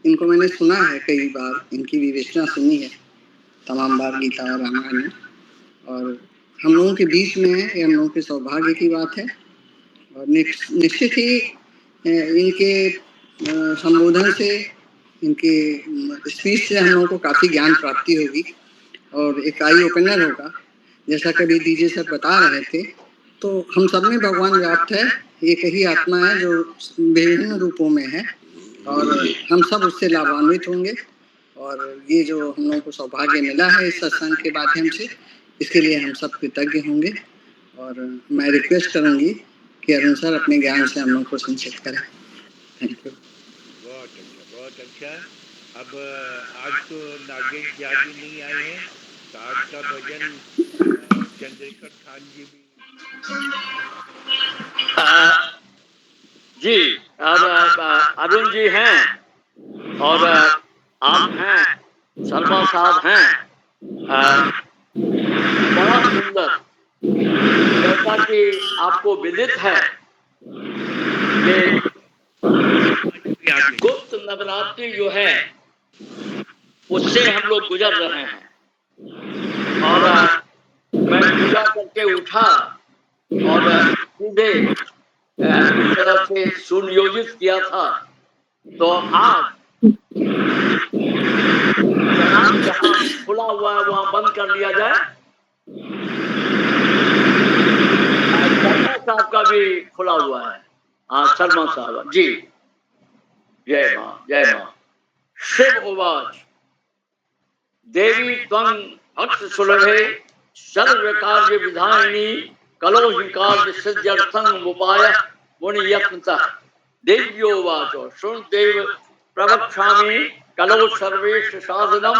इनको मैंने सुना है कई बार, इनकी विवेचना सुनी है तमाम बार गीता और रामायण में, और हम लोगों के बीच में है, ये हम लोगों के सौभाग्य की बात है। और निश्चित ही इनके संबोधन से, इनके स्पीच से हम लोगों को काफ़ी ज्ञान प्राप्ति होगी और एक आई ओपनर होगा। जैसा कभी डीजे सर बता रहे थे, तो हम सब में भगवान व्याप्त है, एक ही आत्मा है जो विभिन्न रूपों में है, और हम सब उससे लाभान्वित होंगे। और ये जो हम लोगों को सौभाग्य मिला है इस सत्संग के माध्यम से, इसके लिए हम सब कृतज्ञ होंगे। और मैं रिक्वेस्ट करूंगी कि अरुण सर अपने ज्ञान से हम लोग को संचित करें। Thank you. बहुत अच्छा। अब आज तो नागेश जी भी नहीं आए हैं, तो आज का भजन चंद्रशेखर खान जी भी जी, अब अरुण जी हैं और आप हैं, शर्मा साहब हैं। बड़ा सुंदर, जैसा कि आपको विदित है कि गुप्त नवरात्रि जो है उससे हम लोग गुजर रहे हैं। और मैं पूजा करके उठा और सीधे इस तरह से सुनियोजित किया था, तो आज जहाँ खुला हुआ है वहाँ बंद कर लिया जाए। शर्मा साहब का भी खुला हुआ है। हाँ, शर्मा साहब जी। जय माँ, जय माँ। शिव उवाच देवी त्वं भक्त सुलभे सर्व कार्य विधायिनी कलो हि कार्य सिद्ध्यर्थं उपाय मुनि यत्नतः। देव्यो वाचो शुण देव प्रवक्ष्यामि कलो सर्वेश साधनम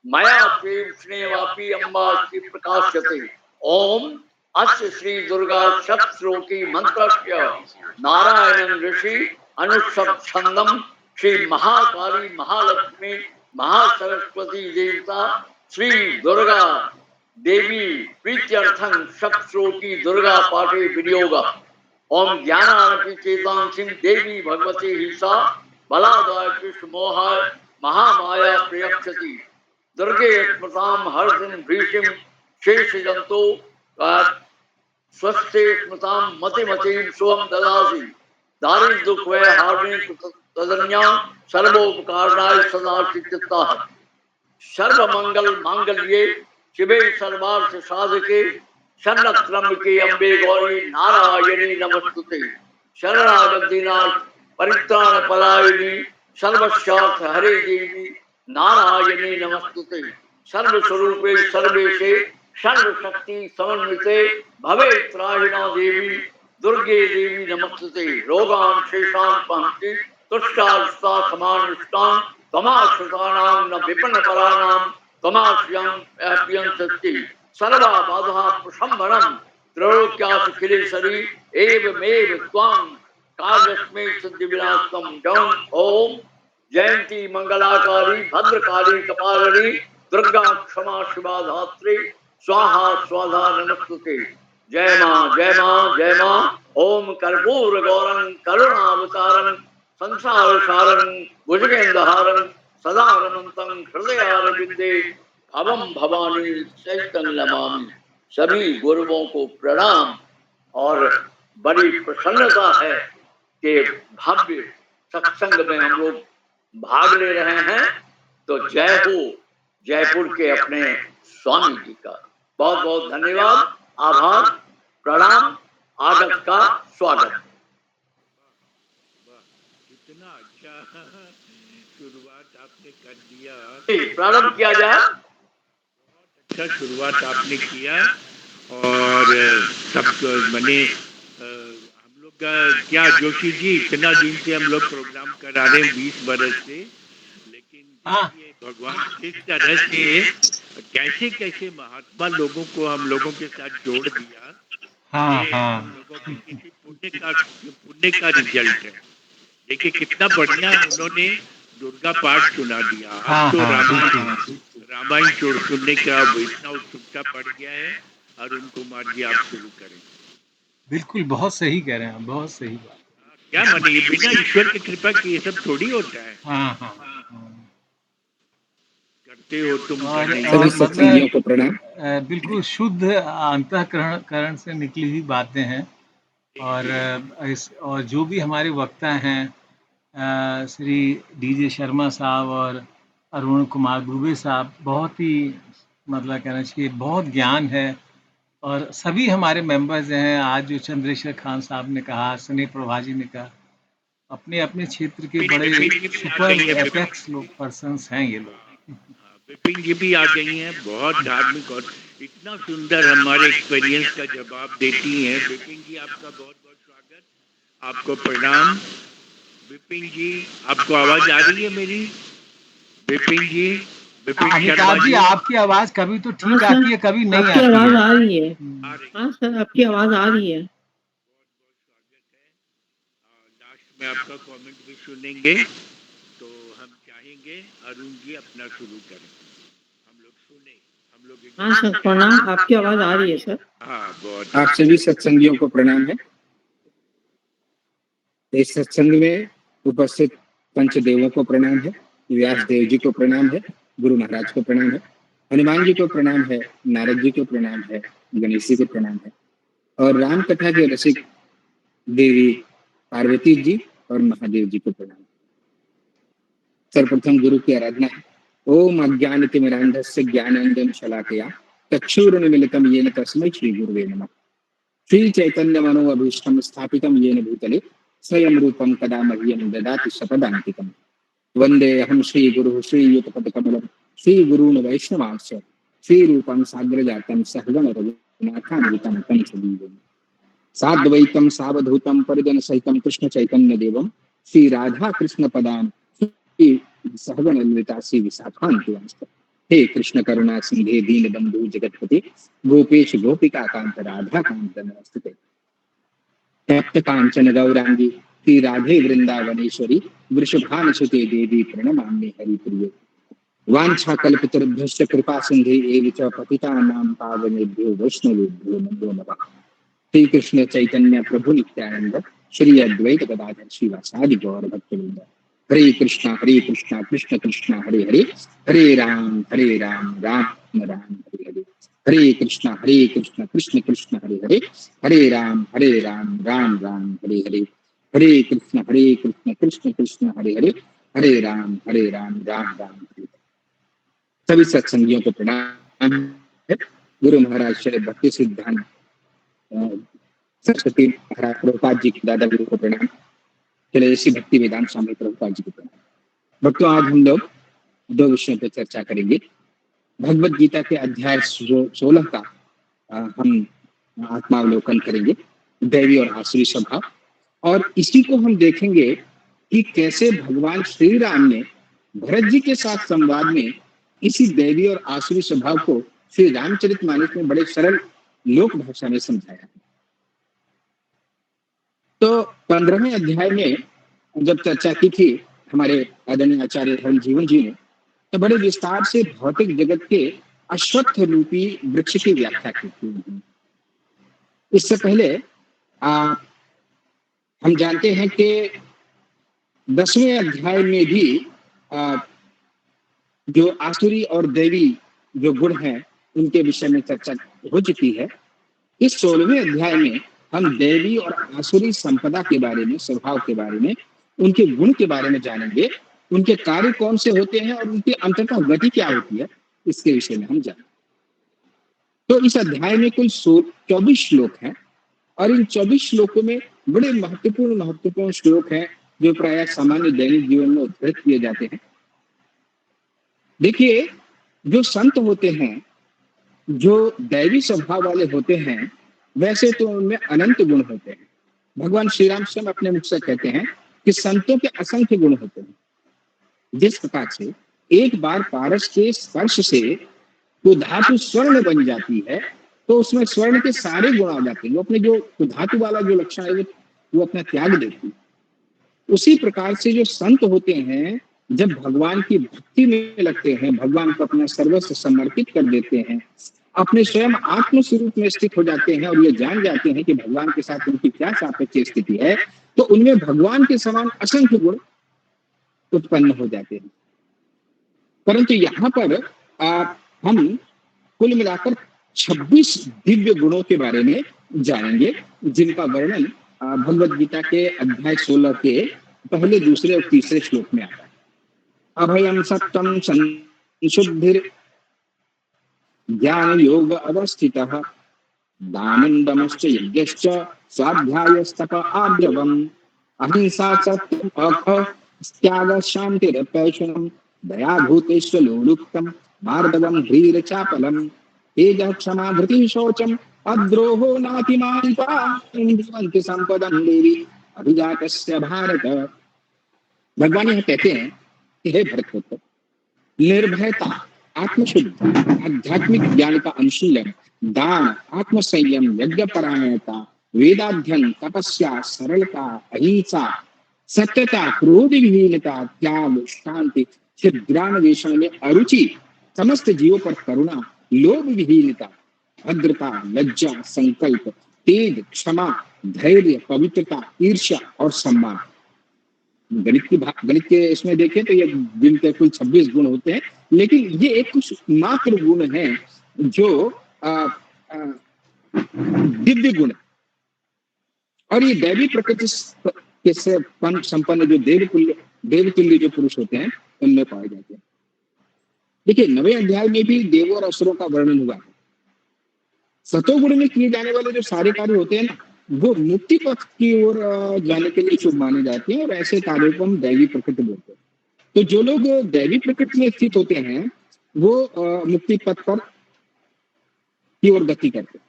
मया त्वेव स्नेहवापी अम्बा श्री प्रकाश्यते। ओम अस्य श्री दुर्गा सप्तश्लोकी मंत्रस्य नारायणं ऋषि अनुष्ठप छंदम श्री महाकाली महालक्ष्मी महासरस्वती देवता श्री दुर्गा देवी प्रीत्यर्थं सप्तश्लोकी दुर्गा पाठे विनियोग। ओम ज्ञानानपि चेतांसिं देवी भगवती हिंसा बलादाय कृष्ण मोहाय महामाया प्रयक्षति। दुर्गे स्मृताम हर्षिं भीषिं शेष जंतो स्वस्थे स्मृताम मति मतिं सोम ददासि। दारिद्र दुख वै हारिणी तदन्या सर्वोपकारणाय सदा चित्तः। सर्व मंगल मांगल्ये शिवे सर्वार्थ साधके शरणत्र्यंबके अम्बे गौरी नारायणी नमस्तुते। शरणागतिनाथ परित्राण परायणी सर्वस्यार्थ हरे देवी नारायणी नमस्तुते। सर्वस्वरूपे सर्वेशे सर्वशक्ति समन्विते भवे त्राहिणा देवी दुर्गे देवी नमस्तुते। रोगान शेषान पंक्ति तुष्टास्ता समानुष्टान तमाश्रितानां न विपन्न पराणां तमाश्रियं प्रियं सत्ति सर्वा बाधा प्रशमनम त्रैलोक्यासखिलेश्वरी एवमेव त्वां काव्यस्मै सिद्धि विनाशकं डं। ओम जयंती मंगलाकारी भद्रकाली कपालिनी दुर्गा क्षमा शिवा धात्री स्वाहा स्वाधा नमस्तुते। जय माँ, जय माँ, जय माँ। ओम कर्पूर गौरं करुणावतारं संसार सारं भुजगेन्द्रहारं सदा रमन्तं हृदयारविंदे भवं भवानी सहितं नमामि। सभी गुरुओं को प्रणाम। और बड़ी प्रसन्नता है कि भव्य सत्संग में हम लोग भाग ले रहे हैं। तो जय हो जयपुर के अपने स्वामी जी का। बहुत बहुत धन्यवाद, आभार, प्रणाम, आगत का स्वागत। कितना अच्छा शुरुआत आपने कर दिया। प्रारंभ किया जाए। बहुत अच्छा शुरुआत आपने किया। और सब मैंने हम लोग का क्या जोशी जी, इतना दिन से हम लोग प्रोग्राम करा रहे हैं 20 बरस से, लेकिन देखिए भगवान किस तरह से कैसे कैसे महात्मा लोगों को हम लोगों के साथ जोड़ दिया। ये हम लोगों के किसी पुण्य का रिजल्ट है। देखिए कितना बढ़िया उन्होंने दुर्गा पाठ सुना दिया। अब तो रामायण सुनने का इतना उत्सुकता बढ़ गया है। अरुण कुमार जी आप शुरू करें। बिल्कुल, बहुत सही कह रहे हैं आप, बहुत सही बात। क्या माने, ये बिना ईश्वर की कृपा के ये सब थोड़ी होता है। हाँ हाँ करते हो तुम और नहीं। सभी सत्संगियों को प्रणाम। बिल्कुल शुद्ध अंतःकरण करण से निकली हुई बातें हैं। और और जो भी हमारे वक्ता हैं श्री डीजे शर्मा साहब और अरुण कुमार दुबे साहब, बहुत ही मतलब कहना चाहिए बहुत ज्ञान है। और सभी हमारे मेंबर्स हैं, आज जो चंद्रेश्वर खान साहब ने कहा, स्नेह प्रभा जी ने कहा, अपने अपने क्षेत्र के बड़े सुपर एपेक्स लोग पर्सन्स हैं ये लोग। विपिन जी भी आ गई हैं, बहुत धार्मिक और इतना सुंदर हमारे एक्सपीरियंस का जवाब देती हैं। विपिन जी आपका बहुत बहुत स्वागत, आपको प्रणाम। विपिन जी आपको आवाज आ रही है मेरी? विपिन जी, विपिन शर्मा अमिताभ जी जी, आपकी आवाज कभी तो ठीक आती है, कभी नहीं आपकी आती आवाज है। आ रही है। आ रही है। हाँ सर, आपकी आवाज आ रही है। लास्ट में आपका कमेंट भी सुनेंगे, तो हम चाहेंगे अरुण जी अपना शुरू करें, हम लोग सुने, हम लोग हाँ सर, प्रणाम, आपकी आवाज आ रही है सर। हाँ बहुत। आप सभी सत्संगियों को प्रणाम है। इस सत्संग में उपस्थित पंचदेवों को प्रणाम है, व्यास देव जी को प्रणाम है, गुरु महाराज को प्रणाम है, हनुमान जी को प्रणाम है, नारद जी को प्रणाम है, गणेश जी को प्रणाम है, और राम कथा के रसिक देवी पार्वती जी और महादेव जी को प्रणाम। सर्वप्रथम गुरु की आराधना है। ओम अज्ञानतिमिरान्धस्य ज्ञानाञ्जन शलाकया चक्षुरुन्मीलितं येन तस्मै श्री गुरुवे नमः। श्री चैतन्य मनोभीष्टं स्थापितं येन भूतले स्वयं रूपं कदा मह्यं ददाति सपदान्तिकम्। वन्दे अहं श्री गुरुः श्रीयुतपदकमलं श्री गुरून् वैष्णवांश्च श्री रूपं साग्रजातं सहगण रघुनाथान्वितं तं सजीवम्। साद्वैतं सावधूतं परिजन सहितं कृष्ण चैतन्य देवं श्री राधा कृष्ण पदान सहगण ललितासी विशाखान्वितांश्च। हे कृष्ण करुणा सिंधे दीन बंधु जगतपते गोपेश गोपिका कांत राधा कांत नमस्ते। तप्त कांचन गौरांगी श्री राधे वृंदावनेश्वरी वृषभानुसुते देवी प्रणमामि हरिप्रिये। वाञ्छाकल्पतरुभ्यश्च कृपा सिंधे एव च पतितानां पावनेभ्यो वैष्णवेभ्यो नमो नमः। श्री कृष्ण चैतन्य प्रभु नित्यानंद श्री अद्वैत गदाधर श्रीवासादि गौर भक्तवृंद। हरे कृष्णा कृष्ण कृष्णा हरे हरे, हरे राम राम राम हरे हरे। हरे कृष्णा कृष्ण कृष्ण हरे हरे, हरे राम राम राम हरे हरे। हरे कृष्ण कृष्ण कृष्ण हरे हरे, हरे राम राम राम हरे हरे। सभी सत्संगियों को प्रणाम है। गुरु महाराज श्री भक्ति सिद्धांत सरस्वती महाराज प्रभुपाद जी के दादा गुरु को प्रणाम। चले भक्ति वेदांत स्वामी प्रभुपाद जी को प्रणाम। भक्तों, आज हम लोग दो विषयों पर चर्चा करेंगे। भगवत गीता के अध्याय 16 का हम आत्मावलोकन करेंगे, दैवी और आसुरी स्वभाव, और इसी को हम देखेंगे कि कैसे भगवान श्री राम ने भरत जी के साथ संवाद में इसी दैवी और आसुरी स्वभाव को श्री रामचरितमानस में बड़े सरल लोक भाषा में समझाया। तो 15वें अध्याय में जब चर्चा की थी हमारे आदरणीय आचार्य धर्म जीवन जी ने, तो बड़े विस्तार से भौतिक जगत के अश्वत्थ रूपी वृक्ष की व्याख्या की थी। इससे पहले हम जानते हैं कि 10वें अध्याय में भी जो आसुरी और देवी जो गुण हैं उनके विषय में चर्चा हो चुकी है। इस 16वें अध्याय में हम देवी और आसुरी संपदा के बारे में, स्वभाव के बारे में, उनके गुण के बारे में जानेंगे, उनके कार्य कौन से होते हैं और उनके अंततः गति क्या होती है, इसके विषय में हम जानेंगे। तो इस अध्याय में कुल 24 श्लोक हैं और इन 24 श्लोकों में बड़े महत्वपूर्ण श्लोक हैं जो प्रायः सामान्य दैनिक जीवन में उद्धृत किए जाते हैं। देखिए, जो संत होते हैं, जो दैवी स्वभाव वाले होते हैं, वैसे तो उनमें अनंत गुण होते हैं। भगवान श्री राम स्वयं अपने मुख से कहते हैं कि संतों के असंख्य गुण होते हैं। जिस प्रकार से एक बार पारस के स्पर्श से तो धातु स्वर्ण बन जाती है, तो उसमें स्वर्ण के सारे गुण आ जाते हैं। वो अपने जो धातु वाला जो लक्षण है वो अपना त्याग देती है। उसी प्रकार से जो संत होते हैं, जब भगवान की भक्ति में लगते हैं, भगवान को अपना सर्वस्व समर्पित कर देते हैं, अपने स्वयं आत्म स्वरूप में स्थित हो जाते हैं और ये जान जाते हैं कि भगवान के साथ उनकी क्या सापेक्ष स्थिति है, तो उनमें भगवान के समान असंख्य गुण उत्पन्न हो जाते हैं। परंतु यहाँ पर हम कुल मिलाकर 26 दिव्य गुणों के बारे में जानेंगे, जिनका वर्णन भगवद गीता के अध्याय 16 के पहले, दूसरे और तीसरे श्लोक में आता है। अभयम सत्वम संशुद्धिर ज्ञान योग अवस्थितः दानं दमश्च यज्ञश्च स्वाध्यायस्तप आर्जवम् अहिंसा सत्यम त्याग शांतिरपैशुनम दया भूतेष्वलोलुप्तम मार्दवम ह्रीर चापलम तेज क्षमा धृति शौचम अद्रोहो नातिमानिता इंद्रियवन्ति संपदं देवी अभिजातस्य भारत। भगवान यह कहते हैं कि हे भरतपुत्र, निर्भयता, आत्मशुद्धि, आध्यात्मिक ज्ञान का अनुशीलन, दान, आत्मसंयम, यज्ञपरायणता, वेदाध्ययन, तपस्या, सरलता, अहिंसा, सत्यता, क्रोध विहीनता, त्याग, शांति, छिद्रान्वेषण में अरुचि, समस्त जीवों पर करुणा, लोभ विहीनता, भद्रता, लज्जा, संकल्प, तेज, क्षमा, धैर्य, पवित्रता, ईर्ष्या और सम्मान। गणित के इसमें देखें तो ये जिनके कुल 26 गुण होते हैं, लेकिन ये एक कुछ मात्र गुण है जो दिव्य गुण, और ये दैवी प्रकृति के से संपन्न जो देवतुल्य जो पुरुष होते हैं उनमें पाए जाते हैं। देखिए 9वें अध्याय में भी देवों और असुरों का वर्णन हुआ है। सतोगुण में किए जाने वाले जो सारे कार्य होते हैं ना, वो मुक्ति पथ की ओर जाने के लिए शुभ माने जाते हैं, और ऐसे कार्यों को हम दैवी प्रकृति बोलते हैं। तो जो लोग दैवी प्रकृति में स्थित होते हैं वो मुक्ति पथ पर की ओर गति करते हैं,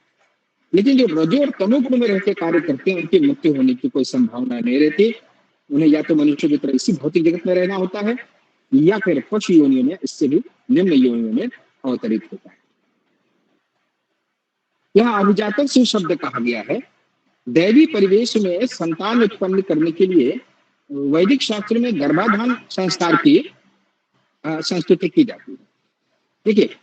लेकिन जो रजो और तमोगुण में रहकर कार्य करते हैं उनकी मृत्यु होने की कोई संभावना नहीं रहती। उन्हें या तो मनुष्य की तरह इसी भौतिक जगत में रहना होता है, या फिर पशु योनियों में, इससे भी निम्न योनियों में अवतरित होता है। यहाँ अभिजातक से शब्द कहा गया है। दैवी परिवेश में संतान उत्पन्न करने के लिए वैदिक शास्त्र में गर्भाधान संस्कार की संस्तुति की जाती है। देखिए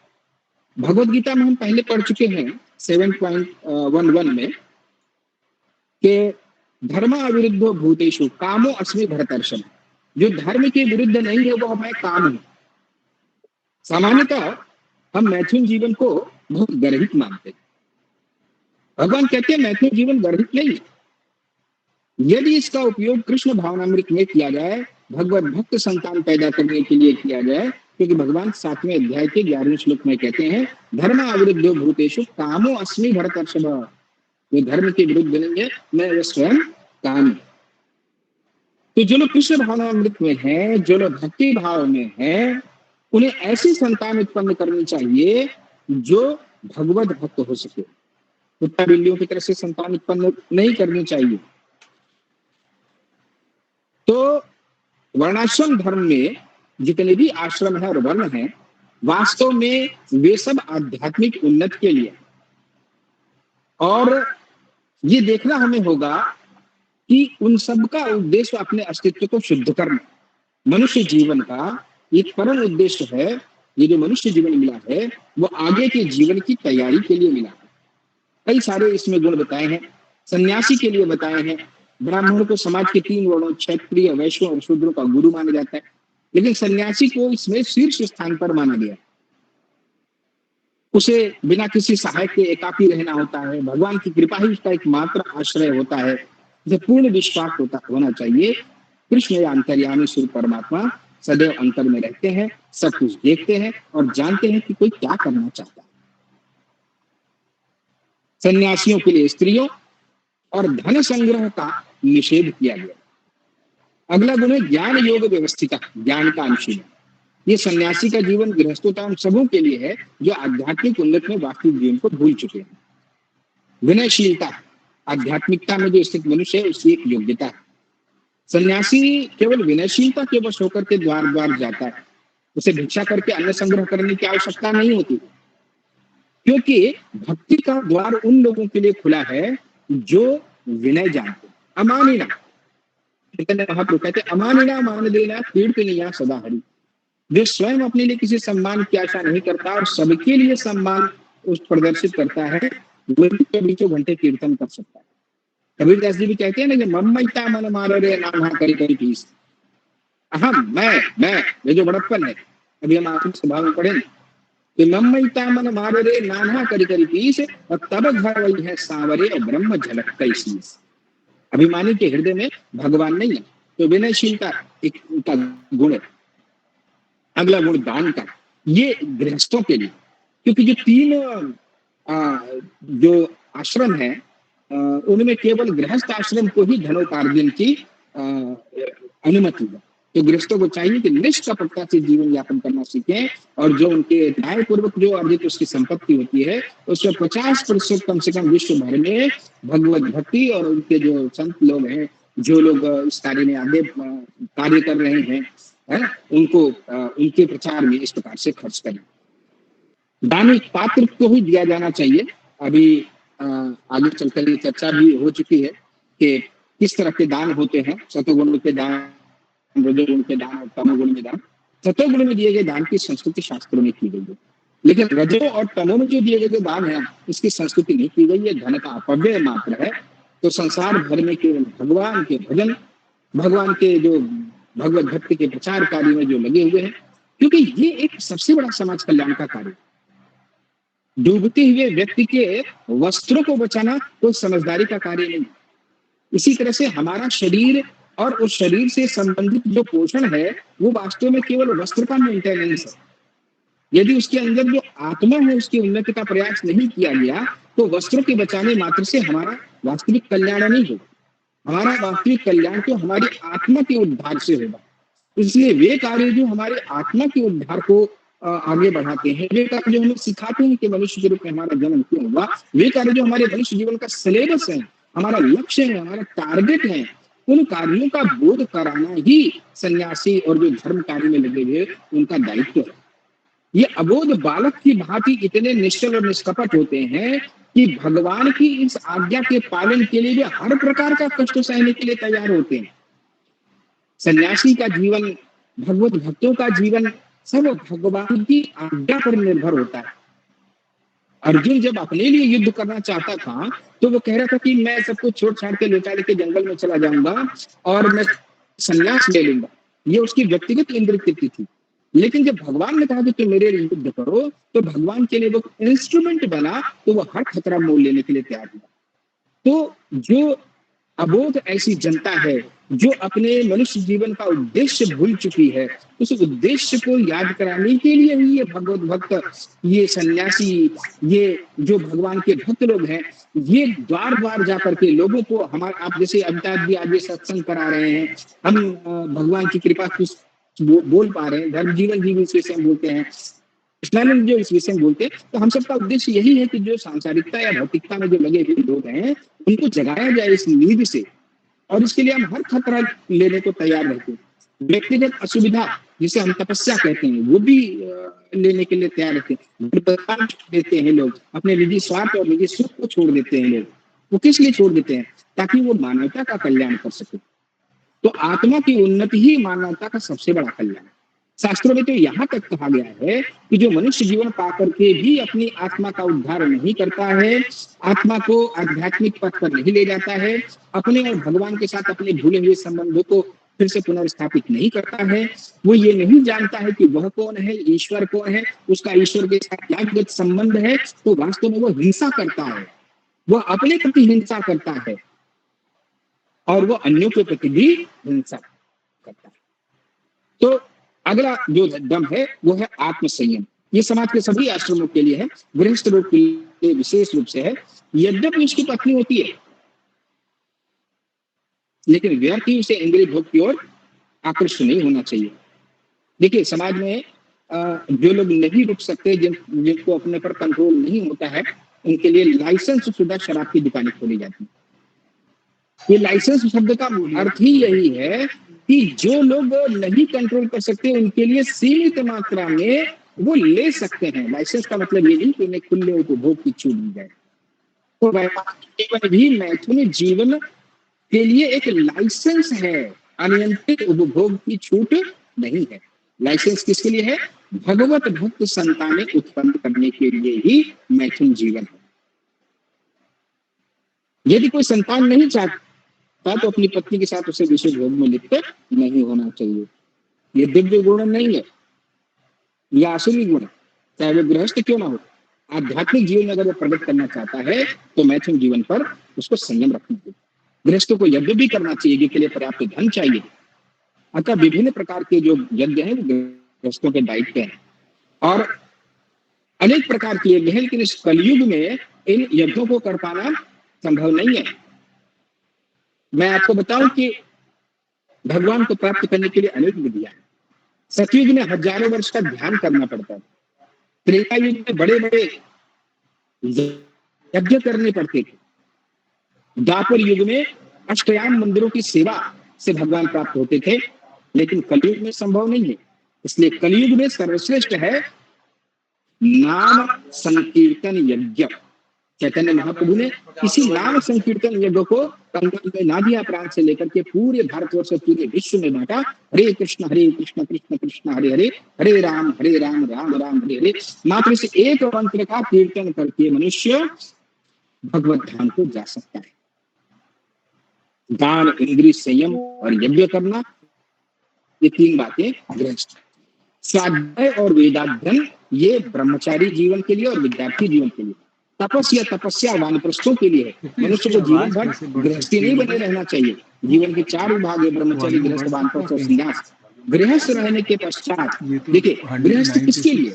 भगवद गीता में हम पहले पढ़ चुके हैं 7.11 में कि धर्म अविरुद्धो भूतेषु कामो अस्मि भरतर्षभ। जो धर्म के विरुद्ध नहीं है वो मैं काम हूं। सामान्यतः हम मैथुन जीवन को बहुत गर्हित मानते हैं। भगवान कहते हैं मैथुन जीवन गर्हित नहीं। यदि इसका उपयोग कृष्ण भावनामृत में किया जाए, भगवत भक्त संतान पैदा करने के लिए किया जाए, क्योंकि भगवान 7वें अध्याय के 11वें श्लोक में कहते हैं धर्म अविरुद्धो भूतेषु कामो अस्मि भरतर्षभ। वो धर्म के विरुद्ध नहीं है, मैं वो स्वयं काम। तो जो लोग कृष्ण भावनामृत में है, जो लोग भक्ति भाव में है, उन्हें ऐसी संतान उत्पन्न करनी चाहिए जो भगवत भक्त हो सके। कुत्ता बिल्लियों की तरह से संतान उत्पन्न नहीं करनी चाहिए। तो वर्णाश्रम धर्म में जितने भी आश्रम है और वर्ण है, वास्तव में वे सब आध्यात्मिक उन्नति के लिए, और ये देखना हमें होगा कि उन सब का उद्देश्य अपने अस्तित्व को शुद्ध करना। मनुष्य जीवन का एक परम उद्देश्य है। ये जो मनुष्य जीवन मिला है वो आगे के जीवन की तैयारी के लिए मिला है। कई सारे इसमें गुण बताए हैं। सन्यासी के लिए बताए हैं। ब्राह्मण को समाज के 3 वर्णों क्षत्रिय, वैश्य और शूद्र का गुरु माना जाता है, लेकिन सन्यासी को इसमें शीर्ष स्थान पर माना गया। उसे बिना किसी सहायक के एकाकी रहना होता है। भगवान की कृपा ही उसका एकमात्र आश्रय होता है। उसे पूर्ण विश्वास होना चाहिए। कृष्ण या अंतर्यामी सूर्य परमात्मा सदैव अंतर में रहते हैं, सब कुछ देखते हैं और जानते हैं कि कोई क्या करना चाहता है। सन्यासियों के लिए स्त्रियों और धन संग्रह का निषेध किया गया। अगला गुण है ज्ञान योग व्यवस्थित, ज्ञान का अनुशीलन। ये सन्यासी का जीवन गृहस्थों उन सबों के लिए है जो आध्यात्मिक उन्नति में वास्तविक जीवन को भूल चुके हैं। विनयशीलता, आध्यात्मिकता में जो स्थित मनुष्य है उसकी एक योग्यता है। सन्यासी केवल विनयशीलता के वश होकर के द्वार द्वार जाता है। उसे भिक्षा करके अन्न संग्रह करने की आवश्यकता नहीं होती, क्योंकि भक्ति का द्वार उन लोगों के लिए खुला है जो विनय जानते। अमानिना, चैतन्य महाप्रभु कहते अमानिना मान देना कीर्तनिया सदा हरि। जो स्वयं अपने लिए किसी सम्मान की आशा नहीं करता और सबके लिए सम्मान उस प्रदर्शित करता है, वही चौबीसों घंटे कीर्तन कर सकता है। कबीरदास जी भी कहते हैं ना कि मम्मैता मन मारो रे नाम करी करी पीस। अहम, मैं, ये जो बड़प्पन है, अभी हम आत्मिक स्वभाव में पढ़े कि मम्मैता मन मारो रे नाना करी करी पीस, और तब घर वही है सांवरे और ब्रह्म झलक कई शीस। अभिमानी के हृदय में भगवान नहीं है, तो विनयशीलता एक उनका गुण है। अगला गुण दान का, ये गृहस्थों के लिए, क्योंकि जो तीन जो आश्रम है उनमें केवल गृहस्थ आश्रम को ही धनोपार्जन की अनुमति है। तो गृहस्थों को चाहिए कि निष्कपटता से जीवन यापन करना सीखें, और जो उनके न्याय पूर्वक जो अर्जित उसकी संपत्ति होती है उसमें 50% कम से कम विश्व भर में भगवत भक्ति और उनके जो संत लोग हैं, जो लोग इस कार्य में आगे कार्य कर रहे हैं, है उनको उनके प्रचार में इस प्रकार से खर्च करें। दान एक पात्र को ही दिया जाना चाहिए। अभी आगे चलकर ये चर्चा भी हो चुकी है कि किस तरह के दान होते हैं, सतोगुण के दान, रजोगुण के दान और तमोगुण में दान। सतोगुण में दिए गए दान की संस्कृति शास्त्रों में की गई है, लेकिन रजो और तमो में जो दिए गए दान है इसकी संस्कृति नहीं की गई है, धन का अपव्यय मात्र है। तो संसार भर में केवल भगवान के भजन, भगवान के जो भगवत भक्ति के प्रचार कार्य में जो लगे हुए हैं, क्योंकि ये एक सबसे बड़ा समाज कल्याण का कार्य। डूबते हुए व्यक्ति के वस्त्रों को बचाना कोई समझदारी का कार्य नहीं। इसी तरह से हमारा शरीर और उस शरीर से संबंधित जो पोषण है वो वास्तव में केवल वस्त्र का मेंटेनेंस है। यदि उसके अंदर जो आत्मा है उसकी उन्नति का प्रयास नहीं किया गया तो वस्त्रों के बचाने मात्र से हमारा वास्तविक कल्याण नहीं होगा। हमारा वास्तविक कल्याण तो हमारी आत्मा के उद्धार से होगा। इसलिए वे कार्य जो हमारे आत्मा के उद्धार को आगे बढ़ाते हैं, वे कार्य जो हमें सिखाते हैं कि मनुष्य के रूप में हमारा जन्म क्यों हुआ, वे कार्य जो हमारे मनुष्य जीवन का सिलेबस है, हमारा लक्ष्य है, हमारा टारगेट है, उन कार्यों का बोध कराना ही सन्यासी और जो धर्म कार्य में लगे हुए उनका दायित्व है। ये अबोध बालक की भांति इतने निश्चल और निष्कपट होते हैं कि भगवान की इस आज्ञा के पालन के लिए वे हर प्रकार का कष्ट सहने के लिए तैयार होते हैं। सन्यासी का जीवन, भगवत भक्तों का जीवन सब भगवान की आज्ञा पर निर्भर होता है। अर्जुन जब अपने लिए युद्ध करना चाहता था तो वो कह रहा था कि मैं सब कुछ छोड़ छाड़ के लौटा लेके जंगल में चला जाऊंगा और मैं संन्यास ले लूंगा। ये उसकी व्यक्तिगत इंद्रिय थी। लेकिन जब भगवान ने कहा कि तुम मेरे लिए युद्ध करो तो भगवान के लिए वो इंस्ट्रूमेंट बना, तो वो हर खतरा मोल लेने के लिए तैयार हुआ। तो जो अबोध ऐसी जनता है जो अपने मनुष्य जीवन का उद्देश्य भूल चुकी है, उस उद्देश्य को याद कराने के लिए ही ये भगवत भक्त, ये सन्यासी, ये जो भगवान के भक्त लोग हैं, ये द्वार द्वार जाकर के लोगों को हमारे आप जैसे अमिताभ जी आज ये सत्संग करा रहे हैं, हम भगवान की कृपा से बोल पा रहे हैं, धर्म जीवन जीवन इस विषय में बोलते हैं, कृष्णानंद जो इस विषय में बोलते हैं। तो हम सबका उद्देश्य यही है कि जो सांसारिकता या भौतिकता में जो लगे हुए लोग हैं उनको जगाया जाए इस नींद से, और इसके लिए हम हर खतरा लेने को तैयार रहते हैं। व्यक्तिगत असुविधा जिसे हम तपस्या कहते हैं वो भी लेने के लिए तैयार रहते हैं। देते हैं लोग, अपने निजी स्वार्थ और निजी सुख को छोड़ देते हैं लोग। वो किस लिए छोड़ देते हैं? ताकि वो मानवता का कल्याण कर सके। तो आत्मा की उन्नति ही मानवता का सबसे बड़ा कल्याण है। शास्त्रों में तो यहाँ तक कहा गया है कि जो मनुष्य जीवन पाकर के भी अपनी आत्मा का उद्धार नहीं करता है, आत्मा को आध्यात्मिक पथ पर नहीं ले जाता है, अपने और भगवान के साथ अपने भूले हुए संबंधों को फिर से पुनर्स्थापित नहीं करता है, वो ये नहीं जानता है कि वह कौन है, ईश्वर कौन है, उसका ईश्वर के साथ क्या संबंध है, तो वास्तव में वो हिंसा करता है, वह अपने प्रति हिंसा करता है और वो अन्यों के प्रति भी हिंसा करता है। तो अगला जो दम है वो है आत्मसंयम। ये समाज के सभी आश्रमों के लिए है, गृहस्थ लोग के लिए विशेष रूप से है। यद्यपि उसकी पत्नी होती है लेकिन व्यर्थ ही उसे इंद्रिय भोग की ओर आकृष्ट नहीं होना चाहिए। देखिए समाज में जो लोग नहीं रुक सकते, जिनको अपने पर कंट्रोल नहीं होता है, उनके लिए लाइसेंस शुदा शराब की दुकानें खोली जाती है। ये लाइसेंस शब्द का अर्थ ही यही है कि जो लोग नहीं कंट्रोल कर सकते उनके लिए सीमित मात्रा में वो ले सकते हैं। लाइसेंस का मतलब ये नहीं कि उन्हें खुले उपभोग की छूट दी जाए। तो वैवाहिक जीवन भी मैथुन जीवन के लिए एक लाइसेंस है, अनियंत्रित उपभोग की छूट नहीं है। लाइसेंस किसके लिए है? भगवत भक्त संतानें उत्पन्न करने के लिए ही मैथुन जीवन है। यदि कोई संतान नहीं चाहता तो अपनी पत्नी के साथ उसे विषय भोग में लिप्त नहीं होना चाहिए। ये दिव्य गुण नहीं है, यह आसुरी गुण है, चाहे वो गृहस्थ क्यों ना हो। आध्यात्मिक जीवन में अगर वो प्रकट करना चाहता है तो मैथुन जीवन पर उसको संयम रखना चाहिए। गृहस्थों को यज्ञ भी करना चाहिए, जिसके लिए पर्याप्त धन चाहिए। अतः विभिन्न प्रकार के जो यज्ञ हैं वो गृहस्थों के दायित्व हैं और अनेक प्रकार के यज्ञ हैं, लेकिन इस कलयुग में इन यज्ञों को कर पाना संभव नहीं है। मैं आपको बताऊं कि भगवान को प्राप्त करने के लिए अनेक विधियां हैं। सतयुग में हजारों वर्ष का ध्यान करना पड़ता है, त्रेता युग में बड़े बड़े यज्ञ करने पड़ते थे, द्वापर युग में अष्टयाम मंदिरों की सेवा से भगवान प्राप्त होते थे, लेकिन कलयुग में संभव नहीं है। इसलिए कलयुग में सर्वश्रेष्ठ है नाम संकीर्तन यज्ञ। चैतन्य महाप्रभु ने इसी नाम संकीर्तन यज्ञ को कंगन में नादिया प्रांत से लेकर के पूरे भारतवर्ष पूरे विश्व में बांटा। हरे कृष्ण कृष्ण कृष्ण हरे हरे, हरे राम राम राम हरे हरे। मात्र इस एक मंत्र का कीर्तन करके मनुष्य भगवत धाम को जा सकता है। दान, इंद्रिय संयम और यज्ञ करना, ये तीन बातें गृहस्थ। स्वाध्याय और वेदाध्ययन ये ब्रह्मचारी जीवन के लिए और विद्यार्थी जीवन के लिए। तपस्या वानप्रस्थों के लिए है। मनुष्य को जीवन भर गृहस्थी नहीं बने रहना चाहिए। जीवन के 4 विभाग है, ब्रह्मचारी, गृहस्थ, वानप्रस्थ और संन्यास। गृहस्थ रहने के पश्चात देखिए गृहस्थ किसके लिए?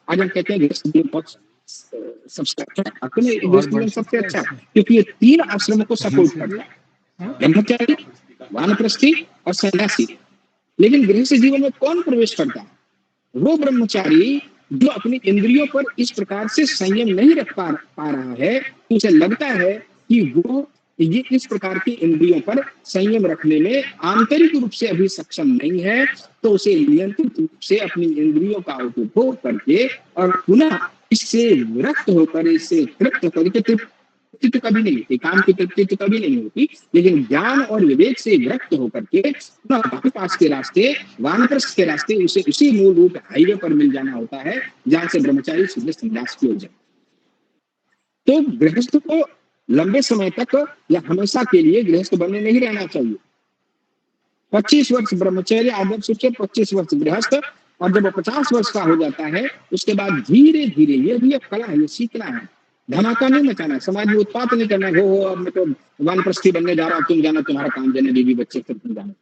आज हम कहते हैं गृहस्थ जीवन बहुत सबसे अच्छा है, अपने गृहस्थ जीवन सबसे अच्छा है, क्योंकि ये 3 आश्रमों को सपोर्ट करता है, ब्रह्मचारी, वानप्रस्थी और सन्यासी। लेकिन गृहस्थ जीवन में कौन प्रवेश करता है? वो ब्रह्मचारी जो अपनी इंद्रियों पर इस प्रकार से संयम नहीं रख पा रहा है, तो उसे लगता है कि वो ये इस प्रकार की इंद्रियों पर संयम रखने में आंतरिक रूप से अभी सक्षम नहीं है, तो उसे नियंत्रित रूप से अपनी इंद्रियों का उपभोग करके और पुनः इससे विरक्त होकर, इससे तृप्त होकर, तृप्ति तो कभी नहीं होती, काम की तृप्ति तो कभी नहीं होती, लेकिन ज्ञान और विवेक से विरक्त होकर के पास के रास्ते, वानप्रस्थ के रास्ते उसे उसी मूल रूप हाईवे पर मिल जाना होता है जहां से ब्रह्मचारी सीधे संन्यास की हो जाए। तो गृहस्थ को लंबे समय तक या हमेशा के लिए गृहस्थ बने नहीं रहना चाहिए। 25 वर्ष ब्रह्मचर्य आदर्श से 25 वर्ष गृहस्थ, और जब 50 वर्ष का हो जाता है उसके बाद धीरे धीरे, ये भी एक कला है, ये सीखना है, धमाका नहीं मचाना, समाज में उत्पात नहीं करना। हो अब मैं तो वानप्रस्थी बनने जा रहा हूं, तुम जाना, तुम्हारा काम जाने, बीवी बच्चे सब तुम जाना।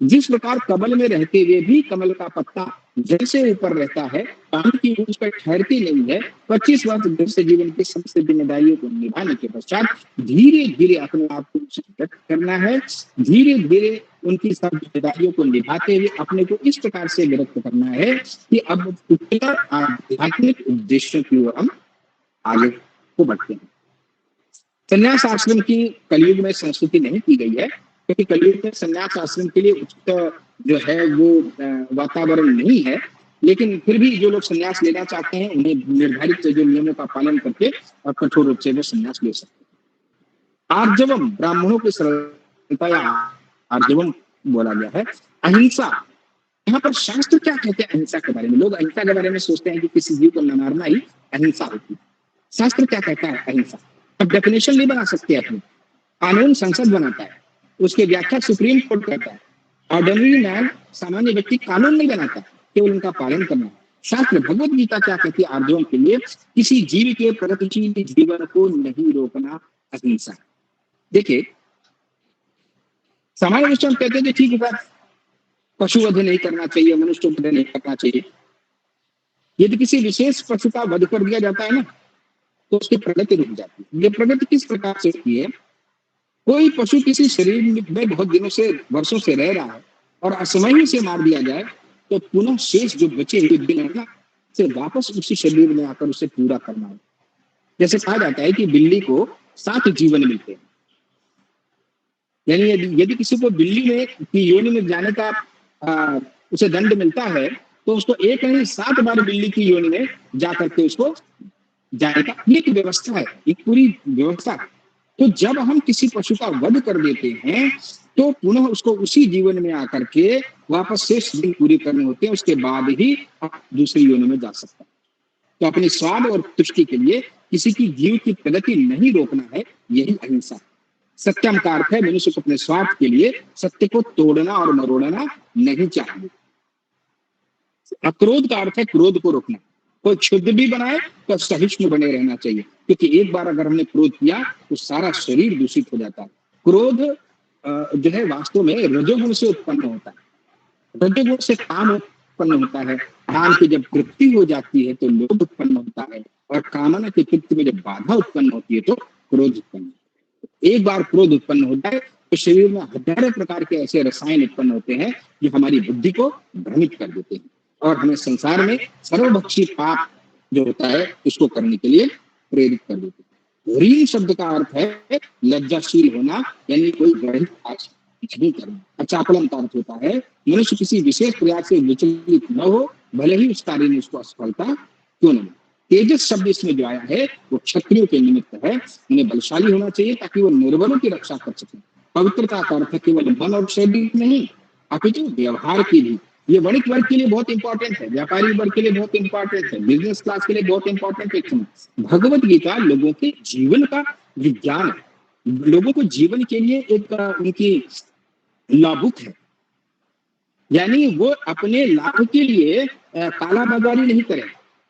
जिस प्रकार कमल में रहते हुए भी कमल का पत्ता जैसे ऊपर रहता है, पानी की ऊंच पर ठहरती नहीं है, 25 वर्ष गृहस्थ जीवन की सबसे जिम्मेदारियों को निभाने के पश्चात धीरे धीरे अपने आप को व्यक्त करना है। धीरे धीरे उनकी सब जिम्मेदारियों को निभाते हुए अपने को इस प्रकार से व्यक्त करना है कि अब उच्चतर आध्यात्मिक उद्देश्यों की ओर हम आगे को बढ़ते हैं। संन्यास आश्रम की कलयुग में संस्कृति नहीं की गई है, क्योंकि कलयुग में संन्यास आश्रम के लिए उचित जो है वो वातावरण नहीं है। लेकिन फिर भी जो लोग संन्यास लेना चाहते हैं उन्हें निर्धारित जो नियमों का पालन करके और कठोर रूप से वो संन्यास ले सकते हैं। आर्जवम, ब्राह्मणों की सरलता या आर्जवम बोला गया है। अहिंसा, यहाँ पर शास्त्र क्या कहते हैं अहिंसा के बारे में? लोग अहिंसा के बारे में सोचते हैं कि किसी जीव को न मारना ही अहिंसा होती है। शास्त्र क्या कहता है अहिंसा? अब डेफिनेशन नहीं बना सकते अपने, कानून संसद बनाता है, उसकी व्याख्या सुप्रीम कोर्ट करता है। ऑर्डिनरी मैन, सामान्य व्यक्ति कानून नहीं बनाता, केवल उनका पालन करना है। शास्त्र भगवत गीता क्या कहती है आर्जवों के लिए? किसी जीव के प्रगतिशील जीवन को नहीं रोकना अहिंसा। देखिए सामान्य दृष्टि हम कहते हैं ठीक है सर, पशु वध नहीं करना चाहिए, मनुष्य वध नहीं करना चाहिए। यदि किसी विशेष पशु का वध कर दिया जाता है ना, तो उसकी प्रगति रुक जाती है। ये प्रगति किस प्रकार से होती है? कोई पशु किसी शरीर में बहुत दिनों से, वर्षों से रह रहा है और असमय से मार दिया जाए, तो पुनः शेष जो बचे हुए दिन है ना, से वापस उसी शरीर में आकर उसे पूरा करना है। जैसे कहा जाता है कि बिल्ली को 7 जीवन मिलते हैं, यानी यदि किसी को बिल्ली में की योनि में जाने का उसे दंड मिलता है, तो उसको एक नहीं 7 बार बिल्ली की योनि में जाकर के उसको जाने का ये एक व्यवस्था है, एक पूरी व्यवस्था है। तो जब हम किसी पशु का वध कर देते हैं तो पुनः उसको उसी जीवन में आकर के वापस शेष दिन पूरी करने होते हैं, उसके बाद ही आप दूसरी योनि में जा सकता है। तो अपने स्वाद और तुष्टि के लिए किसी की जीव की प्रगति नहीं रोकना है, यही अहिंसा है। सत्यम का अर्थ है मनुष्य को अपने स्वार्थ के लिए सत्य को तोड़ना और मरोड़ना नहीं चाहिए। अक्रोध का अर्थ है क्रोध को रोकना। कोई क्षुद्र भी बनाए तो सहिष्णु बने रहना चाहिए, क्योंकि एक बार अगर हमने क्रोध किया तो सारा शरीर दूषित हो जाता है। क्रोध जो है वास्तव में रजोगुण से उत्पन्न होता है। रजोगुण से काम उत्पन्न होता है। काम की जब तृप्ति हो जाती है तो लोभ उत्पन्न होता है, और कामना की तृप्ति में जब बाधा उत्पन्न होती है तो क्रोध उत्पन्न होता है। एक बार क्रोध उत्पन्न होता है तो शरीर में हजारों प्रकार के ऐसे रसायन उत्पन्न होते हैं जो हमारी बुद्धि को भ्रमित कर देते हैं और हमें संसार में सर्वभक्षी पाप जो होता है उसको करने के लिए प्रेरित कर देते हैं। ह्रीन शब्द का अर्थ है लज्जाशील होना, यानी कोई गढ़ नहीं करना। अचापलन का अर्थ होता है मनुष्य किसी विशेष प्रयास से विचलित न हो, भले ही उस कार्य में उसको असफलता क्यों न हो। तेजस शब्द इसमें जो आया है वो क्षत्रियों के निमित्त है। उन्हें बलशाली होना चाहिए ताकि वो निर्बलों की रक्षा कर सके। पवित्रता का अर्थ केवल मन और शरीर नहीं, अपितु व्यवहार की भी। ये वणिक वर्ग के लिए बहुत इंपॉर्टेंट है, व्यापारी वर्ग के लिए बहुत इंपॉर्टेंट है, बिजनेस क्लास के लिए बहुत इंपॉर्टेंट है। भगवत गीता लोगों के जीवन का विज्ञान है, लोगों को जीवन के लिए एक उनकी लाभुक है। यानी वो अपने लाभ के लिए काला बाजारी नहीं करें।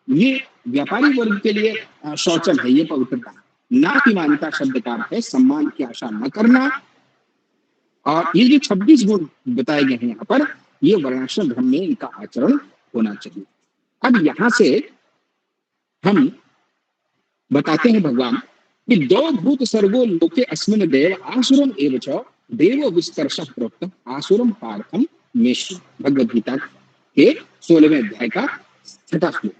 ये व्यापारी वर्ग के लिए शौचन है, ये पवित्रता। ना की मान्यता शब्द का अर्थ है सम्मान की आशा न करना। और ये जो 26 गुण बताए गए हैं यहाँ पर, ये वर्णाश्रम धर्म में इनका आचरण होना चाहिए। अब यहां से हम बताते हैं भगवान कि 2 भूत सर्गो लोके अस्मिन् देव आसुरम एव च देवो विस्तर्षः प्रोक्तम् आसुरम पार्थम मेषु। भगवद गीता के 16वें अध्याय का 6वां श्लोक।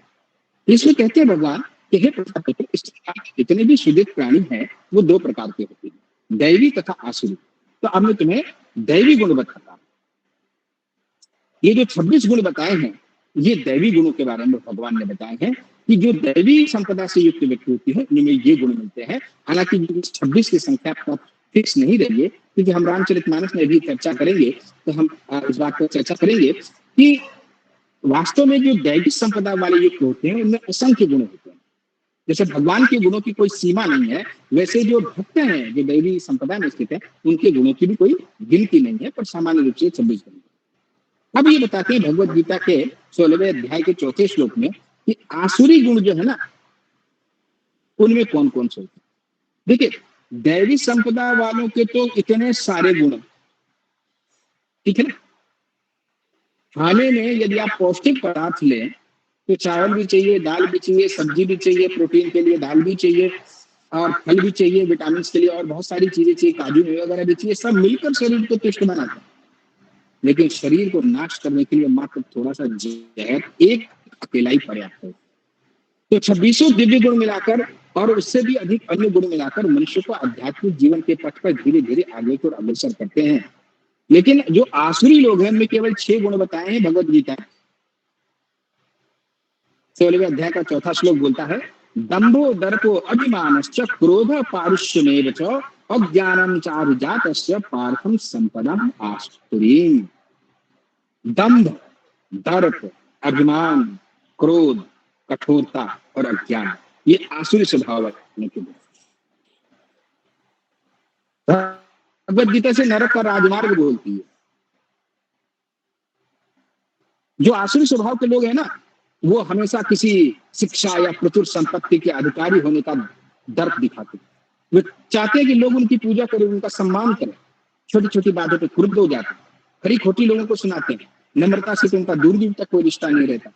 इसमें कहते हैं भगवान कि हे प्रजापति, इस जितने भी सुदित प्राणी हैं वो 2 प्रकार के होते हैं, दैवी तथा आसुरी। तो अब मैं तुम्हें दैवी गुण बताता हूं। ये जो 26 गुण बताए हैं ये दैवी गुणों के बारे में भगवान ने बताए हैं कि जो दैवी संपदा से युक्त व्यक्ति होती है उनमें ये गुण मिलते हैं। हालांकि 26 की संख्या पर फिक्स नहीं रही है, क्योंकि हम रामचरितमानस में भी चर्चा करेंगे तो हम इस बात पर चर्चा करेंगे कि वास्तव में जो दैवी संपदा वाले युक्त होते हैं उनमें असंख्य गुण होते हैं। जैसे भगवान के गुणों की कोई सीमा नहीं है, वैसे जो भक्त हैं जो दैवी संपदा में स्थित है उनके गुणों की भी कोई गिनती नहीं है, पर सामान्य रूप से 26 गुण। अब ये बताते हैं भगवद गीता के 16वें अध्याय के 4थे श्लोक में कि आसुरी गुण जो है ना उनमें कौन कौन से होते हैं। देखिए, दैवी संपदा वालों के तो इतने सारे गुण, ठीक है ना। खाने में यदि आप पौष्टिक पदार्थ लें तो चावल भी चाहिए, दाल भी चाहिए, सब्जी भी चाहिए, प्रोटीन के लिए दाल भी चाहिए, और फल भी चाहिए विटामिन के लिए, और बहुत सारी चीजें चाहिए, काजू वगैरह भी चाहिए। सब मिलकर शरीर को तुष्ट बनाते हैं, लेकिन शरीर को नाश करने के लिए मात्र थोड़ा सा जहर एक अकेला ही पर्याप्त है। तो 26 दिव्य गुण मिलाकर और उससे भी अधिक अन्य गुण मिलाकर मनुष्य को आध्यात्मिक जीवन के पथ पर धीरे धीरे आगे को अग्रसर करते हैं। लेकिन जो आसुरी लोग हैं उनमें केवल 6 गुण बताए हैं भगवद गीता। 16वें अध्याय का 4था श्लोक बोलता है, दंभो दर्पो अभिमानश्च क्रोध पारुष्यमेव च अज्ञानम चाभिजातस्य पार्थम संपदम आसुरीम। दंभ, दर्प, अभिमान, क्रोध, कठोरता और अज्ञान, ये आसुरी स्वभाव वाले के गुण। भगवद गीता से नरक का राजमार्ग बोलती है। जो आसुरी स्वभाव के लोग हैं ना, वो हमेशा किसी शिक्षा या प्रचुर संपत्ति के अधिकारी होने का दर्प दिखाते हैं। वे चाहते हैं कि लोग उनकी पूजा करें, उनका सम्मान करें। छोटी छोटी बातों पे क्रुद्ध हो जाते हैं, खरी खोटी लोगों को सुनाते हैं। नम्रता से तो उनका दूर दूर तक कोई रिश्ता नहीं रहता।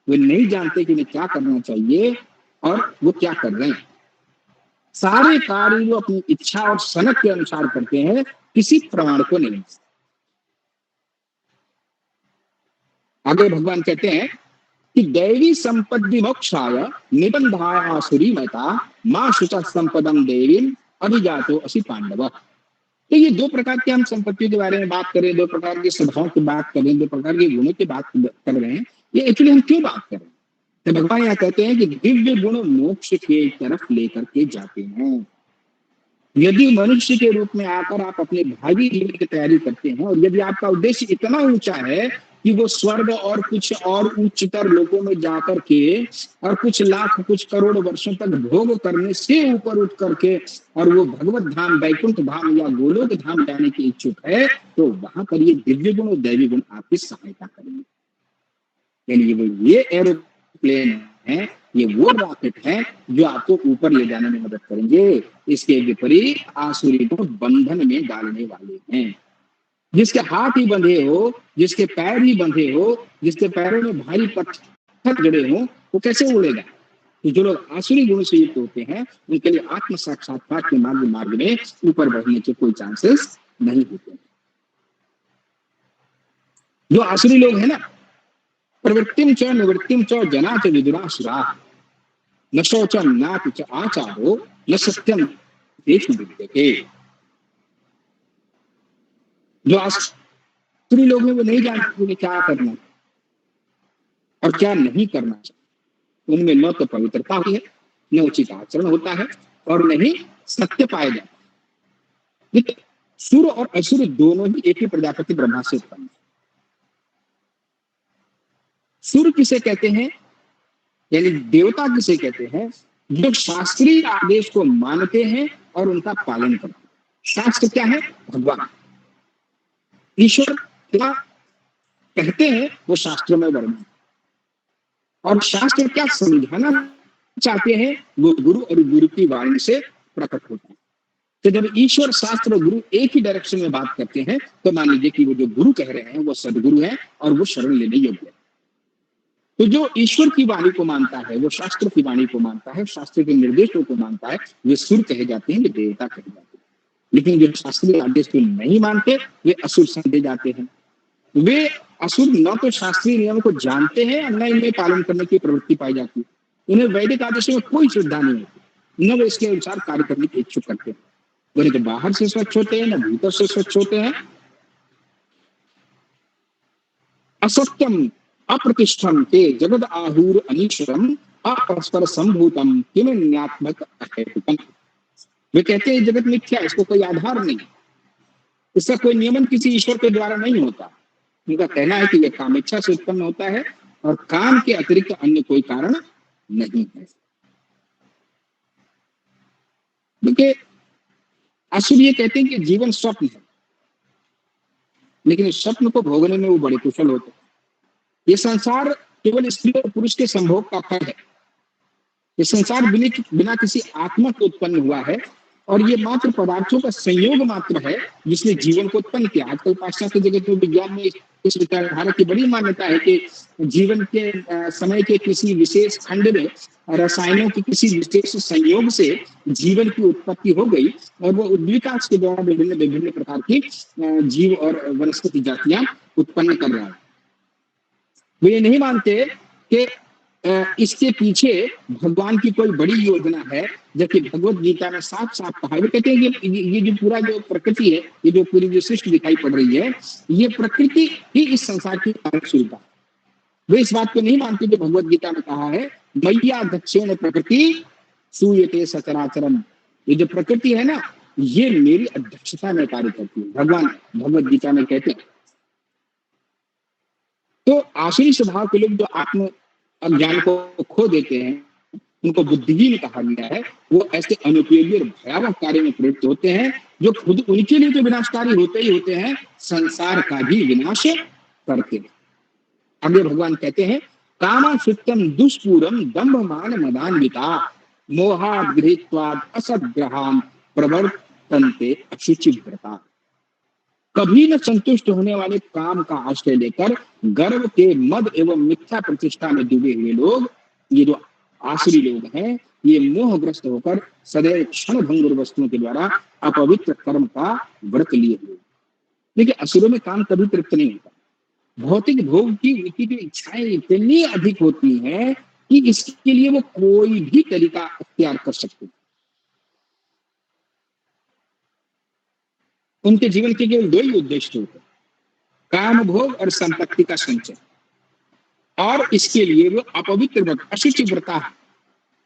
वे नहीं जानते कि उन्हें क्या करना चाहिए और वो क्या कर रहे हैं। सारे कार्य वो अपनी इच्छा और सनक के अनुसार करते हैं, किसी प्रमाण को नहीं। आगे भगवान कहते हैं कि दैवी संपत्ति मोक्षाय निबंधाय आसुरी मता मां शुचा संपदम देवीम अभिजातो असि पांडव। तो ये 2 प्रकार की हम संपत्तियों के बारे में बात करें, 2 प्रकार की स्वभाव की बात करें, 2 प्रकार के गुणों की बात कर रहे हैं। ये एक्चुअली हम क्यों बात कर रहे हैं? तो भगवान यहाँ कहते हैं कि दिव्य गुण मोक्ष के तरफ लेकर के जाते हैं। यदि मनुष्य के रूप में आकर आप अपने भावी जीवन की तैयारी करते हैं और यदि आपका उद्देश्य इतना ऊंचा है कि वो स्वर्ग और कुछ और उच्चतर लोकों में जाकर के और कुछ लाख कुछ करोड़ वर्षों तक भोग करने से ऊपर उठ करके और वो भगवत धाम वैकुंठ धाम या गोलोक धाम जाने की इच्छुक है, तो वहां पर ये दिव्य गुण और दैवी गुण आपकी सहायता करेंगे। यानी ये एरोप्लेन है, ये वो रॉकेट है जो आपको ऊपर ले जाने में मदद करेंगे। इसके विपरीत आसुरी को बंधन में डालने वाले हैं। जिसके हाथ ही बंधे हो, जिसके पैर ही बंधे हो, जिसके पैरों में भारी पत्थर जड़े हो, वो कैसे उड़ेगा? तो जो लोग आसुरी गुण से युक्त होते हैं उनके लिए आत्म साक्षात्कार के मार्ग में ऊपर बढ़ने के कोई चांसेस नहीं होते। जो आसुरी लोग हैं ना, प्रवृत्तिम च निवृत्तिम च जना च विदुरासुरा न शौचम नापि च आचारो न सत्यम तेषु विद्यते। जो आसुरी लोग हैं वो नहीं जानते कि क्या करना और क्या नहीं करना चाहिए। उनमें न तो पवित्रता होती है, न उचित आचरण होता है और न ही सत्य पाया जाता है। सुर और असुर दोनों ही एक ही प्रजापति ब्रह्मा से उत्पन्न है। सुर किसे कहते हैं, यानी देवता किसे कहते हैं? जो शास्त्रीय आदेश को मानते हैं और उनका पालन करते हैं। शास्त्र क्या है? भगवान ईश्वर क्या कहते हैं वो शास्त्र में वर्णन, और शास्त्र क्या समझाना चाहते हैं वो गुरु और गुरु की वाणी से प्रकट होता है। तो जब ईश्वर शास्त्र और गुरु एक ही डायरेक्शन में बात करते हैं तो मान लीजिए कि वो जो गुरु कह रहे हैं वो सदगुरु है और वो शरण लेने योग्य है। तो जो ईश्वर की वाणी को मानता है, वो शास्त्र की वाणी को मानता है, शास्त्र के निर्देशों को मानता है, वे सुर कहे जाते हैं, वे देवता कहे जाते हैं। लेकिन जो शास्त्रीय आदेश को नहीं मानते वे असुर समझे जाते हैं। वे असुर न तो शास्त्रीय नियमों को जानते हैं न इनमें पालन करने की प्रवृत्ति पाई जाती है। उन्हें वैदिक आदेशों में कोई श्रद्धा नहीं होती, न वे इसके अनुसार कार्य करने की इच्छुक करते हैं। वो तो बाहर से स्वच्छ होते हैं न भीतर से स्वच्छ होते हैं। असत्यम अप्रतिष्ठम ते जगद आहूर अनीश्वरम अपरस्पर संभूतम किमन्यात्मक अहेतुकम। वे कहते हैं जगत मिथ्या, इसको कोई आधार नहीं, इसका कोई नियमन किसी ईश्वर के द्वारा नहीं होता। उनका कहना है कि यह कामेच्छा से उत्पन्न होता है और काम के अतिरिक्त अन्य कोई कारण नहीं है। देखिए असुर ये कहते हैं कि जीवन स्वप्न है, लेकिन इस स्वप्न को भोगने में वो बड़े कुशल होते हैं। ये संसार केवल स्त्री और पुरुष के संभोग का फल है। ये संसार बिना किसी आत्मा के उत्पन्न हुआ है और ये मात्र पदार्थों का संयोग मात्र है जिसने जीवन को उत्पन्न किया। आजकल पाश्चात्य जगत में विज्ञान में इस विचारधारा की बड़ी मान्यता है कि जीवन के समय के किसी विशेष खंड में रसायनों के किसी विशेष संयोग से जीवन की उत्पत्ति हो गई और वो उद्विकास के द्वारा विभिन्न विभिन्न प्रकार की जीव और वनस्पति जातियां उत्पन्न कर रहा है। वे ये नहीं मानते कि इसके पीछे भगवान की कोई बड़ी योजना है, जबकि भगवत गीता में साफ साफ कहा है। वे कहते हैं कि ये जो पूरा जो प्रकृति है, ये जो पूरी जो सृष्टि दिखाई पड़ रही है, ये प्रकृति ही इस संसार की कार्यशीलता। वे इस बात को नहीं मानते जो भगवत गीता में कहा है, मैया दक्षिण प्रकृति सूयते सचराचरम। ये जो प्रकृति है ना, ये मेरी अध्यक्षता में कार्य करती है, भगवान भगवत गीता में कहते हैं। तो आसुरी स्वभाव के लोग जो आत्म अज्ञान को खो देते हैं, उनको बुद्धिहीन कहा गया है। वो ऐसे अनुपयोगी और भयावह कार्य में प्रवृत्त होते हैं जो खुद उनके लिए तो विनाशकारी होते ही होते हैं, संसार का भी विनाश करते हैं। आगे भगवान कहते हैं, कामासुक्तम दुष्पूरम दंभमान मदान्विता मोहात् गृहीत्वाद असद्ग्रहान् प्रवर्तन्ते अशुचिव्रता। कभी न संतुष्ट होने वाले काम का आश्रय लेकर गर्व के मद एवं मिथ्या प्रतिष्ठा में डूबे हुए लोग, ये जो आसुरी लोग हैं, ये मोहग्रस्त होकर सदैव क्षण भंगुर वस्तुओं के द्वारा अपवित्र कर्म का व्रत लिए हुए। देखिए असुरों में काम कभी तृप्त नहीं होता। भौतिक भोग की उनकी जो इच्छाएं इतनी अधिक होती हैं कि इसके लिए वो कोई भी तरीका अख्तियार कर सकते हैं। उनके जीवन के केवल दो ही उद्देश्य होते हैं, काम भोग और संपत्ति का संचय। और इसके लिए वो अपवित्र व्रत, अशुचि व्रता,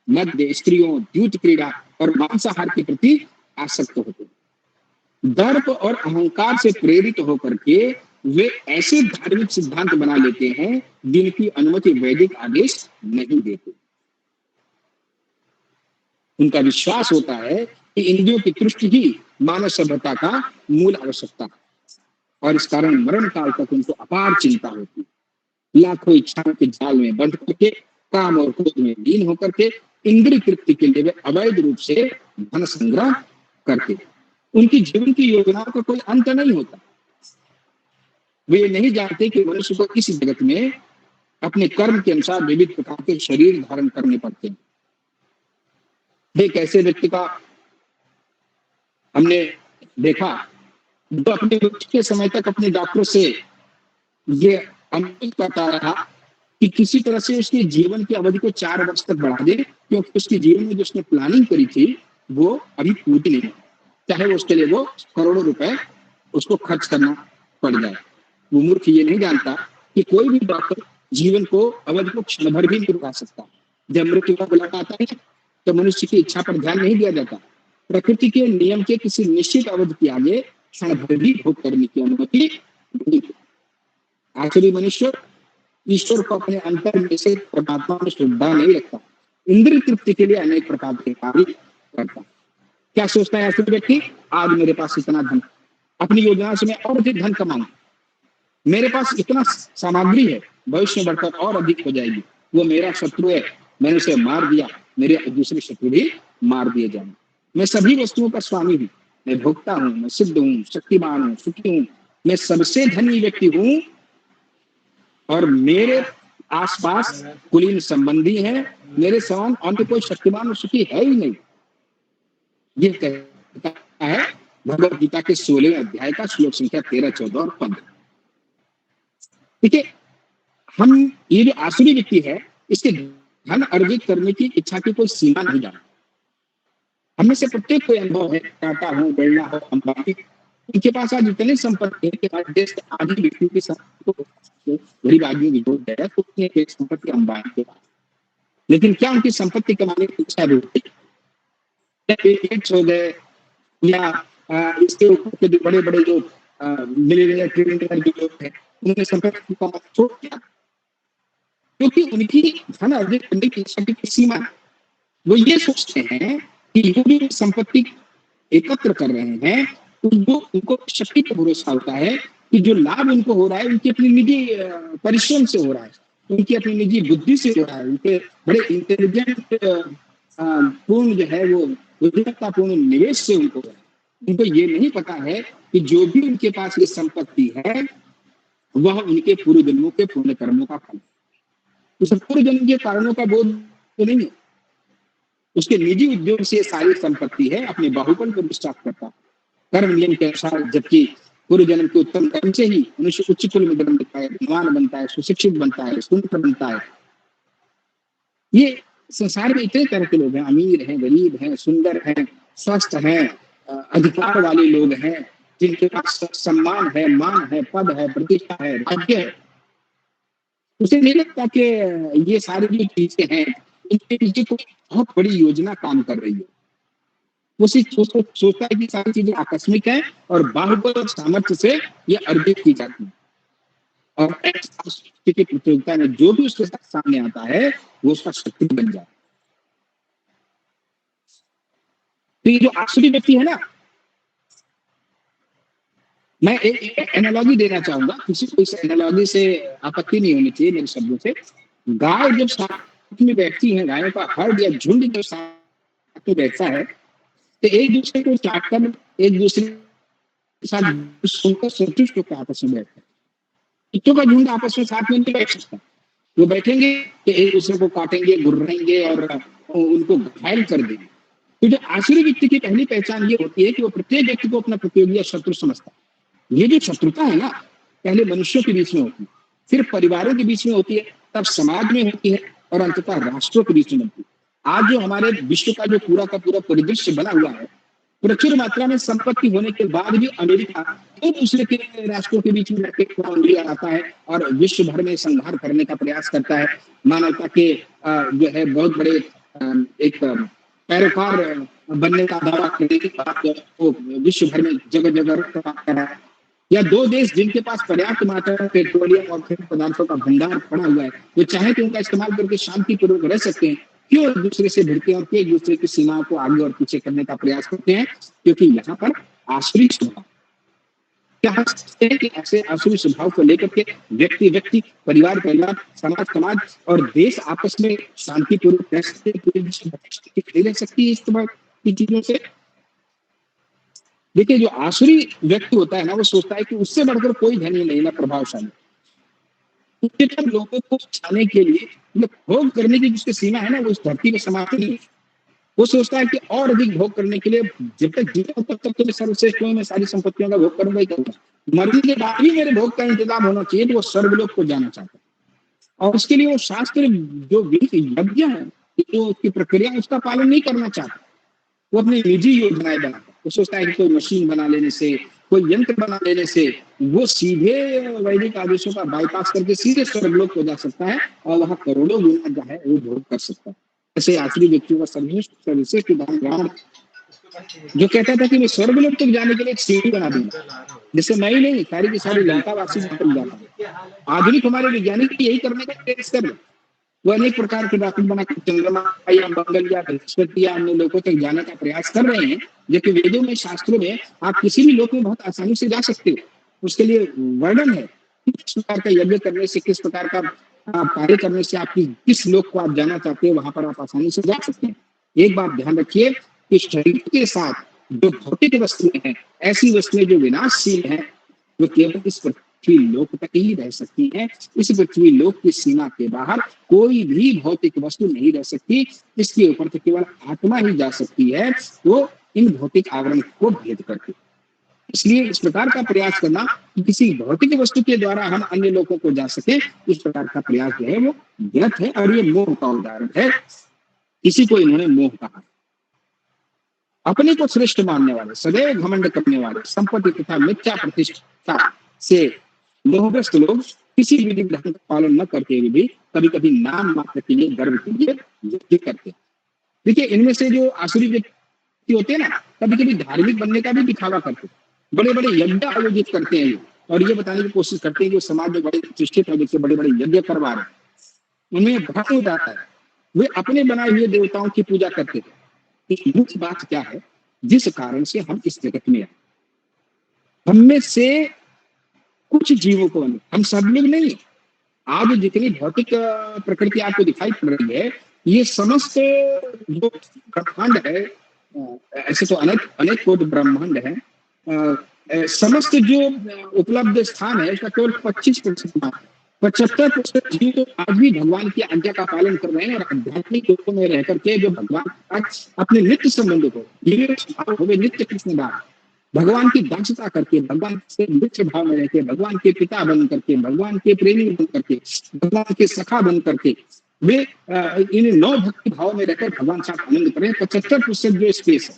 मद्य, स्त्रियों, द्यूत क्रीड़ा और मांसाहार के प्रति आसक्त होते हैं। दर्प और अहंकार से प्रेरित होकर के वे ऐसे धार्मिक सिद्धांत बना लेते हैं जिनकी अनुमति वैदिक आदेश नहीं देते। उनका विश्वास होता है कि इंद्रियों की तृष्टि ही मानव सभ्यता का मूल आवश्यकता है और इस कारण मरण काल तक उनको अपार चिंता होती है। लाखों इच्छाओं के जाल में बंध करके, काम और क्रोध में लीन होकर के इंद्रिय तृप्ति के लिए वे अवैध रूप से धन संग्रह करते। उनकी जीवन की योजनाओं का कोई अंत नहीं होता। वे नहीं जानते कि मनुष्य को इस जगत में अपने कर्म के अनुसार विविध प्रकार के शरीर धारण करने पड़ते हैं। एक ऐसे व्यक्ति का हमने देखा जो अपने मृत्यु के समय तक अपने डॉक्टर से ये अनुरोध करता रहा कि किसी तरह से उसके जीवन की अवधि को 4 वर्ष तक बढ़ा दे, क्योंकि उसके जीवन में जो उसने प्लानिंग करी थी वो अभी पूरी नहीं, चाहे वो उसके लिए वो करोड़ों रुपए उसको खर्च करना पड़ जाए। वो मूर्ख ये नहीं जानता कि कोई भी डॉक्टर जीवन को अवधि को क्षण भर भी नहीं रुका सकता। जब मृत्यु का बुलावा आता है तो मनुष्य की इच्छा पर ध्यान नहीं दिया जाता। प्रकृति के नियम के किसी निश्चित अवधि के आगे क्षण भर भी भोग करने की अनुमति नहीं। आखिरी मनुष्य ईश्वर को अपने अंतर में से परमात्मा में श्रद्धा नहीं रखता, इंद्रिय तृप्ति के लिए अनेक प्रकार के कार्य करता। क्या सोचता है ऐसे व्यक्ति, आज मेरे पास इतना धन, अपनी योजना से मैं और अधिक धन कमाऊं, मेरे पास इतना सामग्री है, भविष्य में बढ़कर और अधिक हो जाएगी, वो मेरा शत्रु है, मैंने उसे मार दिया, मेरे दूसरे शत्रु भी मार दिए जाएंगे। मैं सभी वस्तुओं का स्वामी हूँ, मैं भोक्ता हूँ, मैं सिद्ध हूँ, शक्तिमान हूँ, सुखी हूँ, मैं सबसे धनी व्यक्ति हूँ और मेरे आसपास कुलीन संबंधी हैं, मेरे समान अन्य कोई शक्तिमान और सुखी है ही नहीं। ये कहता है भगवत गीता के 16वें अध्याय का श्लोक संख्या 13, 14 और 15। देखिए, हम ये जो आसुरी व्यक्ति है इसके धन अर्जित करने की इच्छा की कोई सीमा नहीं जानता। हमें से प्रत्येक कोई अनुभव है, टाटा हो, बिरला हो, अंबानी, इनके पास आज इतनी संपत्ति है कि आज देश के आधी व्यक्तियों की संपत्ति गरीब आदमी की जोड़ है तो उतनी संपत्ति अंबानी के पास। लेकिन क्या उनकी संपत्ति कमाने की इच्छा होती हो गए या इसके ऊपर के बड़े बड़े जो मिलियनियर ट्रिलियनियर जो लोग हैं उनके संपत्ति को छोड़ दिया, क्योंकि उनकी धन अर्जित करने की इच्छा की सीमा है। वो ये सोचते हैं कि जो भी संपत्ति एकत्र कर रहे हैं उनको शक्ति पर भरोसा होता है कि जो लाभ उनको हो रहा है उनकी अपनी निजी परिश्रम से हो रहा है, उनकी अपनी निजी बुद्धि से हो रहा है, उनके बड़े इंटेलिजेंट पूर्ण जो है वो बुद्धिमत्तापूर्ण निवेश से उनको है। उनको ये नहीं पता है कि जो भी उनके पास ये संपत्ति है वह उनके पूर्व जन्मों के पुण्य कर्मों का फल है। उस पूर्व जन्म के कारणों का बोध तो नहीं है, उसके निजी उद्योग से सारी संपत्ति है, अपने बाहुबल को विश्वास करता कर्म नियम के अनुसार, जबकि पूर्व जन्म के उत्तम कर्म से ही मनुष्य उच्च कुल में जन्म लेता है, धनवान बनता है, सुशिक्षित बनता है, सुंदर बनता है। ये संसार में इतने तरह के लोग हैं, अमीर हैं, गरीब हैं, सुंदर हैं, स्वस्थ हैं, अधिकार वाले लोग हैं, जिनके पास सम्मान है, मान है, पद है, प्रतिष्ठा है, राज्य है। उसे नहीं लगता कि ये सारी जो चीजें हैं इनके पीछे कोई बहुत बड़ी योजना काम कर रही है। वो सोचता है कि सारी चीजें आकस्मिक है और बाहुबल और सामर्थ्य से ये अर्जित की जाती है और की प्रतियोगिता में जो भी उसके साथ सामने आता है वो उसका शक्ति बन जाता है। तो ये जो आसुरी व्यक्ति है ना, मैं एक एनालॉजी देना चाहूंगा, किसी को इस एनालॉजी से आपत्ति नहीं होनी चाहिए मेरे शब्दों से। गाय जब साथ में बैठती है, गायों का हर्ड या झुंड जब साथ में बैठता है तो एक दूसरे को चाटकर एक दूसरे के साथ सुनकर संतुष्ट होकर आपस में बैठते हैं। कुत्तों का झुंड आपस में साथ में नहीं बैठ सकता, वो बैठेंगे कि एक दूसरे को काटेंगे, गुर्रेंगे और उनको घायल कर देंगे। तो जो आसुरी व्यक्ति की पहली पहचान ये होती है कि वो प्रत्येक व्यक्ति को अपना प्रतियोगी या शत्रु समझता है। ये जो शत्रुता है ना, पहले मनुष्यों के बीच में होती है, फिर परिवारों के बीच में होती है, तब समाज में होती है और अंततः राष्ट्रों के बीच में होती है। आज जो हमारे विश्व का जो पूरा का पूरा परिदृश्य बना हुआ है, प्रचुर मात्रा में संपत्ति होने के बाद भी अमेरिका एक दूसरे के राष्ट्रों के बीच में उंगली आता है और विश्व भर में संहार करने का प्रयास करता है। मानवता के जो है बहुत बड़े एक पैरोकार बनने का दावा करने के बाद वो विश्व भर में जगह जगह करा है, या 2 देश जिनके पास पर्याप्त मात्रा में पेट्रोलियम और खनिज पदार्थों का भंडार पड़ा हुआ है, वो चाहे तो उनका इस्तेमाल करके शांतिपूर्वक रह सकते हैं, क्यों एक दूसरे से भिड़ते हैं और क्यों एक दूसरे की सीमाओं को आगे और पीछे करने का प्रयास करते हैं? क्योंकि यहाँ पर आसुरी स्वभाव, क्या हम सोचते हैं कि ऐसे आसुरी स्वभाव को लेकर के व्यक्ति व्यक्ति, परिवार परिवार, समाज समाज और देश आपस में शांतिपूर्वक रह सकते हैं, पूरे विश्व में रह सकती है इस तरह की चीजों से? देखिए, जो आसुरी व्यक्ति होता है ना, वो सोचता है कि उससे बढ़कर कोई धनी नहीं, ना प्रभावशाली। उच्चतम लोगों को छाने के लिए, मतलब भोग करने की जिसकी सीमा है ना, वो इस धरती में समाप्त नहीं है। वो सोचता है कि और अधिक भोग करने के लिए जब तक जीता हूं तब तक तो मैं सर्वश्रेष्ठ हूं, मैं सारी संपत्तियों का भोग करूंगा ही करूंगा, मरने के बाद भी मेरे भोग का इंतजाम होना चाहिए। तो वो स्वर्गलोक को जाना चाहता है और उसके लिए वो शास्त्र जो विधि यज्ञ है, जो उसकी प्रक्रिया, उसका पालन नहीं करना चाहता। वो अपनी निजी योजनाएं बनाता है। वो सोचता है कि कोई मशीन बना लेने से, कोई यंत्र बना लेने से वो सीधे वैदिक आदेशों का बाईपास करके सीधे स्वर्गलोक हो जा सकता है और वहां करोड़ों गुना जो है वो भोग कर सकता है। ऐसे आखिरी व्यक्तियों का सर्वश्रेष्ठ उदाहरण रावण, जो कहता था कि मैं स्वर्गलोक तक जाने के लिए एक सीढ़ी बना दूंगा, जिससे मैं ही नहीं, सारी की सारी लंकावासी निकल जाता। आधुनिक हमारे वैज्ञानिक यही करने का प्रयास कर रहे। वो अनेक प्रकार के रॉकेट बनाकर चंद्रमा या मंगल या बृहस्पति या अन्य लोगों तक जाने का प्रयास कर रहे हैं, जबकि वेदों में, शास्त्रों में आप किसी भी लोक में बहुत आसानी से जा सकते हो। उसके लिए वर्णन है किस प्रकार का यज्ञ करने से, किस प्रकार का कार्य करने से आपकी किस लोक को आप जाना चाहते हो, वहां पर आप आसानी से जा सकते हैं। एक बात ध्यान रखिए कि शरीर के साथ जो भौतिक वस्तुएं हैं, ऐसी वस्तुएं जो विनाशशील हैं, वो केवल इस पृथ्वी लोक तक ही रह सकती है। इस पृथ्वी लोक की सीमा के बाहर कोई भी भौतिक वस्तु नहीं रह सकती। इसके ऊपर तो केवल आत्मा ही जा सकती है, वो इन भौतिक आवरण को भेद करके। इसलिए इस प्रकार का प्रयास करना कि किसी भौतिक वस्तु के द्वारा हम अन्य लोगों को जा सके, इस प्रकार का प्रयास जो है वो व्यर्थ है और ये मोह का उदाहरण है। इसी को इन्होंने मोह कहा। अपने को श्रेष्ठ मानने वाले, सदैव घमंड करने वाले, संपत्ति तथा मिथ्या प्रतिष्ठा से मोहग्रस्त लोग किसी विधि विधान का पालन न करते हुए भी कभी कभी नाम मात्र के लिए, गर्व के लिए यज्ञ करते हैं। देखिए, इनमें से जो आसुरी व्यक्ति होते हैं ना, कभी कभी धार्मिक बनने का भी दिखावा करते हैं, बड़े बड़े यज्ञ आयोजित करते हैं और ये बताने की कोशिश करते हैं कि समाज में बड़े प्रतिष्ठित है, जैसे बड़े बड़े यज्ञ करवा रहे हैं। उनमें भ्रम जाता है, वे अपने बनाए हुए देवताओं की पूजा करते थे। मुख्य बात क्या है, जिस कारण से हम इस जगत में आए, हम में से कुछ जीवों को, हम सब लोग नहीं। आज जितनी भौतिक प्रकृति आपको दिखाई पड़ रही है, ये समस्त जो ब्रह्मांड है, ऐसे तो अनेक कोटि ब्रह्मांड है, समस्त जो उपलब्ध स्थान है उसका केवल 25%, 75% जीव तो आज भी भगवान की आज्ञा का पालन कर रहे हैं और आध्यात्मिक रूपों में रह करके जो भगवान अपने नित्य संबंध को नित्य कृष्णदास, भगवान की दासता करके, भगवान से नित्य भाव में रहकर, भगवान के पिता बन करके, भगवान के प्रेमी बन करके, भगवान के सखा बन करके वे इन 9 भक्ति भाव में रहकर भगवान साथ आनंद करें। 75% जो स्पेस है,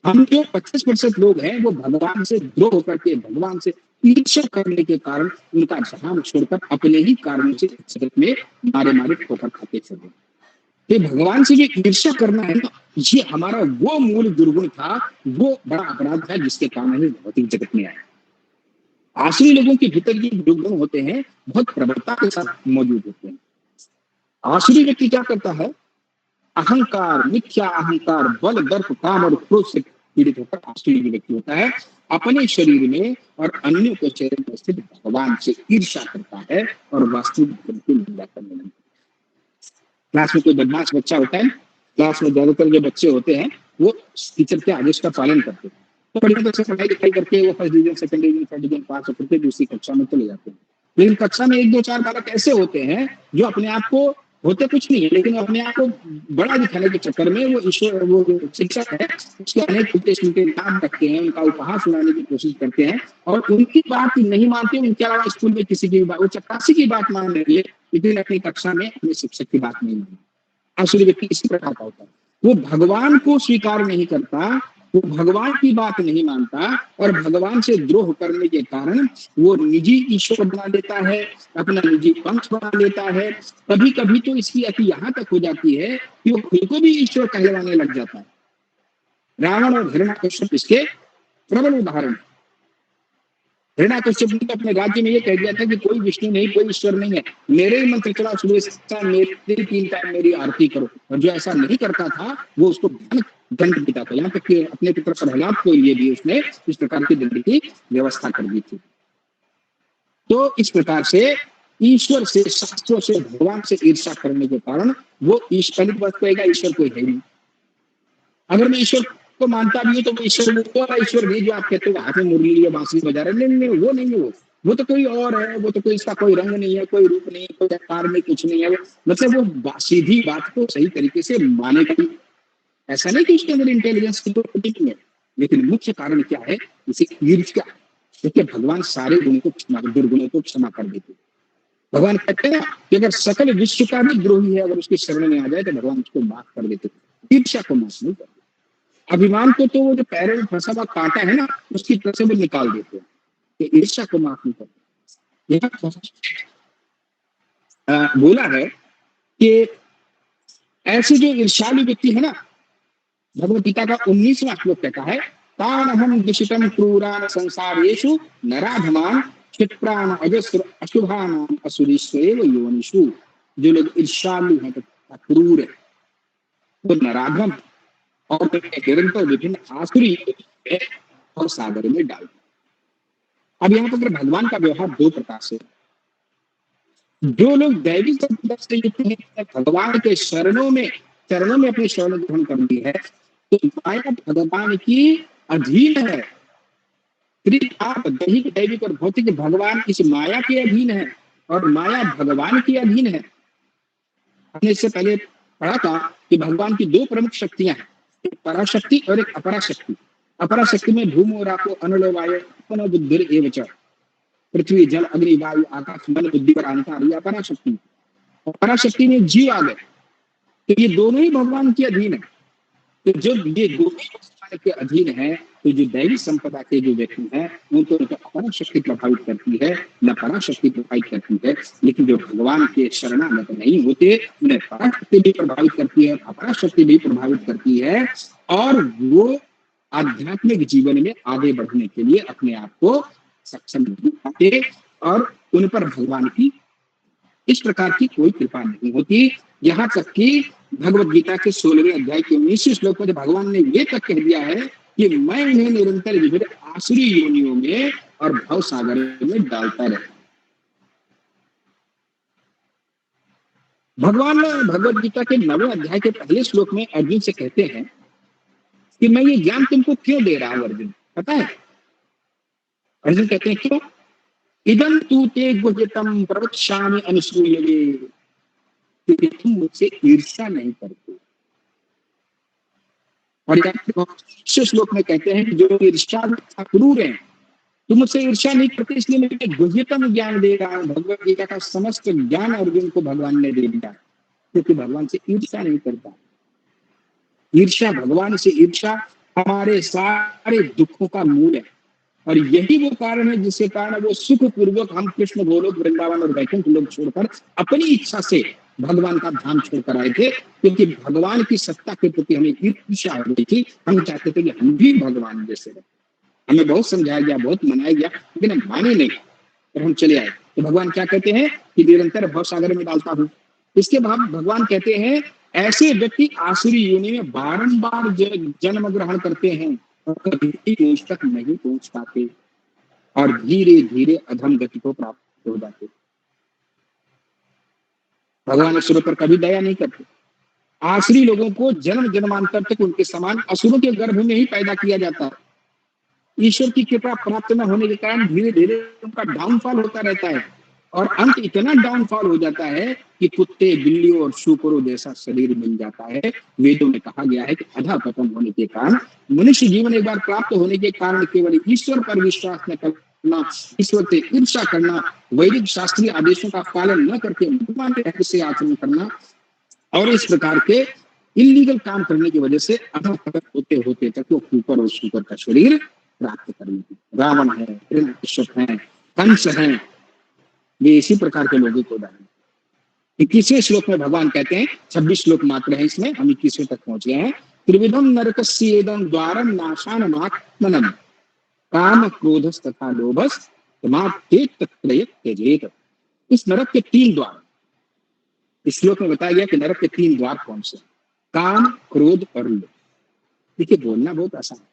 हम जो 25% लोग हैं वो भगवान से द्रोह करके, भगवान से ईर्ष्या करने के कारण उनका जहां छोड़कर अपने ही कारणों से जगत में मारे मारे ठोकर खाते चले। भगवान से जो ईर्ष्या करना है ना, ये हमारा वो मूल दुर्गुण था, वो बड़ा अपराध था जिसके कारण ही भौतिक जगत में आए। आसुरी लोगों के भीतर ये दुर्गुण होते हैं, बहुत प्रबलता के साथ मौजूद होते हैं। आसुरी व्यक्ति क्या करता है, अहंकार, मिथ्या अहंकार, बल, दर्प, काम और क्रोध से पीड़ित होकर आसुरी व्यक्ति होता है। अपने शरीर में और अन्यों के शरीर में स्थित भगवान से ईर्ष्या करता है और वास्तविक निंदा करने लगता है। क्लास में कोई बदमाश बच्चा होता है, क्लास में ज्यादातर जो बच्चे होते हैं वो टीचर के आदेश का पालन करते हैं, तो बढ़िया तरह से पढ़ाई लिखाई करके वो first division, second division, third division pass होकर के दूसरी कक्षा में चले जाते हैं। लेकिन कक्षा में 1-2-4 बालक ऐसे होते हैं जो अपने आप को, होते कुछ नहीं है लेकिन अपने आप को बड़ा दिखाने के चक्कर में वो ईश्वर, वो शिक्षक है उसके अनेक उल्टे सीधे नाम रखते हैं, उनका उपहास उड़ाने की कोशिश करते हैं और उनकी बात नहीं मानते। उनके अलावा स्कूल में किसी की बात, वो चपरासी की बात मान रही है लेकिन अपनी कक्षा में अपने शिक्षक की बात नहीं मानती। आसुरी व्यक्ति इसी प्रकार का होता है, वो भगवान को स्वीकार नहीं करता, वो भगवान की बात नहीं मानता और भगवान से द्रोह करने के कारण वो निजी ईश्वर बना लेता है, अपना निजी पंथ बना लेता है। कभी कभी तो इसकी अति यहाँ तक हो जाती है कि वो खुद को भी ईश्वर कहलवाने लग जाता है। रावण और हिरण्यकश्यप इसके प्रबल उदाहरण है। हिरण्यकश्यप ने तो अपने राज्य में ये कह दिया था कि कोई विष्णु नहीं, कोई ईश्वर नहीं है, मेरे ही मंत्र चला, सुबह शाम मेरे 3 टाइम मेरी आरती करो। और जो ऐसा नहीं करता था वो उसको दंड देता था। यहाँ तक कि अपने पुत्र प्रहलाद के लिए भी उसने इस प्रकार की दंड की व्यवस्था कर दी थी। तो इस प्रकार से ईश्वर से, शास्त्रों से, भगवान से ईर्ष्या करने के कारण वो ईश्वर बात कहेगा ईश्वर कोई है नहीं। अगर मैं ईश्वर को मानता भी हूँ तो वो ईश्वर वो वाला ईश्वर नहीं जो आप कहते हो हाथ में मुरली या बांसुरी बजा रहे, नहीं, वो नहीं है। वो तो कोई और है, वो तो कोई, इसका कोई रंग नहीं है, कोई रूप नहीं है, कोई आकार में कुछ नहीं है। मतलब वो सीधी बात को सही तरीके से मानेगा। ऐसा नहीं कि उसके अंदर इंटेलिजेंस की तो नहीं है, लेकिन मुख्य कारण क्या है, इसे ईर्ष्या। देखिए भगवान सारे गुणों को क्षमा, दुर्गुणों को क्षमा कर देते। भगवान कहते हैं कि अगर सकल विश्व का भी द्रोही है अगर उसकी शरण में आ जाए तो भगवान उसको माफ कर देते, ईर्ष्या को माफ नहीं करते। अभिमान को तो वो जो पैरों में फंसा हुआ कांटा है ना, उसकी तरह से वो निकाल देते हैं, कि ईर्ष्या को माफ नहीं करते। यहाँ बोला है कि ऐसे जो ईर्ष्यालु व्यक्ति है ना, भगवद गीता का 19वां श्लोक कहता है, तानहम दिशितम क्रूरान संसारेषु नराधमान क्षिप्राण अजस्र अशुभानाम असुरीष्वेव योनिषु। जो लोग ईर्ष्यालु हैं तथा क्रूर है वो नराधम और निरंतर विभिन्न आसुरी और सागर में डाल। अब यहाँ पर भगवान का व्यवहार 2 प्रकार से। जो लोग दैवी संपदा से युक्त हैं, भगवान के चरणों में अपनी शरण ग्रहण कर ली है, तो माया भगवान की अधीन है। आप दैहिक, दैविक और भौतिक भगवान इस माया के अधीन है और माया भगवान के अधीन है। हमने इससे पहले पढ़ा था कि भगवान की 2 प्रमुख शक्तियां हैं, एक पराशक्ति और एक अपराशक्ति। अपराशक्ति में भूमो रापो अनलो वायु अपनो बुद्धिर एव च, पृथ्वी जल अग्नि वायु आकाश मन बुद्धि पर अहंकार, ये अपराशक्ति। और पराशक्ति में जीव आ गए, तो ये दोनों ही भगवान के अधीन है। तो जब ये दोनों भगवान के अधीन है तो जो दैवी संपदा के जो व्यक्ति हैं उनको अपराशक्ति प्रभावित करती है, न पराशक्ति प्रभावित करती है। लेकिन जो भगवान के शरणागत नहीं होते उन्हें पराशक्ति भी प्रभावित करती है, अपराशक्ति भी प्रभावित करती है, और वो आध्यात्मिक जीवन में आगे बढ़ने के लिए अपने आप को सक्षम नहीं पाते और उन पर भगवान की इस प्रकार की कोई कृपा नहीं होती। यहाँ तक कि भगवद गीता के 16वें अध्याय के 19वें श्लोक में भगवान ने ये तक कह दिया है कि मैं इन्हें निरंतर विभिन्न आसुरी योनियों में और भव सागर में डालता रहे। भगवान भगवद गीता के 9वें अध्याय के पहले श्लोक में अर्जुन से कहते हैं कि मैं ये ज्ञान तुमको क्यों दे रहा हूं अर्जुन, पता है? अर्जुन कहते हैं क्यों? इदं तू ते गुह्यतम प्रवक्ष्यामि अनुसूयवे, क्योंकि तुम मुझसे ईर्ष्या नहीं करते। और श्लोक में कहते हैं कि जो ईर्ष्या क्रूर है, तुम मुझसे ईर्ष्या नहीं करते, इसलिए मैं गुह्यतम ज्ञान दे रहा हूं। भगवद गीता का समस्त ज्ञान अर्जुन को भगवान ने दे दिया, क्योंकि भगवान से ईर्ष्या नहीं करता। ईर्ष्या, भगवान से ईर्ष्या हमारे सारे दुखों का मूल है, और यही वो कारण है जिसके कारण वो सुख पूर्वक हम कृष्ण गोलोक वृंदावन और वैकुंठ लोक छोड़कर अपनी इच्छा से भगवान का धाम छोड़कर आए थे, क्योंकि भगवान की सत्ता के प्रति हमें ईर्ष्या हो रही थी। हम चाहते थे कि हम भी भगवान जैसे रहे। हमें बहुत समझाया गया, बहुत मनाया गया, लेकिन हम माने नहीं और हम चले आए। तो भगवान क्या कहते हैं कि निरंतर भव सागर में डालता हूं। इसके बाद भगवान कहते हैं ऐसे व्यक्ति आसुरी योनि में बारंबार जन्म ग्रहण करते हैं और कभी ऊंच तक नहीं पहुंच पाते और धीरे धीरे अधम गति को प्राप्त हो जाते। भगवान असुरों पर कभी दया नहीं करते। आसुरी लोगों को जन्म जन्मांतर तक उनके समान असुरों के गर्भ में ही पैदा किया जाता है। ईश्वर की कृपा प्राप्त न होने के कारण धीरे धीरे उनका डाउनफॉल होता रहता है, और अंत इतना डाउनफॉल हो जाता है कि कुत्ते, बिल्लियों और शुकरों जैसा शरीर मिल जाता है। वेदों में कहा गया है कि अधःपतन होने के कारण, मनुष्य जीवन एक बार प्राप्त होने के कारण केवल ईश्वर पर विश्वास न करना, ईश्वर से ईर्ष्या करना, वैदिक शास्त्रीय आदेशों का पालन न करके भगवान के से आचरण करना, और इस प्रकार के इलीगल काम करने की वजह से अधः होते होते तक वो कुकर और शुकर का शरीर प्राप्त कर लेते। रावण है, हिरण्यकश्यप है, कंस है, ये इसी प्रकार के लोगों को उदाहरण। 21वें श्लोक में भगवान कहते हैं, 26 श्लोक मात्र है इसमें, हम 21वें तक पहुंच गए हैं। त्रिविधम नरकस्येदं द्वारम नाशानमात्मनम काम क्रोधस तथा लोभस त्यजेत। इस नरक के 3 द्वार इस श्लोक में बताया गया कि नरक के 3 द्वार कौन से? काम, क्रोध और लोभ। देखिए बोलना बहुत आसान है,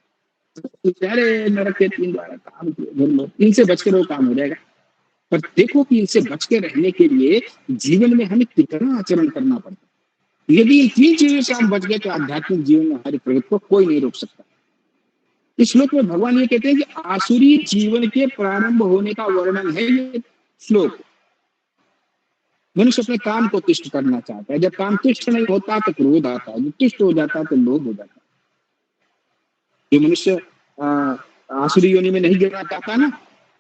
अरे नरक के 3 द्वार काम, क्रोध और लोभ, इनसे बचकर वो काम हो जाएगा। पर देखो कि इनसे बच के रहने के लिए जीवन में हमें कितना आचरण करना पड़ता है। यदि इन 3 चीजों से हम बच गए तो आध्यात्मिक जीवन में हमारी प्रगति को कोई नहीं रोक सकता। इस श्लोक में भगवान ये कहते हैं कि आसुरी जीवन के प्रारंभ होने का वर्णन है ये श्लोक। मनुष्य अपने काम को तुष्ट करना चाहता है, जब काम तुष्ट नहीं होता तो क्रोध आता है, जब तुष्ट हो जाता है तो लोभ हो जाता है। जो मनुष्य आसुरी योनि में नहीं गिरना चाहता ना,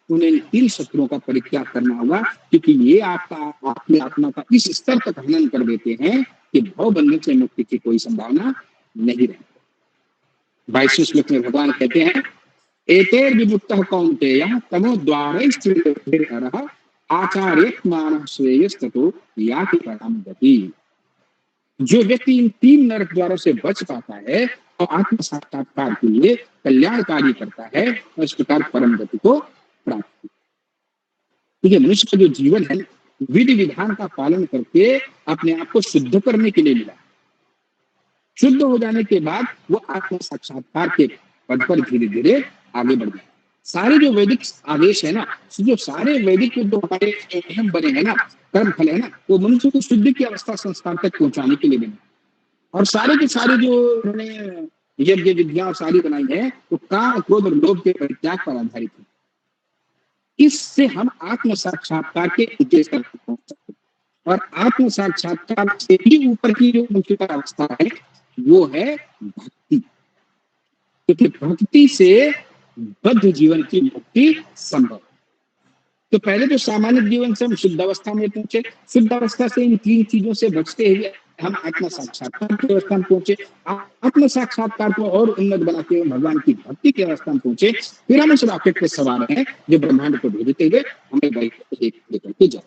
उन्हें 3 शत्रुओं का परित्याग करना होगा, क्योंकि ये आपकी आत्मा का इस स्तर तक हनन कर देते हैं कि भव बंधन से मुक्ति की कोई संभावना नहीं रहती। 22वें श्लोक में भगवान कहते हैं, एतेर विमुक्तः कौन्तेयः तमो द्वारैस्त्रिभिर्हरः आचार्यमानः श्रेयस्ततो याति परां गतिः। जो व्यक्ति इन 3 नरक द्वारों से बच पाता है तो आत्म साक्षात्कार के लिए कल्याणकारी करता है और इस प्रकार परम गति को प्राप्त। देखिए मनुष्य का जो जीवन है विधि विधान का पालन करके अपने आप को शुद्ध करने के लिए मिला। शुद्ध हो जाने के बाद वो आत्म साक्षात्कार के पद पर धीरे धीरे आगे बढ़ गया। सारे जो वैदिक आदेश है ना, जो सारे वैदिक जो हमारे नियम बने हैं ना, कर्म फल है ना, वो मनुष्य को शुद्धि की अवस्था संस्कार तक पहुंचाने के लिए बने। और सारे के सारे जो उन्होंने यज्ञ विद्या सारी बनाई है वो काम, क्रोध और लोभ के परित्याग पर आधारित है। इससे हम आत्म साक्षात्कार के उद्देश्य तक पहुंच सकते हैं। और आत्म साक्षात्कार से भी ऊपर की जो उच्चतर अवस्था है वो है भक्ति, क्योंकि भक्ति से बद्ध जीवन की मुक्ति संभव। तो पहले तो सामान्य जीवन से हम शुद्ध अवस्था में पहुंचे, शुद्ध अवस्था से इन 3 चीजों से बचते हुए हम आत्म साक्षात्कार की अवस्था में पहुंचे, आत्म साक्षात्कार को और उन्नत बनाते हुए भगवान की भक्ति की अवस्था में पहुंचे। फिर हम उस रॉकेट पे सवार हैं जो ब्रह्मांड को भेजते हुए हमें लेकर के जाए।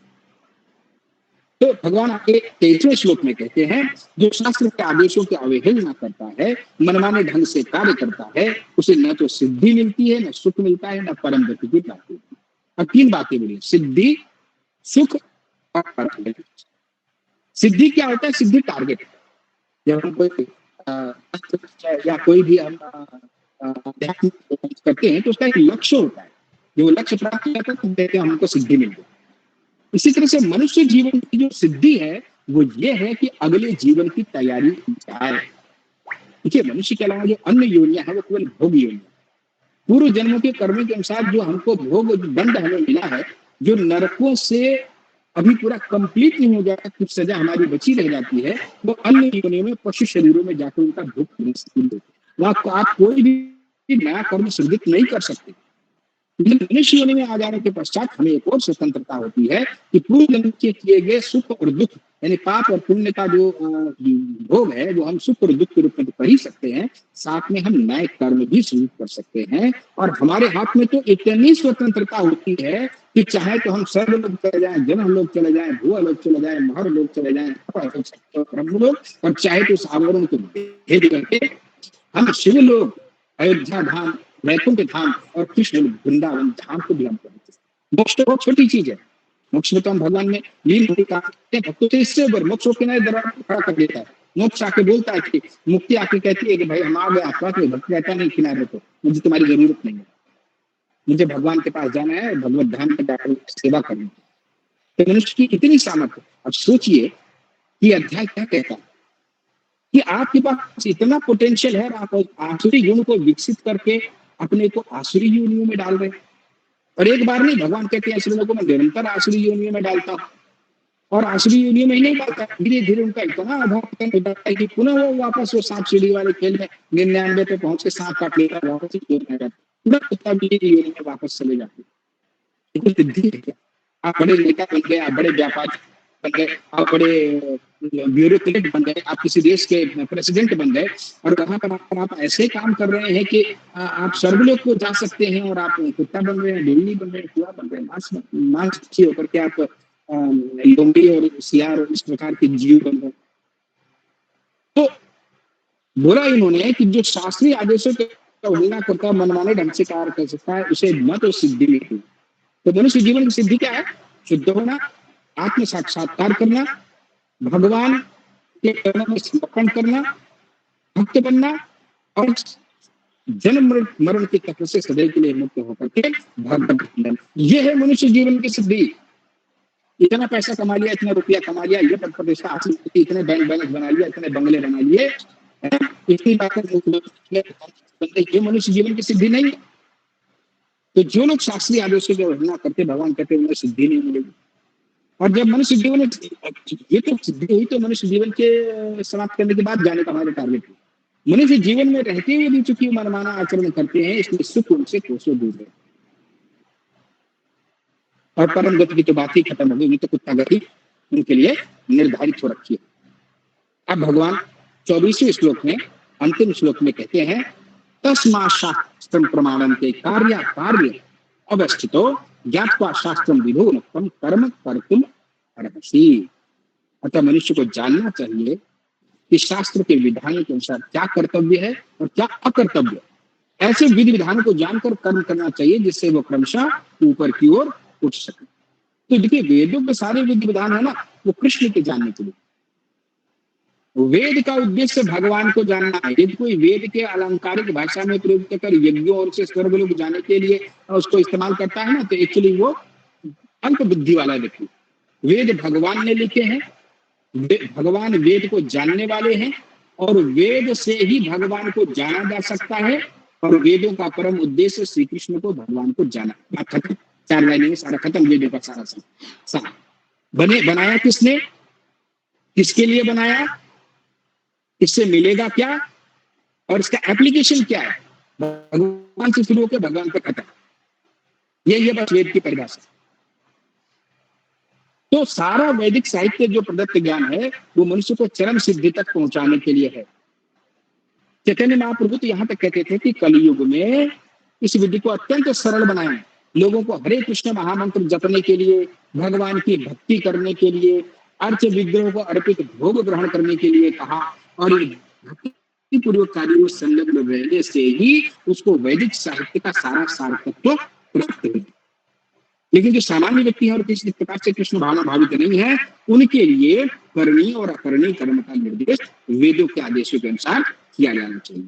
तो भगवान आगे 23वें श्लोक में कहते हैं, जो शास्त्र के आदेशों की अवहेलना करता है, मनमाने ढंग से कार्य करता है, उसे न तो सिद्धि मिलती है, न सुख मिलता है, न परम गति की प्राप्ति होती है। अब 3 बातें बोली, सिद्धि, सुख और परम गति। सिद्धि क्या होता है? सिद्धि टारगेट। जब हम कोई या कोई भी हम अध्यात्म करते हैं तो उसका एक लक्ष्य होता है, जो लक्ष्य प्राप्त करता है तो कहते हैं हमको सिद्धि मिल गई। इसी तरह से मनुष्य जीवन की जो सिद्धि है वो ये है कि अगले जीवन की तैयारी की जाए। देखिए मनुष्य के अलावा जो अन्य योनियां हैं वो केवल भोग योनियां, पूर्व जन्मों के कर्मों के अनुसार जो हमको भोग दंड हमें मिला है, जो नरकों से अभी पूरा कंप्लीट नहीं हो जाता, कुछ सजा हमारी बची रह जाती है, वो अन्य योनियों में पशु शरीरों में जाकर उनका भोग वहां आप कोई भी नया कर्म सृजित नहीं कर सकते। मनुष्य योनि में आ जाने के पश्चात हमें एक और स्वतंत्रता होती है कि पूर्व जन्म के किए गए सुख और दुख, यानी पाप और पुण्य का जो भोग है वो हम सुख और दुख के रूप में कर ही सकते हैं, साथ में हम नए कर्म भी शुरू कर सकते हैं। और हमारे हाथ में तो इतनी स्वतंत्रता होती है कि चाहे तो हम स्वर्ग लोग चले जाएं, जन्म लोग चले जाएं, भुआ लोग चले जाएं, महर लोग चले जाएं, ब्रह्म लोग, और चाहे तो सावरों को भेद करके हम शिव लोग, अयोध्या धाम, वैकुंठ धाम और कृष्ण वृंदावन धाम को भी हम करते। मोक्ष तो बहुत छोटी चीज है। मोक्ष में तो हम भगवान में लीन होने का भक्तों से इससे ऊपर मोक्ष के नए दरवाजे खड़ा कर देता है। मोक्ष आके बोलता है कि मुक्ति आके कहती है कि भाई हम आ गए आपका, तो भक्त कहता नहीं किनारे तो मुझे तुम्हारी जरूरत नहीं है, मुझे भगवान के पास जाना है, भगवत धाम में जाकर सेवा करनी है। तो मनुष्य की इतनी सामर्थ्य। अब सोचिए कि अध्याय क्या कहता है कि आपके पास इतना पोटेंशियल है, आप आसुरी गुण को विकसित करके अपने को आसुरी योनियों में डाल रहे हैं। और एक बार नहीं, भगवान कहते हैं ऐसे लोगों को मैं निरंतर आसुरी योनियों में डालता हूँ, और आसुरी योनियों में ही नहीं डालता, धीरे धीरे उनका इतना अधःपतन हो जाता है कि पुनः वो वापस वो सांप सीढ़ी वाले खेल में 99 पे पहुंच के सांप काट लेता है, वापस पूरा कुत्ता भी योनि में वापस चले जाते हैं। सिद्धि है क्या? आप बड़े नेता बन गए, आप बड़े व्यापारी, बन गए, आप बड़े ब्यूरोक्रेट बन गए, आप किसी देश के प्रेसिडेंट बन गए, और वहां पर आप ऐसे काम कर रहे हैं कि आप स्वर्गलोक को जा सकते हैं, और आप कुत्ता बन रहे हैं, बिल्ली बन रहे हैं, कुआ बन रहे हैं, मांस होकर के आप लोमड़ी और सियार और इस प्रकार के जीव बन रहे हैं। तो बोला इन्होंने कि जो शास्त्रीय आदेशों के उल्लंघन करता है, मनमाने ढंग से कार्य कर सकता है, उसे मत और सिद्धि मिलती है। तो मनुष्य जीवन की सिद्धि क्या है? शुद्ध होना, आत्म साक्षात्कार करना, भगवान के चरणों में समर्पण करना, भक्त बनना, और जन्म मरण के चक्र से सदैव के लिए मुक्त होकर के भगवत बंधन। ये है मनुष्य जीवन की सिद्धि। इतना पैसा कमा लिया, इतना रुपया कमा लिया, ये पद प्रतिष्ठा हासिल की, इतने बैंक बैलेंस बना लिया, इतने बंगले बना लिए, इतनी बातें, ये मनुष्य जीवन की सिद्धि नहीं है। तो जो लोग शास्त्रीय आदेशों की अवहेलना करते, भगवान कहते उन्हें सिद्धि नहीं मिलेगी। और जब मनुष्य जीवन, ये तो सिद्धि हुई तो मनुष्य जीवन के समाप्त करने के बाद जाने का हमारा टारगेट है। मनुष्य जीवन में रहते हुए भी चूंकि मनमाना आचरण करते हैं, इसलिए सुख उनसे कोसों दूर है, और परम गति की तो बात ही खत्म हो गई, तो कुत्ता गति उनके लिए निर्धारित हो रखी है। अब भगवान 24वें श्लोक में, अंतिम श्लोक में कहते हैं, तस्मा शास्त्रम प्रमाणन्ते कार्य कार्य अवस्थितो ज्ञात्वा शास्त्रम विधोनक्तम कर्म कर्तुम अर्हसि। अतः मनुष्य को जानना चाहिए कि शास्त्र के विधानों के अनुसार क्या कर्तव्य है और क्या अकर्तव्य है। ऐसे विधि विधानों को जानकर कर्म करना चाहिए जिससे वो क्रमशः ऊपर की ओर उठ सके। तो देखिए, वेदों के सारे विधि विधान है ना, वो कृष्ण के जानने के लिए। वेद का उद्देश्य भगवान को जानना है। यदि कोई वेद के अलंकारिक भाषा में प्रयुक्त कर यज्ञों और से स्वर्गलोक जाने के लिए उसको इस्तेमाल करता है ना, तो एक्चुअली वो अल्प बुद्धि वाला व्यक्ति। वेद भगवान ने लिखे हैं, भगवान वेद को जानने वाले हैं, और वेद से ही भगवान को जाना जा सकता है, और वेदों का परम उद्देश्य श्री कृष्ण को भगवान को जाना। खत्म, 4 लाइनें में सारा खत्म, वेदों का सारा बनाया किसने, किसके लिए बनाया, इससे मिलेगा क्या, और इसका एप्लीकेशन क्या है। भगवान से शुरू होकर भगवान पर खत्म, ये बस वेद की परिभाषा। तो सारा वैदिक साहित्य जो प्रदत्त ज्ञान है, वो मनुष्य को चरम सिद्धि तक पहुंचाने के लिए है। चैतन्य महाप्रभु तो यहाँ तक कहते थे कि कलयुग में इस विधि को अत्यंत सरल बनाएं, लोगों को हरे कृष्ण महामंत्र जपने के लिए, भगवान की भक्ति करने के लिए, अर्च विग्रह को अर्पित भोग ग्रहण करने के लिए कहा, और भक्ति पूर्वक कार्य में संलग्न रहने से ही उसको वैदिक साहित्य का सारा सार तत्व प्राप्त हो। लेकिन जो सामान्य व्यक्ति है और किसी प्रकार से कृष्ण भावना भावित नहीं है, उनके लिए करनी और अकरणी कर्म का निर्देश वेदों के आदेशों के अनुसार किया जाना चाहिए।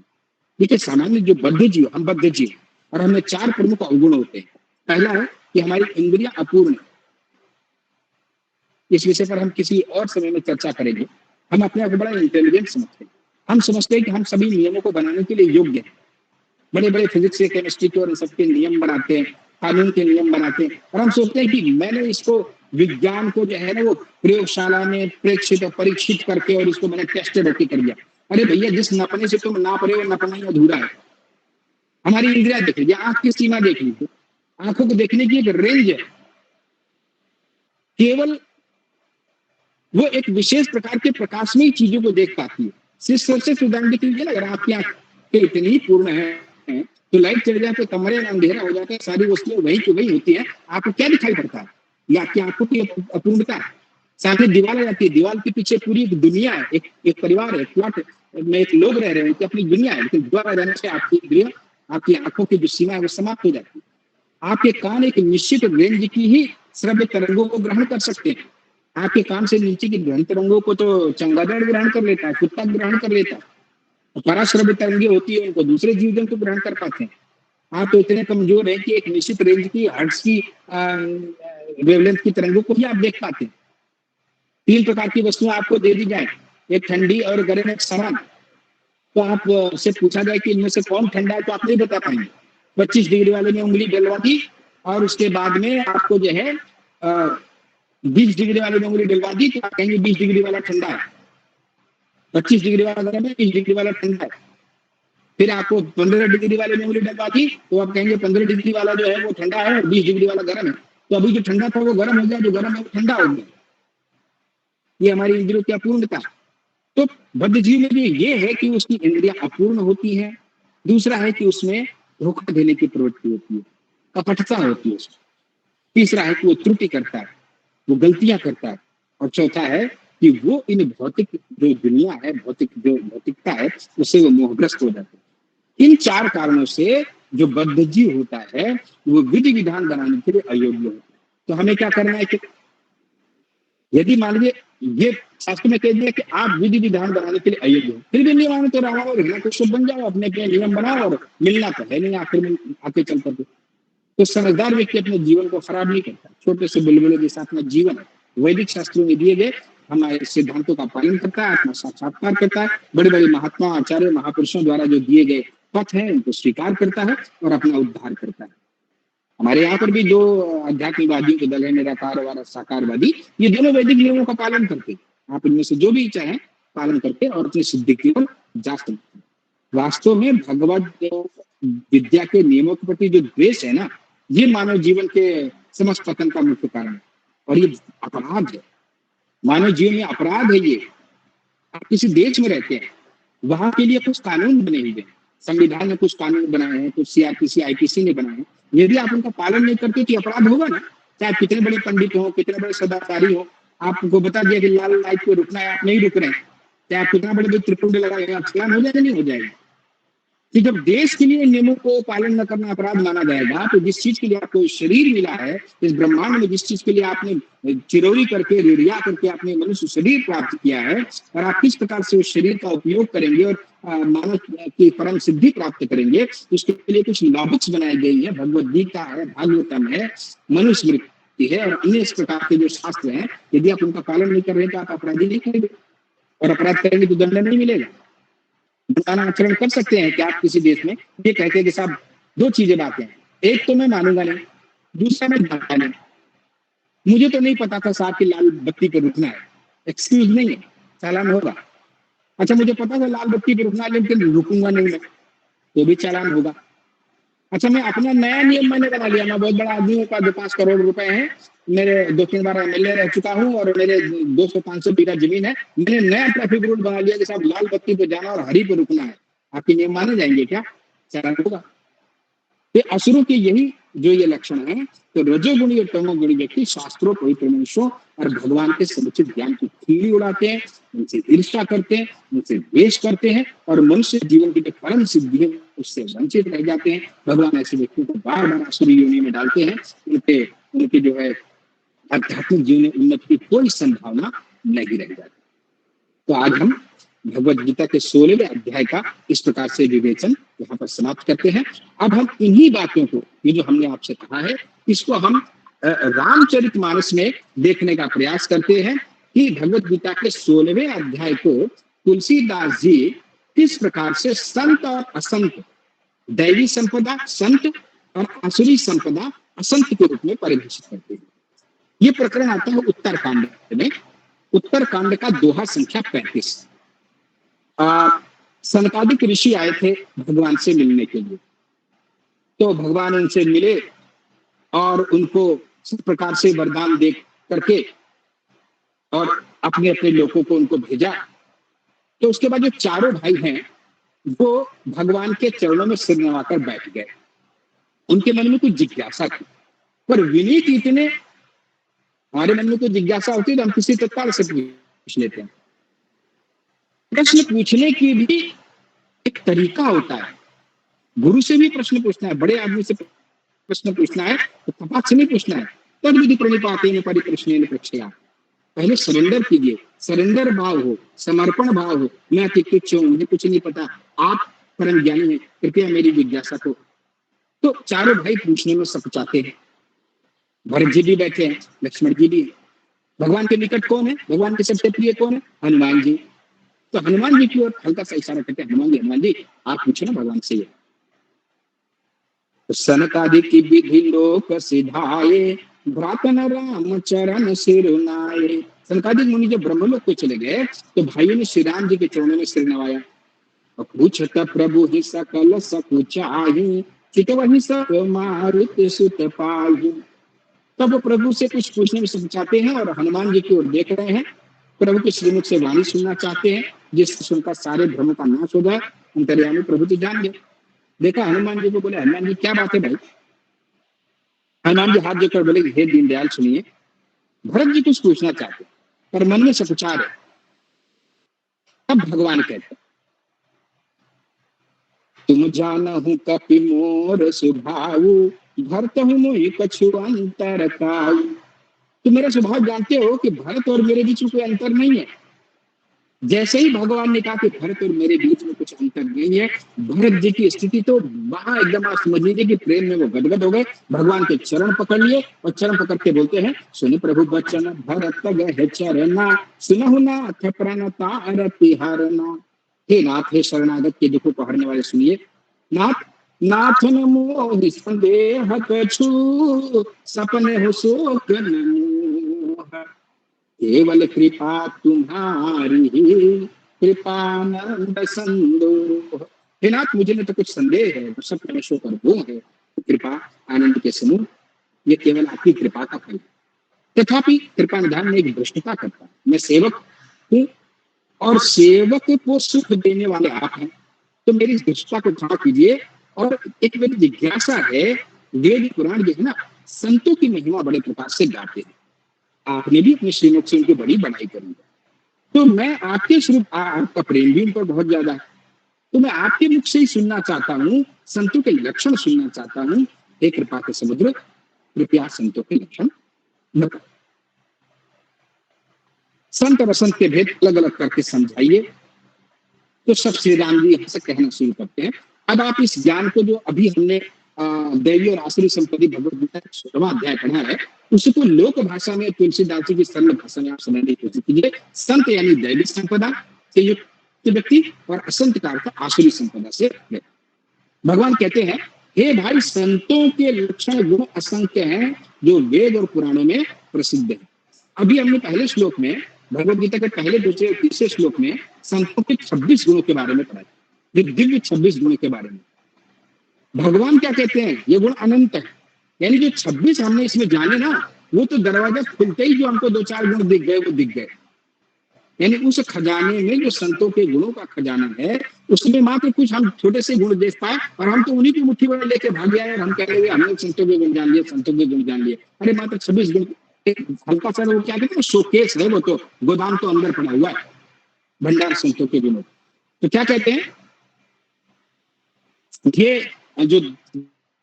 देखिए, सामान्य जो बद्ध जीव, हम बद्ध जीव, और हमें 4 प्रमुख अवगुण होते हैं। पहला है कि हमारी इंद्रियां अपूर्ण। इस विषय पर हम किसी और समय में चर्चा करेंगे। हम अपने आप को बड़ा इंटेलिजेंट समझते हैं, हम समझते हैं कि हम सभी नियमों को बनाने के लिए योग्य हैं। बड़े बड़े फिजिक्स के, केमिस्ट्री के और सबके नियम बनाते हैं, कानून के नियम बनाते हैं, और हम सोचते हैं कि मैंने इसको, विज्ञान को जो है ना, वो प्रयोगशाला में प्रेक्षित और परीक्षित करके और इसको मैंने टेस्टेड होकर कर दिया। अरे भैया, जिस नपने से तुम नाप रहे हो, नपना ही अधूरा है। हमारी इंद्रिया देख लीजिए, आंख की सीमा देख लीजिए, आंखों को देखने की एक रेंज है, केवल वो एक विशेष प्रकार के प्रकाश में ही चीजों को देख पाती है। सिर्फ उदाहरण देख लीजिए ना, अगर आपकी आंखें इतनी पूर्ण है तो लाइट चले जाए तो कमरे में अंधेरा हो जाता है, सारी वस्तुएं वही की वही होती है, आपको क्या दिखाई पड़ता है? या आपकी आंखों की अपूर्णता है। सामने दीवार आ जाती है, दीवार के पीछे पूरी एक दुनिया है, एक परिवार है, एक प्लॉट में एक लोग रह रहे हैं, उनकी अपनी दुनिया है। लेकिन दीवार आ जाने से आपकी इंद्रिया, आपकी आंखों की जो सीमा है वो समाप्त हो जाती है। आपके कान एक निश्चित रेंज की ही श्रव्य तरंगों को ग्रहण कर सकते हैं। आपके कान से नीचे की ध्वनि तरंगों को तो चमगादड़ ग्रहण कर लेता है, कुत्ता ग्रहण कर लेता है। पराश्रव्य तरंगे होती है, उनको दूसरे जीव जंतु ग्रहण कर पाते हैं। आप तो इतने कमजोर है कि एक निश्चित रेंज की हर्ट्ज की वेवलेंथ की तरंगों को ही आप देख पाते हैं। 3 प्रकार की वस्तुएं आपको दे दी जाए, एक ठंडी और गर्म एक समान, तो आप से पूछा जाए कि इनमें से कौन ठंडा है, तो आप नहीं बता पाएंगे। 25 डिग्री वाले में उंगली डलवा दी, और उसके बाद में आपको जो है 20 डिग्री वाले में उंगली डलवा दी, तो आप कहेंगे 20 डिग्री वाला ठंडा है। 25 डिग्री वाला गर्म है, 20 डिग्री वाला ठंडा है। फिर आपको 15 डिग्री वाले में उंगली डलवा दी, तो आप कहेंगे 15 डिग्री वाला जो है वो ठंडा है और 20 डिग्री वाला गर्म है। तो अभी जो ठंडा था वो गर्म हो गया, जो गर्म है वो ठंडा हो गया। ये हमारी इंद्रियों की अपूर्णता है। तो बद्ध जीव में भी ये है कि उसकी इंद्रियां अपूर्ण होती है, दूसरा है कि उसमें धोखा देने की प्रवृत्ति होती है, कपटता होती है उसमें, तीसरा है कि वो त्रुटि करता है, वो गलतियां करता है, और चौथा है कि वो इन भौतिक जो दुनिया है, भौतिकता है, उससे वो मोहग्रस्त हो जाता है। इन 4 कारणों से जो बद्ध जीव होता है वो विधि विधान बनाने के लिए अयोग्य होता है। तो हमें क्या करना है कि यदि मान लीजिए ये शास्त्र में कह दिया कि आप विधि विधान बनाने के लिए अयोग्य हो, फिर भी नहीं मानो तो रावण और हिरण्यकश्यप बन जाओ, अपने अपने नियम बनाओ और मिलना तो है नहीं आखिर में आके चल करके। तो समझदार व्यक्ति अपने जीवन को खराब नहीं करता, छोटे से बुलबुले के साथ में जीवन वैदिक शास्त्रों में दिए गए हमारे सिद्धांतों का पालन करता है, आत्मा साक्षात्कार करता है, बड़े बड़े महात्मा आचार्य महापुरुषों द्वारा जो दिए गए पथ है उनको स्वीकार करता है और अपना उद्धार करता है। हमारे यहाँ पर भी जो अध्यात्मवादियों के दल है, निराकारवाद, साकारवादी, ये दोनों वैदिक नियमों का पालन करते हैं। आप इनमें से जो भी चाहें पालन करके और अपनी सिद्धि की ओर जा सकते हैं। वास्तव में भगवत विद्या के नियमों के प्रति जो द्वेष है ना, ये मानव जीवन के समस्त पतन का मुख्य कारण है और ये अपराध है। मानव जीवन में अपराध है ये। आप किसी देश में रहते हैं, वहां के लिए कुछ कानून बने हुए हैं, संविधान में कुछ कानून बनाए हैं, कुछ सीआरपीसी आईपीसी ने बनाए हैं। यदि आप उनका पालन नहीं करते तो अपराध होगा ना। चाहे कितने बड़े पंडित हो, कितने बड़े सदाचारी हो, आपको बता दिया कि लाल लाइट पे रुकना है, आप नहीं रुक रहे हैं, चाहे आप कितना बड़े त्रिपुंड लगाए, आप चालान हो जाएगा नहीं हो जाएगा। कि जब देश के लिए नियमों को पालन न करना अपराध माना जाएगा, तो जिस चीज के लिए आपको शरीर मिला है, इस ब्रह्मांड में जिस चीज के लिए आपने चिरौरी करके रिरिया करके आपने मनुष्य शरीर प्राप्त किया है, और आप किस प्रकार से उस शरीर का उपयोग करेंगे और मानव की परम सिद्धि प्राप्त करेंगे, उसके लिए कुछ लॉबुक्स बनाई गई है। भगवद गीता है, भागवतम है, मनुस्मृति है और अन्य इस प्रकार के जो शास्त्र हैं, यदि आप उनका पालन नहीं कर रहे तो आप अपराधी नहीं करेंगे, और अपराध करेंगे तो दंड नहीं मिलेगा। बुरा आचरण कर सकते हैं कि आप किसी देश में ये कहते हैं कि साहब 2 चीजें बातें हैं, एक तो मैं मानूंगा नहीं, दूसरा मैं जानता नहीं, मुझे तो नहीं पता था साहब की लाल बत्ती पे रुकना है, एक्सक्यूज नहीं है, चालान होगा। अच्छा, मुझे पता था लाल बत्ती पे रुकना है लेकिन रुकूंगा नहीं मैं, तो भी चालान होगा। अच्छा, मैं अपना नया नियम मैंने बना लिया, मैं बहुत बड़ा आदमी हूँ, 5 करोड़ रुपए हैं, मेरे 2-3 बार एमएलए रह चुका हूँ और मेरे 200-500 बीघा जमीन है, मैंने नया ट्रैफिक रूल बना लिया कि साहब लाल बत्ती पे जाना और हरी पे रुकना है, आपके नियम माने जाएंगे क्या? चालान होगा। ये असुरों की यही जो ये लक्षण है। तो रजोगुणी और तमोगुणी व्यक्ति शास्त्रों, पवित्र मनुष्यों और भगवान के समुचित ज्ञान की खीली उड़ाते हैं, उनसे ईर्ष्या करते हैं, उनसे द्वेष करते हैं और मनुष्य जीवन की जो परम सिद्धि है उससे वंचित रह जाते हैं। भगवान ऐसे व्यक्तियों को बार बार आसुरी योनि में डालते हैं, उनके जो है आध्यात्मिक जीवन में उन्नति की कोई संभावना नहीं रह जाती। तो आज हम भगवद गीता के 16वें अध्याय का इस प्रकार से विवेचन यहाँ पर समाप्त करते हैं। अब हम इन्हीं बातों को, ये जो हमने आपसे कहा है, इसको हम रामचरितमानस में देखने का प्रयास करते हैं कि भगवद गीता के 16वें अध्याय को तुलसीदास जी किस प्रकार से संत और असंत, दैवी संपदा संत और असुरी संपदा असंत के रूप में परिभाषित करते हैं। ये प्रकरण आता है उत्तरकांड में। उत्तरकांड का दोहा संख्या 35। सनकादिक ऋषि आए थे भगवान से मिलने के लिए, तो भगवान उनसे मिले और उनको इस प्रकार से वरदान दे करके और अपने अपने लोगों को उनको भेजा। तो उसके बाद जो चारों भाई हैं वो भगवान के चरणों में सिर नवाकर बैठ गए। उनके मन में कुछ जिज्ञासा थी, पर विनीत इतने, हमारे मन में कोई जिज्ञासा होती है तो हम किसी तत्काल से पूछ लेते हैं। प्रश्न पूछने की भी एक तरीका होता है। गुरु से भी प्रश्न पूछना है, बड़े आदमी से प्रश्न पूछना है तो तपाक से नहीं पूछना है। तद विधि प्रणिपातेन परिप्रश्नेन पृच्छया। पहले सरेंडर कीजिए, सरेंडर भाव हो, समर्पण भाव हो। मैं तुच्छ हूं, मुझे कुछ नहीं पता, आप परम ज्ञानी हैं, कृपया मेरी जिज्ञासा को। तो चारों भाई पूछने में सकुचाते हैं। भरत जी भी बैठे हैं, लक्ष्मण जी भी। भगवान के निकट कौन है? भगवान के सबसे प्रिय कौन है? हनुमान जी। तो हनुमान जी की ओर हल्का सा इशारा करते हैं, हनुमान जी आप पूछे ना भगवान से। ये तो सनकादिक विधि लोक सिधाए, भ्रातन राम चरण सिर नाये। सनकादिक मुनि जब ब्रह्मलोक को चले गए तो भाइयों ने श्री राम जी के चरणों में सिर नवाया। और पूछत प्रभु ही सकल सकुचाई, चितवहि सब मारुति सुत पाई। तब वो प्रभु से कुछ पूछने में सकुचाते हैं और हनुमान जी की ओर देख रहे हैं प्रभु के श्रीमुख से वाणी सुनना चाहते हैं जिससे सुनकर सारे भ्रमों का नाश हो जाए। अंतर्यामी प्रभु तो जान गए। देखा हनुमान जी को, बोले हनुमान जी क्या बात है भाई? हनुमान जी हाथ जोड़कर बोले हे दीनदयाल सुनिए, भरत जी कुछ पूछना चाहते पर मन में सकुचार है। तब भगवान कहते तुम जानहु कपि मोर स्वभाव, भरत हूँ मोहि कछु अंतर काऊ। तुम मेरा स्वभाव जानते हो कि भरत और मेरे बीच में कोई अंतर नहीं है। जैसे ही भगवान ने कहा कि भरत और मेरे बीच में कुछ अंतर नहीं है, भरत जी की स्थिति तो वहां एकदम आप समझ लीजिए कि प्रेम में वो गदगद हो गए। भगवान के चरण पकड़ लिए और चरण पकड़ के बोलते हैं सुन प्रभु बचन भरत गए चरना, सुनहु नाथ प्रण तार तिहारना। हे नाथ, हे शरणागत के दुखों को हरने वाले सुनिए। नाथ, नाथन मोहि संदेह कछु, सपने हो शोक न मोह। केवल कृपा तुम्हारी, कृपानंद संदोह। हे नाथ, मुझे में तो कुछ संदेह है, सब में शोक और मोह है। कृपा आनंद के समूह, ये केवल आपकी कृपा का फल है। तथापि कृपा निधान में एक भ्रष्टता करता है। मैं सेवक हूँ और सेवक को सुख देने वाले आप हैं, तो मेरी इस भ्रष्टता को क्षमा कीजिए। और एक मेरी जिज्ञासा है, वेद पुराण जो है ना, संतों की महिमा बड़े प्रकार से गाते हैं। आपने भी अपने श्रीमुख से उनकी बड़ी बढ़ाई करी है, तो मैं आपके श्री आपका प्रेम भी उन पर बहुत ज्यादा है, तो मैं आपके मुख से ही सुनना चाहता हूँ, संतों के लक्षण सुनना चाहता हूँ। हे कृपा के समुद्र, कृपया संतों के लक्षण बताओ। संत और असंत के भेद अलग अलग करके समझाइए। तो सब श्री राम जी यहाँ से कहना शुरू करते हैं। अब आप इस ज्ञान को जो अभी हमने दैवी और आसुरी संपत्ति भगवत गीता 16वां अध्याय पढ़ा है, उसको लोक भाषा में तुलसीदास जी की सरल भाषा में आप समझने की कोशिश कीजिए। संत यानी दैवी संपदा से युक्त व्यक्ति और असंत का अर्थ आसुरी संपदा से है। भगवान कहते हैं हे भाई, संतों के लक्षण गुण असंख्य हैं जो वेद और पुराणों में प्रसिद्ध है। अभी हमने पहले श्लोक में, भगवत गीता के पहले, दूसरे और तीसरे श्लोक में संतों के 26 गुणों के बारे में पढ़ा, दिव्य 26 गुणों के बारे में। भगवान क्या कहते हैं, ये गुण अनंत है, यानी जो 26 हमने इसमें जाने ना, वो तो दरवाजा खुलते ही जो हमको 2-4 गुण दिख गए वो दिख गए। यानी उस खजाने में जो संतों के गुणों का खजाना है, उसमें मात्र कुछ हम छोटे से गुण देख पाए और हम तो उन्हीं की मुट्ठी में लेके भाग गए और हम कह रहे हमने संतों के गुण जान लिए, संतों के गुण जान लिए। अरे मात्र 26 गुण, हल्का सा वो क्या कहते हैं, शोकेस है, वो तो गोदाम तो अंदर पड़ा हुआ है, भंडार संतों के गुणों। तो क्या कहते हैं, ये जो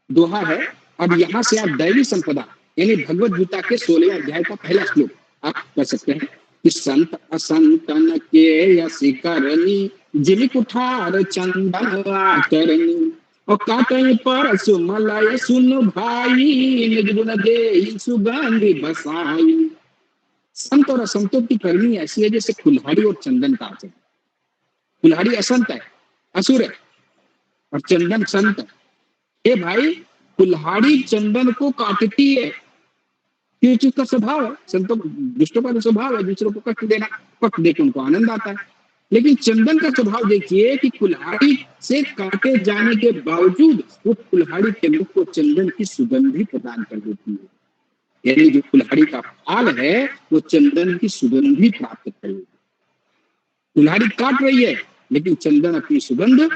दोहा है, अब यहाँ से आप दैवी संपदा यानी भगवत गीता के 16वें अध्याय का पहला श्लोक आप कर सकते हैं कि संत असंतन के यसी करनी, जिन कुठार चंदन आचरणी, और काटे पर सुमलय सुन भाई, निज गुण दे सुगंधि बसाई। संत और असंतों की करनी ऐसी है जैसे कुल्हाड़ी और चंदन का आचरण। कुल्हाड़ी असंत है, असुर है, और चंदन संत है। ए भाई, कुल्हाड़ी चंदन को काटती है, ये चीज का स्वभाव है। संतों दुष्टों का स्वभाव है दूसरों को कष्ट देना, कष्ट देकर उनको आनंद आता है। लेकिन चंदन का स्वभाव देखिए कि कुल्हाड़ी से काटे जाने के बावजूद वो कुल्हाड़ी के मुख को चंदन की सुगंधी प्रदान कर देती है। यानी जो कुल्हाड़ी का फाल है वो चंदन की सुगंधी प्राप्त करेगी। कुल्हाड़ी काट रही है लेकिन चंदन अपनी सुगंध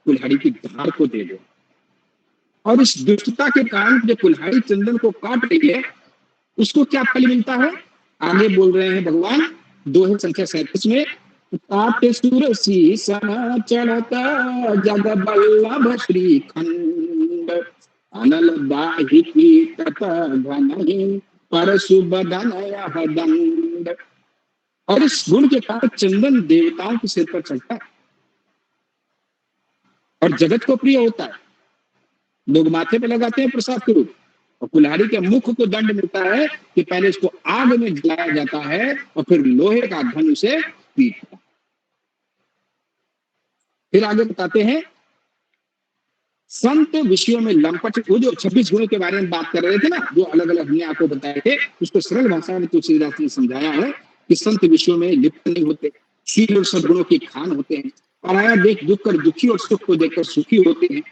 कुल्हाड़ी की धार को दे दे। और इस दुष्टता के कारण जो कुल्हाड़ी चंदन को काट रही है उसको क्या फल मिलता है, आगे बोल रहे हैं भगवान दोहे संख्या 37 में, काटे सुरसी सन चढ़ता जग बल्लभ श्रीखंड, अनल दाहि की तत घनहि परशु बदन यह दंड। और इस गुण के कारण चंदन देवताओं के सिर पर चढ़ता है और जगत को प्रिय होता है। लोग माथे पे लगाते हैं प्रसाद के रूप, और कुल्हाड़ी के मुख को दंड मिलता है कि पहले इसको आग में जलाया जाता है और फिर लोहे का धन उसे पीटता है। फिर आगे बताते हैं संत विषयों में लंपट, वो जो 26 गुणों के बारे में बात कर रहे थे ना, जो अलग अलग हमने आपको बताए थे, उसको सरल भाषा में तुलसीदास ने समझाया है कि संत विषयों में लिप्त नहीं होते, शील और सद्गुणों की खान होते हैं, पराया देख दुख कर दुखी और सुख को देखकर सुखी होते हैं,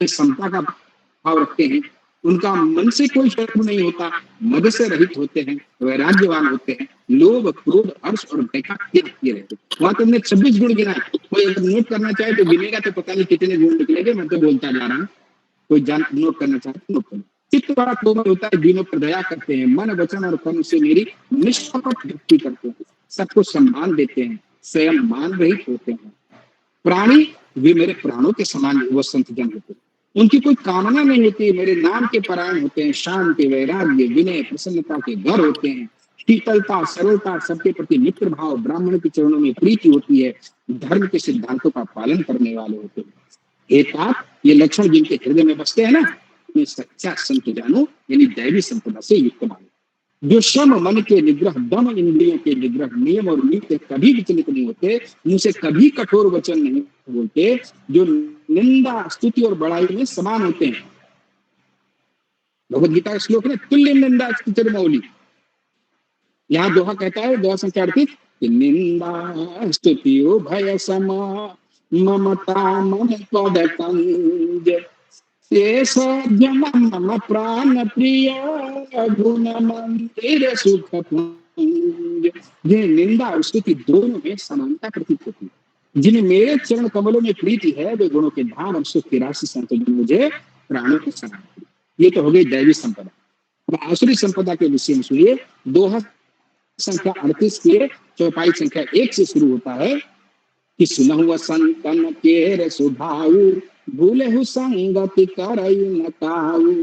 समता का भाव रखते हैं, उनका मन से कोई शत्रु नहीं होता, मद से रहित होते हैं, वैराग्यवान होते हैं, लोभ क्रोध हर्ष और भय का त्याग किए रहते हैं। वहां तुमने 26 गुण गिनाए, कोई अगर नोट करना चाहे तो गिनेगा तो पता नहीं कितने गुण निकलेंगे, मैं तो बोलता जा रहा हूँ, कोई जान नोट करना चाहे तो नोट करो। चित्त बड़ा कोमल होता है, दीनों पर दया करते हैं, मन वचन और कर्म से मेरी निष्कपट भक्ति करते हैं, सबको सम्मान देते हैं, स्वयं मान रहित होते हैं। प्राणी वे मेरे प्राणों के समान वो संत जन होते हैं, उनकी कोई कामना नहीं होती, मेरे नाम के परायण होते हैं, शांति वैराग्य विनय प्रसन्नता के घर होते हैं, शीतलता सरलता सबके प्रति मित्र भाव, ब्राह्मण के चरणों में प्रीति होती है, धर्म के सिद्धांतों का पालन करने वाले होते हैं। एक आप ये लक्षण जिनके हृदय में बसते हैं ना, उन्हें सच्चा संत जानो, यानी दैवी संपदा से युक्त मानो। जो श्रम मन के निग्रह, दम इंद्रियों के निग्रह, नियम और नीति कभी विचलित नहीं होते, मुंह से कभी कठोर वचन नहीं बोलते, जो निंदा स्तुति और बड़ाई में समान होते हैं। भगवद गीता का श्लोक है, तुल्य निंदा स्तुति मौली। यहाँ दोहा कहता है, दोहा संख्या 38, निंदा स्तुति भय सम ममता मन पद कंज मम प्राण प्रिय गुण मंदिर सुख पुंज। ये निंदा और स्तुति दोनों में समानता प्रतीत होती है। जिन्हें मेरे चरण कमलों में प्रीति है, वे गुणों के धाम और सुख की राशि संत मुझे प्राणों के समान। ये तो हो गई दैवी संपदा। अब आसुरी संपदा के विषय में सुनिए। दोहा संख्या 38 के चौपाई संख्या 1 से शुरू होता है कि सुनहुआ संतन के सुभाऊ, भूले संगति करई न काऊ,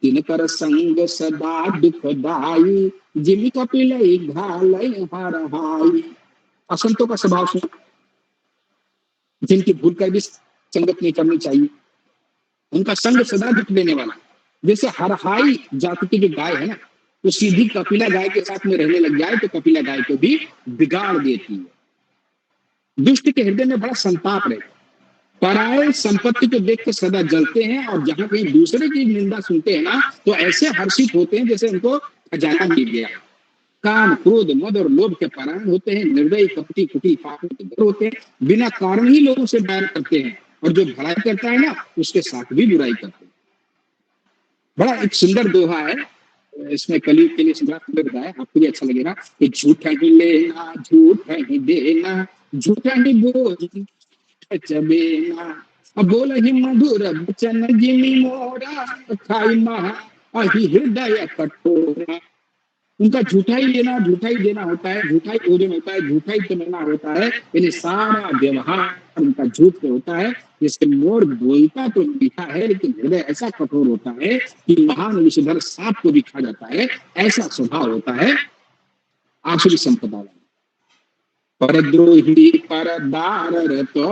तिनकर संग सदा दुखदाई, जिमि कपिलई घालई हरहाई। असंतों का स्वभाव सुनो, जिनकी भूल कर भी संगत नहीं करनी चाहिए, उनका संग सदा दुख देने वाला। जैसे हरहाई जाति की जो गाय है ना, तो सीधी कपिला गाय के साथ में रहने लग जाए तो कपिला गाय को भी बिगाड़ देती है। दुष्ट के हृदय में बड़ा संताप रहता है, पराये संपत्ति को देख के सदा जलते हैं, और जहां कहीं दूसरे की निंदा सुनते हैं ना, तो ऐसे हर्षित होते हैं जैसे उनको खजाना मिल गया। काम क्रोध मद और लोभ के परायण होते हैं, निर्दयी कपटी कुटिल पापों के घर होते हैं, बिना कारण ही लोगों से बैर करते हैं, और जो भलाई करता है ना, उसके साथ भी बुराई करते हैं। बड़ा एक सुंदर दोहा है, इसमें कलयुग के लिए बताया, आपको भी अच्छा लगेगा कि झूठा ही लेना झूठा ही देना, झूठा ही बोल चबेना, अब बोल ही मधुर वचन जिमि मोरा, खाई महा अहि हृदय कठोरा। उनका झूठा ही लेना झूठा ही देना होता है, झूठा ही भोजन होता है, झूठा ही तमन्ना होता है, यानी सारा व्यवहार उनका झूठ पे होता है। जिसके मोर बोलता तो मीठा है, लेकिन हृदय ऐसा कठोर होता है कि महान विषधर सांप को भी खा जाता है, ऐसा स्वभाव होता है आसुरी संपदा। परद्रोही परदार रतो,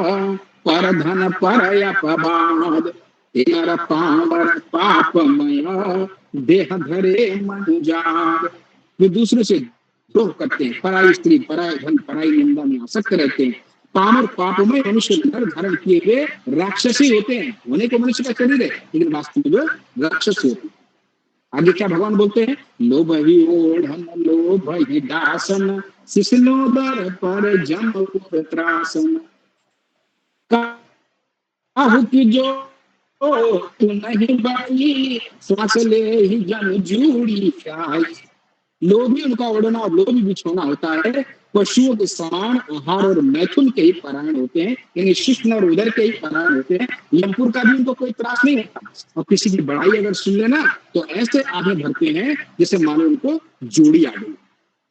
पर धन पर अपवाद, तेरा पावर पापमय देह धरे मन जार। वे दूसरे से द्रोह करते हैं, पराई स्त्री पराई धन पराई निंदा में आसक्त रहते हैं, पामर पापमय मनुष्य नर धारण किए हुए राक्षसी होते हैं। होने को मनुष्य का शरीर है, लेकिन वास्तव में राक्षस होते हैं। आगे क्या भगवान बोलते हैं, लोभ ही ओढ़न लोभ ही दासन, शिशलोदर पर जम त्रासन, काहू की जो तू नहीं बाई, श्वास ले ही जन जूड़ी खाई। लोभी उनका ओढ़ना और लोभी बिछोना होता है, पशुओं के समान आहार और मैथुन के ही परायण होते हैं, यानी शिष्ण और उदर के ही परायण होते हैं। यमपुर का भी उनको कोई त्रास नहीं होता, और किसी की बड़ाई अगर सुन लेना तो ऐसे आगे भरते हैं जैसे मानो उनको जोड़ी आ गई।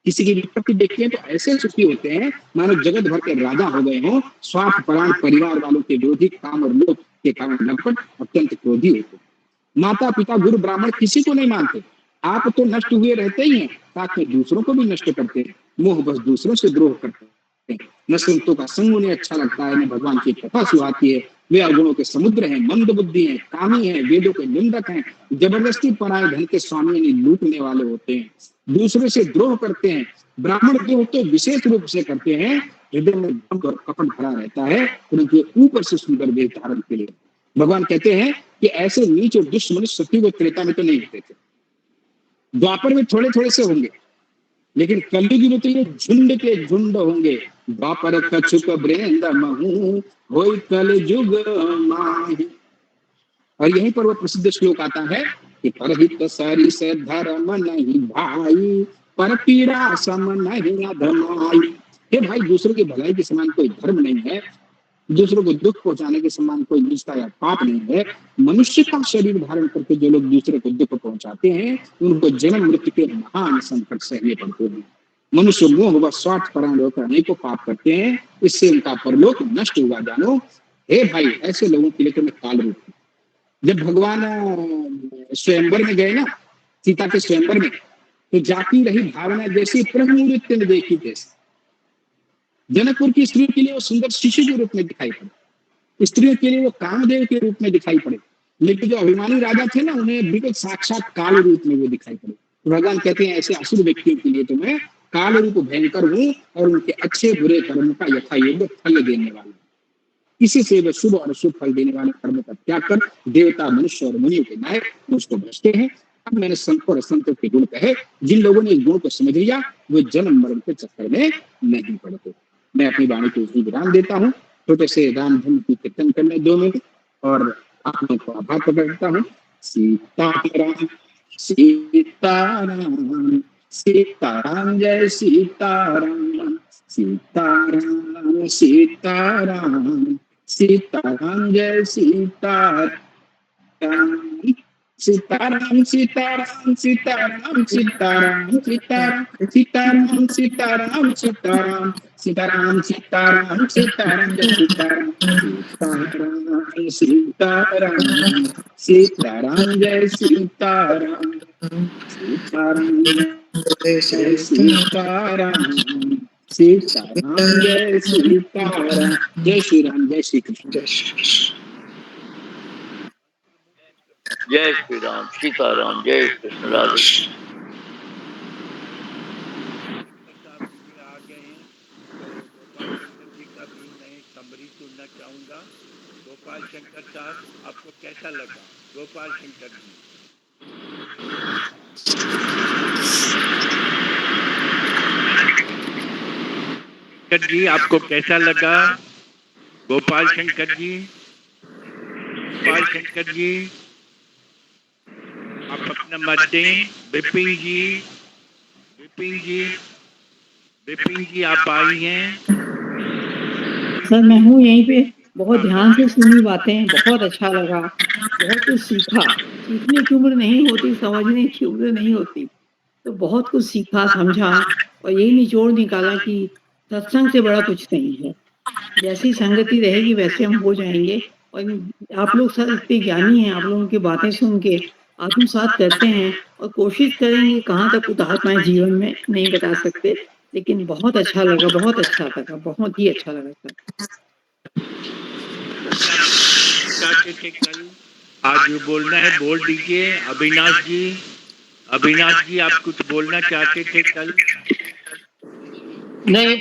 किसी की विपत्ति देखते हैं तो ऐसे सुखी होते हैं मानो जगत भर के राजा हो गए हों। स्वार्थ परायण परिवार वालों के विरोधी, काम और लोभ के कारण लंपट अत्यंत क्रोधी होते। माता पिता गुरु ब्राह्मण किसी को नहीं मानते, आप तो नष्ट हुए रहते ही हैं, साथ में दूसरों को भी नष्ट करते हैं। मोह बस दूसरों से द्रोह करते हैं। न संतों का संग उन्हें अच्छा लगता है, न भगवान की कथा सुहाती है। वे अवगुणों के समुद्र हैं, मंद बुद्धि हैं, कामी हैं, वेदों के निंदक हैं, जबरदस्ती पराये धन के स्वामी यानी लूटने वाले होते हैं, दूसरे से द्रोह करते हैं। ब्राह्मण द्रोह तो विशेष रूप से करते हैं, हृदय में दम्भ और कपट भरा रहता है, उनके ऊपर से सुंदर वेश धारण के लिए। भगवान कहते हैं कि ऐसे नीच और दुष्ट मनुष्य सतयुग और त्रेता में तो नहीं होते थे, द्वापर में थोड़े थोड़े से होंगे, लेकिन कलयुग में तो ये झुंड के झुंड होंगे। द्वापर कछुक ब्रेंद महू होई कल युग माही। और यहीं पर वो प्रसिद्ध श्लोक आता है कि परहित सरिस धर्म नहीं भाई, पर पीड़ा सम नहीं अधमाई। हे भाई, दूसरों की भलाई के समान कोई धर्म नहीं है, दूसरों को दुख पहुंचाने के समान कोई निष्ठा या पाप नहीं है। मनुष्य का शरीर धारण करके जो लोग दूसरे को दुख पहुंचाते हैं, उनको जन्म मृत्यु के महान संकट सहने पड़ते हैं। मनुष्य मोह व स्वार्थ परायण होकर अनेकों पाप करते हैं, इससे उनका परलोक नष्ट हुआ जानो। हे भाई, ऐसे लोगों के लिए तुम्हें काल रूप है। जब भगवान स्वयंवर में गए ना, सीता के स्वयंवर में, तो जाती रही भावना जैसी प्रभु नृत्य में देखी जैसे। जनकपुर की स्त्रियों के लिए वो सुंदर शिशु के रूप में दिखाई पड़े, स्त्रियों के लिए वो कामदेव के रूप में दिखाई पड़े, लेकिन जो अभिमानी राजा थे ना, उन्हें बिल्कुल साक्षात काल रूप में वो दिखाई पड़े। तो भगवान कहते हैं ऐसे असुर व्यक्तियों के लिए तो मैं काल रूप भयंकर हूँ और उनके अच्छे बुरे कर्म का यथायोग्य फल देने वाला। इसी से वे शुभ और अशुभ फल देने वाले कर्म का त्याग कर देवता, मनुष्य और मुनियों के नायक उसको भजते हैं। अब मैंने संतों और संतों के गुण कहे। जिन लोगों ने इस गुण को समझ लिया, वो जन्म मरण के चक्कर में नहीं पड़ते। मैं अपनी वाणी को उसी विराम देता हूँ। छोटे से राम धन की कीर्तन करने 2 मिनट और आप लोगों को आभार प्रकट करता हूँ। सीताराम सीताराम सीताराम जय सीताराम, सीताराम सीताराम सीताराम जय सीताराम, सीताराम सीताराम सीताराम सीताराम सीताराम सीताराम सीताराम सीताराम सीताराम सीताराम सीताराम जय सीताराम, सीताराम सीताराम सीताराम जय सीताराम, सीताराम जय सीताराम सीताराम जय सीताराम। जय श्री राम, जय श्री कृष्ण। जय श्री कृष्ण। जय श्री राम, सीताराम, जय कृष्ण, राधे। आ गए हैं तो गोपाल शंकर जी का भी मैं समरी सुनना चाहूँगा। गोपाल शंकर साहब, आपको कैसा लगा गोपाल शंकर जी? शंकर जी, आपको कैसा लगा गोपाल शंकर जी? गोपाल शंकर जी, आप अपना मत दें। विपिन जी, विपिन जी, विपिन जी आप आई हैं? सर मैं हूँ यहीं पे, बहुत ध्यान से सुनी बातें, बहुत अच्छा लगा, बहुत कुछ सीखा। सीखने की उम्र नहीं होती, समझने की उम्र नहीं होती, तो बहुत कुछ सीखा, समझा और यही निचोड़ निकाला कि सत्संग से बड़ा कुछ नहीं है। जैसी संगति रहेगी वैसे हम हो जाएंगे। और आप लोग सर इतने ज्ञानी हैं, आप लोगों की बातें सुन के आत्मसात करते हैं और कोशिश करेंगे कहाँ तक उतार पाए जीवन में, नहीं बता सकते, लेकिन बहुत अच्छा लगा, बहुत अच्छा लगा, बहुत ही अच्छा लगा सर। चाहते थे कल, आज जो बोलना है बोल दीजिए। अविनाश जी, अविनाश जी आप कुछ बोलना चाहते थे कल? नहीं,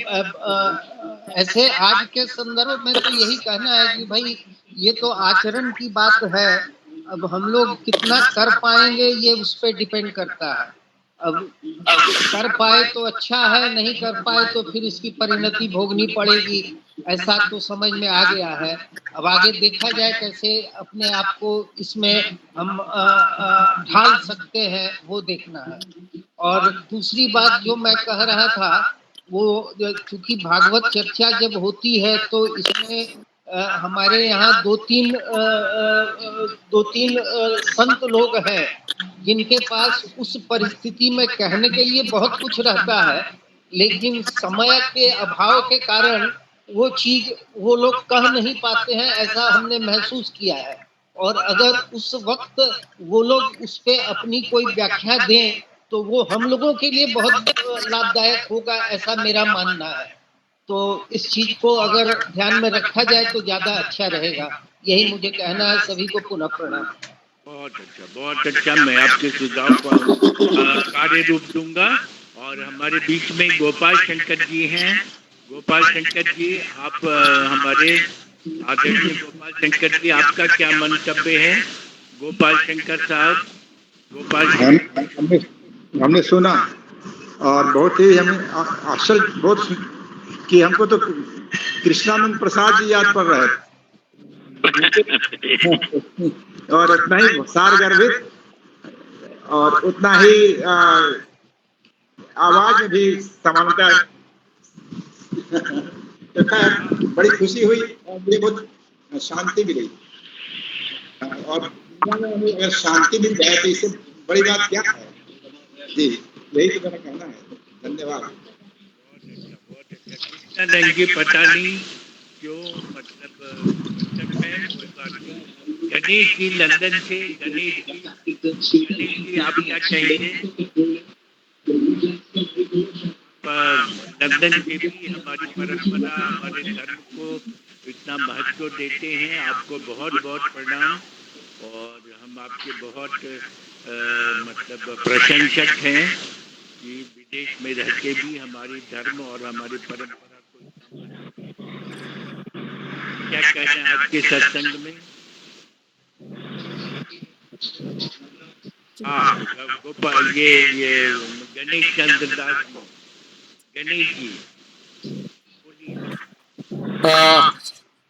ऐसे आज के संदर्भ में तो यही कहना है कि भाई ये तो आचरण की बात है। अब हम लोग कितना कर पाएंगे ये उस पर डिपेंड करता है। अब कर पाए तो अच्छा है, नहीं कर पाए तो फिर इसकी परिणति भोगनी पड़ेगी, ऐसा तो समझ में आ गया है। अब आगे देखा जाए कैसे अपने आप को इसमें हम ढाल सकते हैं, वो देखना है। और दूसरी बात जो मैं कह रहा था, वो चूंकि भागवत चर्चा जब होती है तो इसमें हमारे यहाँ दो तीन संत लोग हैं जिनके पास उस परिस्थिति में कहने के लिए बहुत कुछ रहता है, लेकिन समय के अभाव के कारण वो चीज वो लोग कह नहीं पाते हैं, ऐसा हमने महसूस किया है। और अगर उस वक्त वो लोग उस पे अपनी कोई व्याख्या दें तो वो हम लोगों के लिए बहुत लाभदायक होगा, ऐसा मेरा मानना है। तो इस चीज को अगर ध्यान में रखा जाए तो ज्यादा अच्छा रहेगा, यही मुझे कहना है। सभी को पुनः प्रणाम। बहुत अच्छा, बहुत अच्छा। मैं आपके सुझाव को कार्य रूप दूंगा। और हमारे बीच में गोपाल शंकर जी हैं। गोपाल शंकर जी, आप हमारे आदरणीय गोपाल शंकर जी, आपका क्या मंतव्य है? गोपाल शंकर साहब, गोपाल हमने सुना और बहुत ही हमें आश्चर्य बहुत कि हमको तो कृष्णानंद प्रसाद जी याद पड़ रहे थे और इतना ही सार गर्भित और उतना ही आवाज में भी समानता तथा बड़ी खुशी हुई और मुझे बहुत शांति मिली। और अगर शांति मिल जाए तो इससे बड़ी बात क्या है। जी, यही तो मेरा कहना है। धन्यवाद। कृष्णा रंगी पता नहीं क्यों, मतलब पुस्तक में कोई बात नहीं। गणेश जी लंदन से, गणेश जी आप क्या कहेंगे? लंदन के भी हमारी परंपरा, हमारे धर्म को इतना महत्व देते हैं। आपको बहुत बहुत प्रणाम और हम आपके बहुत मतलब प्रशंसक हैं कि विदेश में रह के भी हमारी धर्म और हमारी परंपरा को क्या कहना है आज के सत्संग में। हाँ, गोपाल ये गणेश चंद्र दास जी, गणेश जी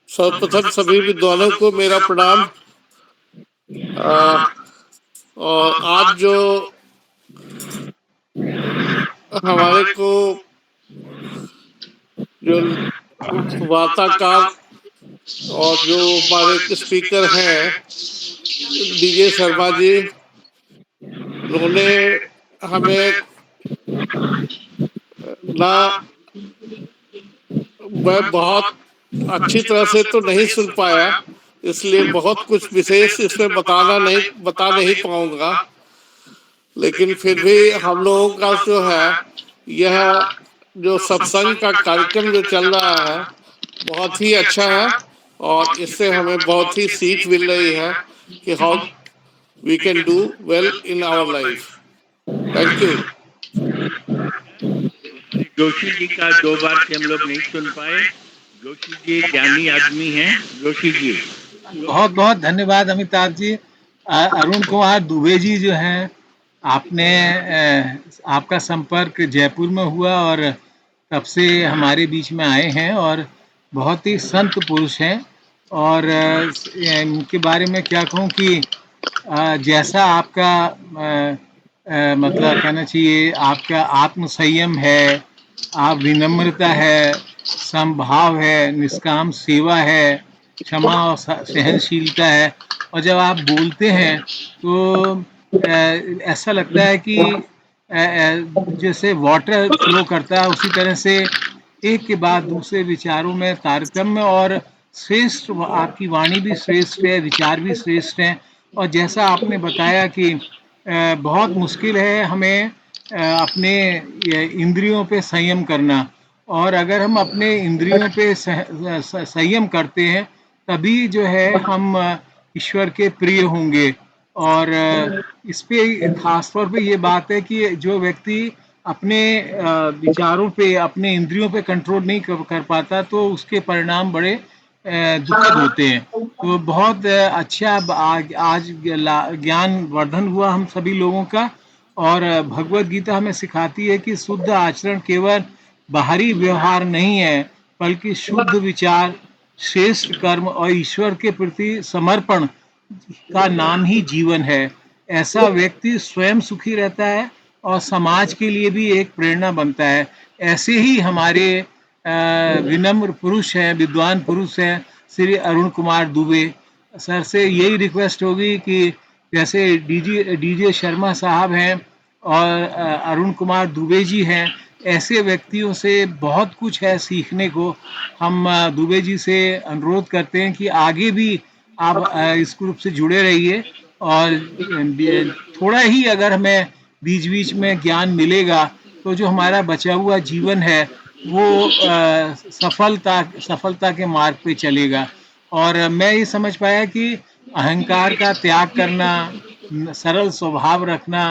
सर्वप्रथम सभी विद्वानों को मेरा प्रणाम। और आज जो हमारे को जो वार्ताकार और जो हमारे स्पीकर हैं डीजे शर्मा जी, उन्होंने हमें ना मैं बहुत अच्छी तरह से तो नहीं सुन पाया, इसलिए बहुत कुछ विशेष इसमें बता नहीं पाऊंगा, लेकिन फिर भी हम लोगों का जो है यह जो सत्संग का कार्यक्रम जो चल रहा है बहुत ही अच्छा है और इससे हमें बहुत ही सीख मिल रही है कि how we can do well in our life. Thank you. Joshi ji का 2 बार से हम लोग नहीं सुन पाए। जोशी जी ज्ञानी आदमी हैं। जोशी जी बहुत बहुत धन्यवाद अमिताभ जी। अरुण कुमार दुबे जी जो हैं, आपने आपका संपर्क जयपुर में हुआ और तब से हमारे बीच में आए हैं और बहुत ही संत पुरुष हैं। और इनके बारे में क्या कहूँ कि जैसा आपका मतलब कहना चाहिए, आपका आत्म संयम है, आप विनम्रता है, समभाव है, निष्काम सेवा है, क्षमा और सहनशीलता है। और जब आप बोलते हैं तो ऐसा लगता है कि जैसे वाटर फ्लो करता है उसी तरह से एक के बाद दूसरे विचारों में तारतम्य और श्रेष्ठ, आपकी वाणी भी श्रेष्ठ है, विचार भी श्रेष्ठ हैं। और जैसा आपने बताया कि बहुत मुश्किल है हमें अपने इंद्रियों पे संयम करना, और अगर हम अपने इंद्रियों पे संयम करते हैं तभी जो है हम ईश्वर के प्रिय होंगे। और इस पे खास तौर पे ये बात है कि जो व्यक्ति अपने विचारों पे, अपने इंद्रियों पे कंट्रोल नहीं कर पाता तो उसके परिणाम बड़े दुखद होते हैं। तो बहुत अच्छा आज ज्ञान वर्धन हुआ हम सभी लोगों का। और भगवत गीता हमें सिखाती है कि शुद्ध आचरण केवल बाहरी व्यवहार नहीं है, बल्कि शुद्ध विचार, श्रेष्ठ कर्म और ईश्वर के प्रति समर्पण का नाम ही जीवन है। ऐसा व्यक्ति स्वयं सुखी रहता है और समाज के लिए भी एक प्रेरणा बनता है। ऐसे ही हमारे विनम्र पुरुष हैं, विद्वान पुरुष हैं श्री अरुण कुमार दुबे सर से यही रिक्वेस्ट होगी कि जैसे डीजे शर्मा साहब हैं और अरुण कुमार दुबे जी हैं, ऐसे व्यक्तियों से बहुत कुछ है सीखने को। हम दुबे जी से अनुरोध करते हैं कि आगे भी आप इस ग्रुप से जुड़े रहिए और थोड़ा ही अगर हमें बीच बीच में ज्ञान मिलेगा तो जो हमारा बचा हुआ जीवन है वो सफलता के मार्ग पे चलेगा। और मैं ये समझ पाया कि अहंकार का त्याग करना, सरल स्वभाव रखना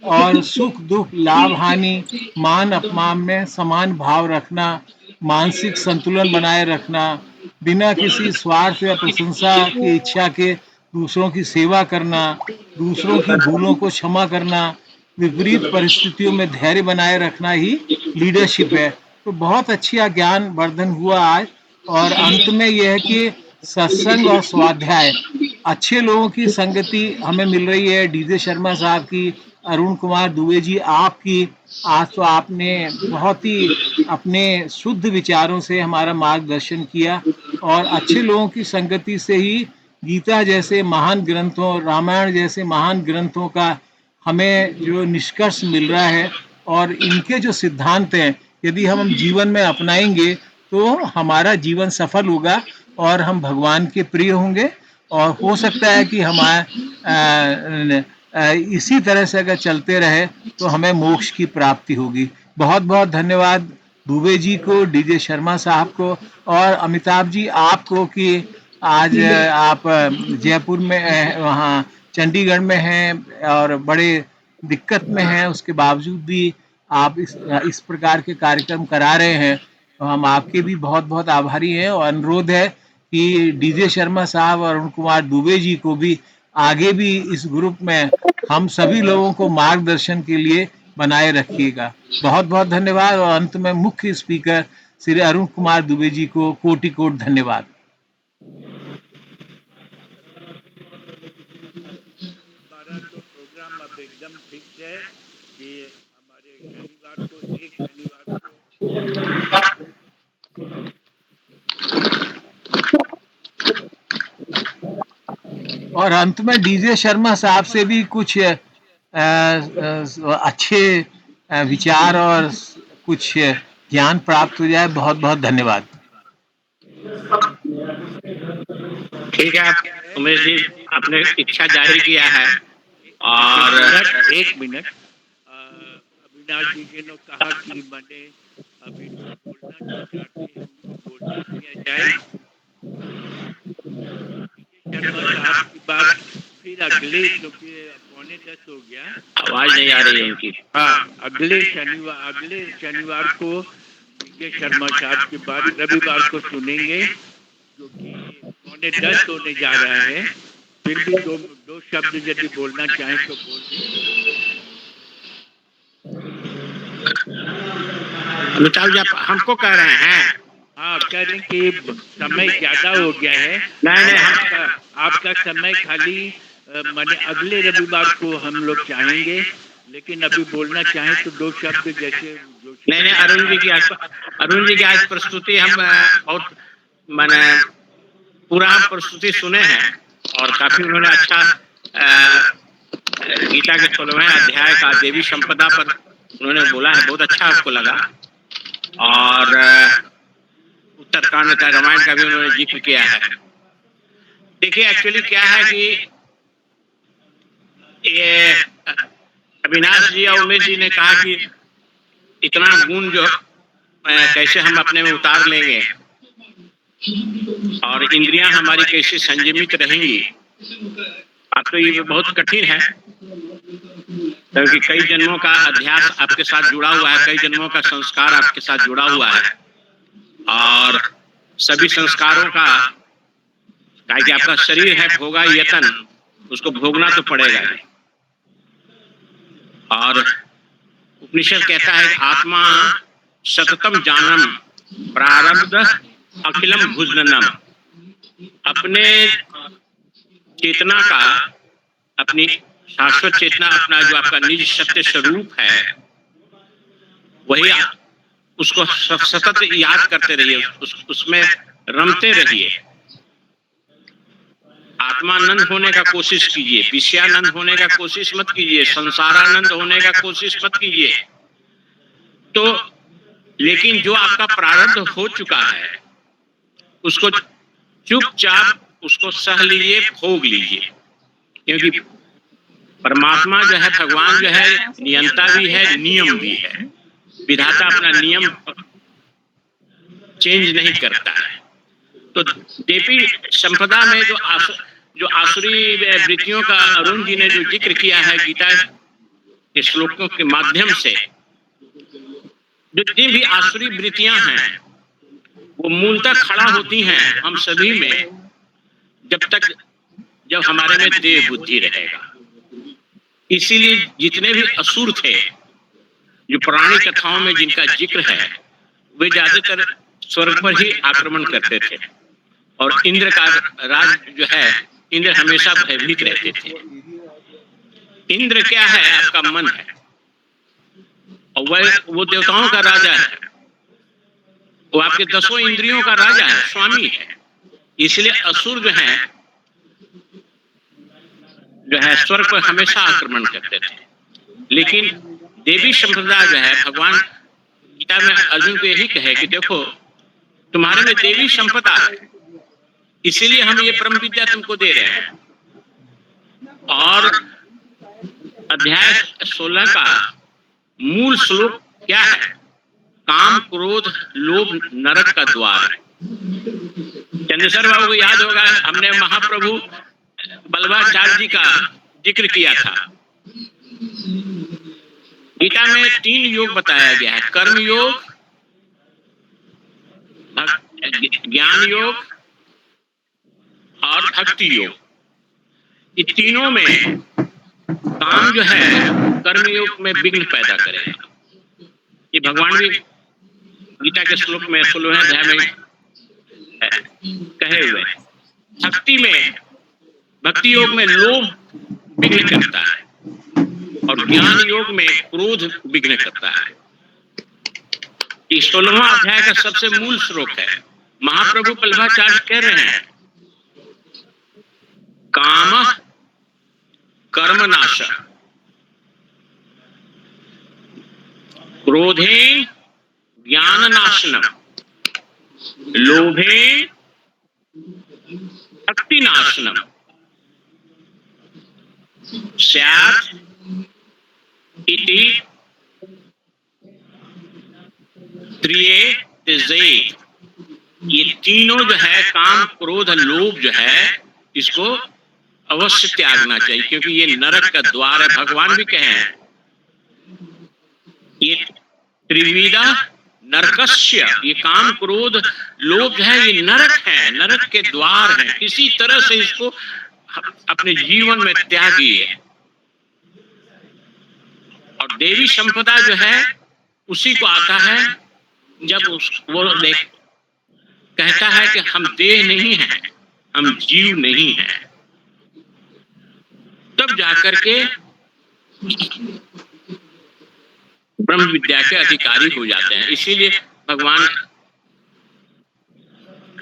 और सुख दुख लाभ हानि मान अपमान में समान भाव रखना, मानसिक संतुलन बनाए रखना, बिना किसी स्वार्थ या प्रशंसा की इच्छा के दूसरों की सेवा करना, दूसरों की भूलों को क्षमा करना, विपरीत परिस्थितियों में धैर्य बनाए रखना ही लीडरशिप है। तो बहुत अच्छा ज्ञान वर्धन हुआ आज। और अंत में यह है कि सत्संग और स्वाध्याय अच्छे लोगों की संगति हमें मिल रही है, डीजे शर्मा साहब की, अरुण कुमार दुबे जी आपकी। आज तो आपने बहुत ही अपने शुद्ध विचारों से हमारा मार्गदर्शन किया, और अच्छे लोगों की संगति से ही गीता जैसे महान ग्रंथों, रामायण जैसे महान ग्रंथों का हमें जो निष्कर्ष मिल रहा है, और इनके जो सिद्धांत हैं यदि हम जीवन में अपनाएंगे तो हमारा जीवन सफल होगा और हम भगवान के प्रिय होंगे। और हो सकता है कि इसी तरह से अगर चलते रहे तो हमें मोक्ष की प्राप्ति होगी। बहुत बहुत धन्यवाद दुबे जी को, डीजे शर्मा साहब को, और अमिताभ जी आपको कि आज आप जयपुर में वहाँ चंडीगढ़ में हैं और बड़े दिक्कत में हैं, उसके बावजूद भी आप इस प्रकार के कार्यक्रम करा रहे हैं, तो हम आपके भी बहुत बहुत आभारी हैं। और अनुरोध है कि डीजे शर्मा साहब और अरुण कुमार दुबे जी को भी आगे भी इस ग्रुप में हम सभी लोगों को मार्गदर्शन के लिए बनाए रखिएगा। बहुत बहुत धन्यवाद। और अंत में मुख्य स्पीकर श्री अरुण कुमार दुबे जी को कोटि कोटि धन्यवाद। हमारा तो प्रोग्राम अब एकदम फिक्स है कि हमारे शनिवार को, एक शनिवार को और अंत में डीजे शर्मा साहब से भी कुछ अच्छे विचार और कुछ ज्ञान प्राप्त हो जाए। बहुत बहुत धन्यवाद। ठीक है उमेश जी, आपने इच्छा जाहिर किया है। और एक मिनट, अविनाश जी ने कहा कि मैंने अभी बोलना चाहते हैं, उनको बोलने दिया जाए। शर्मा साहब की बात फिर अगले, क्योंकि 9:45 हो गया, आवाज नहीं आ रही है उनकी। हाँ, अगले शनिवार को डीजे शर्मा साहब की बात रविवार को सुनेंगे, जो कि 9:10 होने जा रहा है। फिर भी दो शब्द यदि बोलना चाहें तो बोल दें। अमिताभ जी आप हमको कह रहे हैं? हाँ, कह रहे हैं कि समय ज्यादा हो गया है। नहीं, आपका समय खाली माने अगले रविवार को हम लोग चाहेंगे, लेकिन अभी बोलना चाहें तो दो शब्द जैसे। नहीं, अरुण जी की आज प्रस्तुति हम बहुत माने पूरा हम प्रस्तुति सुने हैं, और काफी उन्होंने अच्छा गीता के 16वें अध्याय का देवी संपदा पर उन्होंने बोला है, बहुत अच्छा आपको लगा। और उत्तरकांड का, रामायण का भी उन्होंने जिक्र किया है। देखिए एक्चुअली क्या है कि ये अविनाश जी और उमेश जी ने कहा कि इतना गुण जो कैसे हम अपने में उतार लेंगे और इंद्रियां हमारी कैसे संयमित रहेंगी। अब तो ये बहुत कठिन है, क्योंकि कई जन्मों का अध्यास आपके साथ जुड़ा हुआ है, कई जन्मों का संस्कार आपके साथ जुड़ा हुआ है, और सभी संस्कारों का कि आपका शरीर है भोगा यतन, उसको भोगना तो पड़ेगा। और उपनिषद कहता है आत्मा सततम जानम प्रारब्ध अखिलम भुजनम। अपने चेतना का, अपनी शाश्वत चेतना, अपना जो आपका निज सत्य स्वरूप है, वही उसको सतत याद करते रहिए, उसमें रमते रहिए। आत्मानंद होने का कोशिश कीजिए, विषयानंद होने का कोशिश मत कीजिए, संसारानंद होने का कोशिश मत कीजिए। तो लेकिन जो आपका प्रारब्ध हो चुका है उसको चुपचाप उसको सह लीजिए, भोग लीजिए, क्योंकि परमात्मा जो है, भगवान जो है, नियंता भी है, नियम भी है। विधाता अपना नियम चेंज नहीं करता है। तो देवी संपदा में जो आसुरी वृत्तियों का अरुण जी ने जो जिक्र किया है गीता के श्लोकों के माध्यम से, जितनी भी आसुरी वृत्तियां हैं वो मूलतः खड़ा होती हैं हम सभी में जब हमारे में देह बुद्धि रहेगा। इसीलिए जितने भी असुर थे, जो पुरानी कथाओं में जिनका जिक्र है, वे ज्यादातर स्वर्ग पर ही आक्रमण करते थे, और इंद्र का राज जो है इंद्र हमेशा भयभीत रहते थे। इंद्र क्या है? आपका मन है, और वो देवताओं का राजा है, वो आपके 10 इंद्रियों का राजा है, स्वामी है। इसलिए असुर जो है स्वर्ग पर हमेशा आक्रमण करते थे। लेकिन देवी संप्रदाय जो है, भगवान गीता में अर्जुन को यही कहे कि देखो तुम्हारे में देवी संपदा है, इसीलिए हम ये परम विद्या तुमको दे रहे हैं। और अध्याय 16 का मूल श्लोक क्या है? काम क्रोध लोभ नरक का द्वार है। चंद्रशेखर बाबू को याद होगा, हमने महाप्रभु बल्लभाचार्य जी का जिक्र किया था। गीता में 3 योग बताया गया है, कर्म योग, ज्ञान योग और भक्ति योग। ये तीनों में काम जो है कर्म योग में विघ्न पैदा करेगा। ये भगवान भी गीता के श्लोक में 16वें अध्याय में कहे हुए। भक्ति योग में लोभ विघ्न करता है, और ज्ञान योग में क्रोध विघ्न करता है। ये 16वां अध्याय का सबसे मूल श्लोक है। महाप्रभु बल्लभाचार्य कह रहे हैं, काम कर्म नाश, क्रोधे ज्ञान नाशनम, लोभे भक्ति नाशनम, स्यात् इति त्रिये त्यजेत्। ये तीनों जो है काम क्रोध लोभ जो है, इसको अवश्य त्यागना चाहिए, क्योंकि ये नरक का द्वार है। भगवान भी कहे हैं ये त्रिविधा नरकस्य, ये काम क्रोध लोभ है, ये नरक है, नरक के द्वार है। किसी तरह से इसको अपने जीवन में त्यागिए। और देवी संपदा जो है उसी को आता है जब वो कहता है कि हम देह नहीं हैं, हम जीव नहीं हैं, तब जाकर के ब्रह्म विद्या के अधिकारी हो जाते हैं। इसीलिए भगवान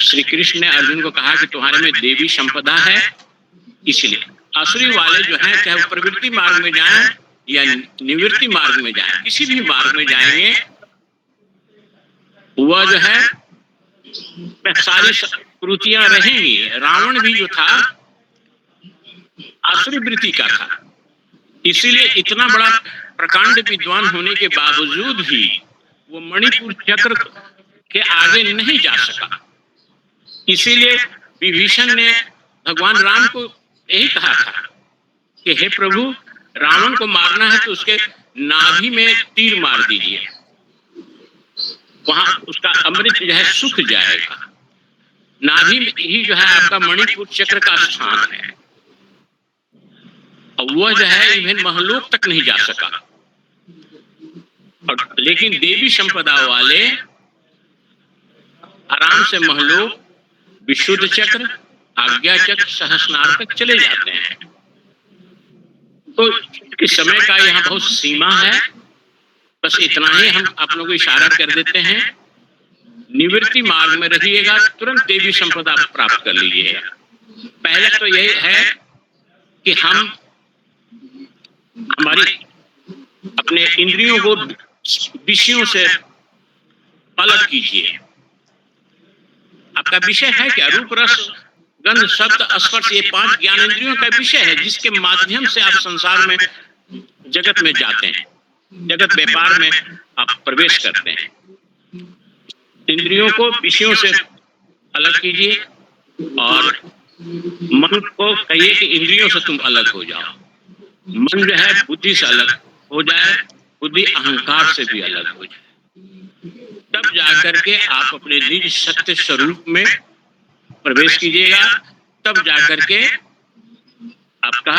श्री कृष्ण ने अर्जुन को कहा कि तुम्हारे में देवी संपदा है। इसलिए असुरी वाले जो हैं, चाहे वो प्रवृत्ति मार्ग में जाएं या निवृत्ति मार्ग में जाएं, किसी भी मार्ग में जाएंगे, वह जो है सारी कृतियां रहेंगी। रावण भी जो था आसुरी वृत्ति का था, इसीलिए इतना बड़ा प्रकांड विद्वान होने के बावजूद भी वो मणिपुर चक्र के आगे नहीं जा सका। इसीलिए विभीषण ने भगवान राम को यही कहा था कि हे प्रभु, रावण को मारना है तो उसके नाभि में तीर मार दीजिए, वहां उसका अमृत जो है सूख जाएगा। नाभि में ही जो है आपका मणिपुर चक्र का स्थान है, और वह जो है इवन महलोक तक नहीं जा सका। और लेकिन देवी संपदा वाले आराम से महलोक, विशुद्ध चक्र, आज्ञा चक्र, सहस्नार तक चले जाते हैं। तो इस समय का यहाँ बहुत सीमा है, बस इतना ही हम आप लोगों को इशारा कर देते हैं। निवृत्ति मार्ग में रहिएगा, तुरंत देवी संपदा प्राप्त कर लीजिएगा। पहले तो यही है कि हम हमारी अपने इंद्रियों को विषयों से अलग कीजिए। आपका विषय है क्या? रूप रस गंध शब्द स्पर्श, ये 5 ज्ञानेंद्रियों का विषय है, जिसके माध्यम से आप संसार में जगत में जाते हैं, जगत व्यापार में आप प्रवेश करते हैं। इंद्रियों को विषयों से अलग कीजिए और मन को कहिए कि इंद्रियों से तुम अलग हो जाओ। मन जो है बुद्धि से अलग हो जाए, बुद्धि अहंकार से भी अलग हो जाए, तब जाकर के आप अपने निज सत्य स्वरूप में प्रवेश कीजिएगा। तब जाकर के आपका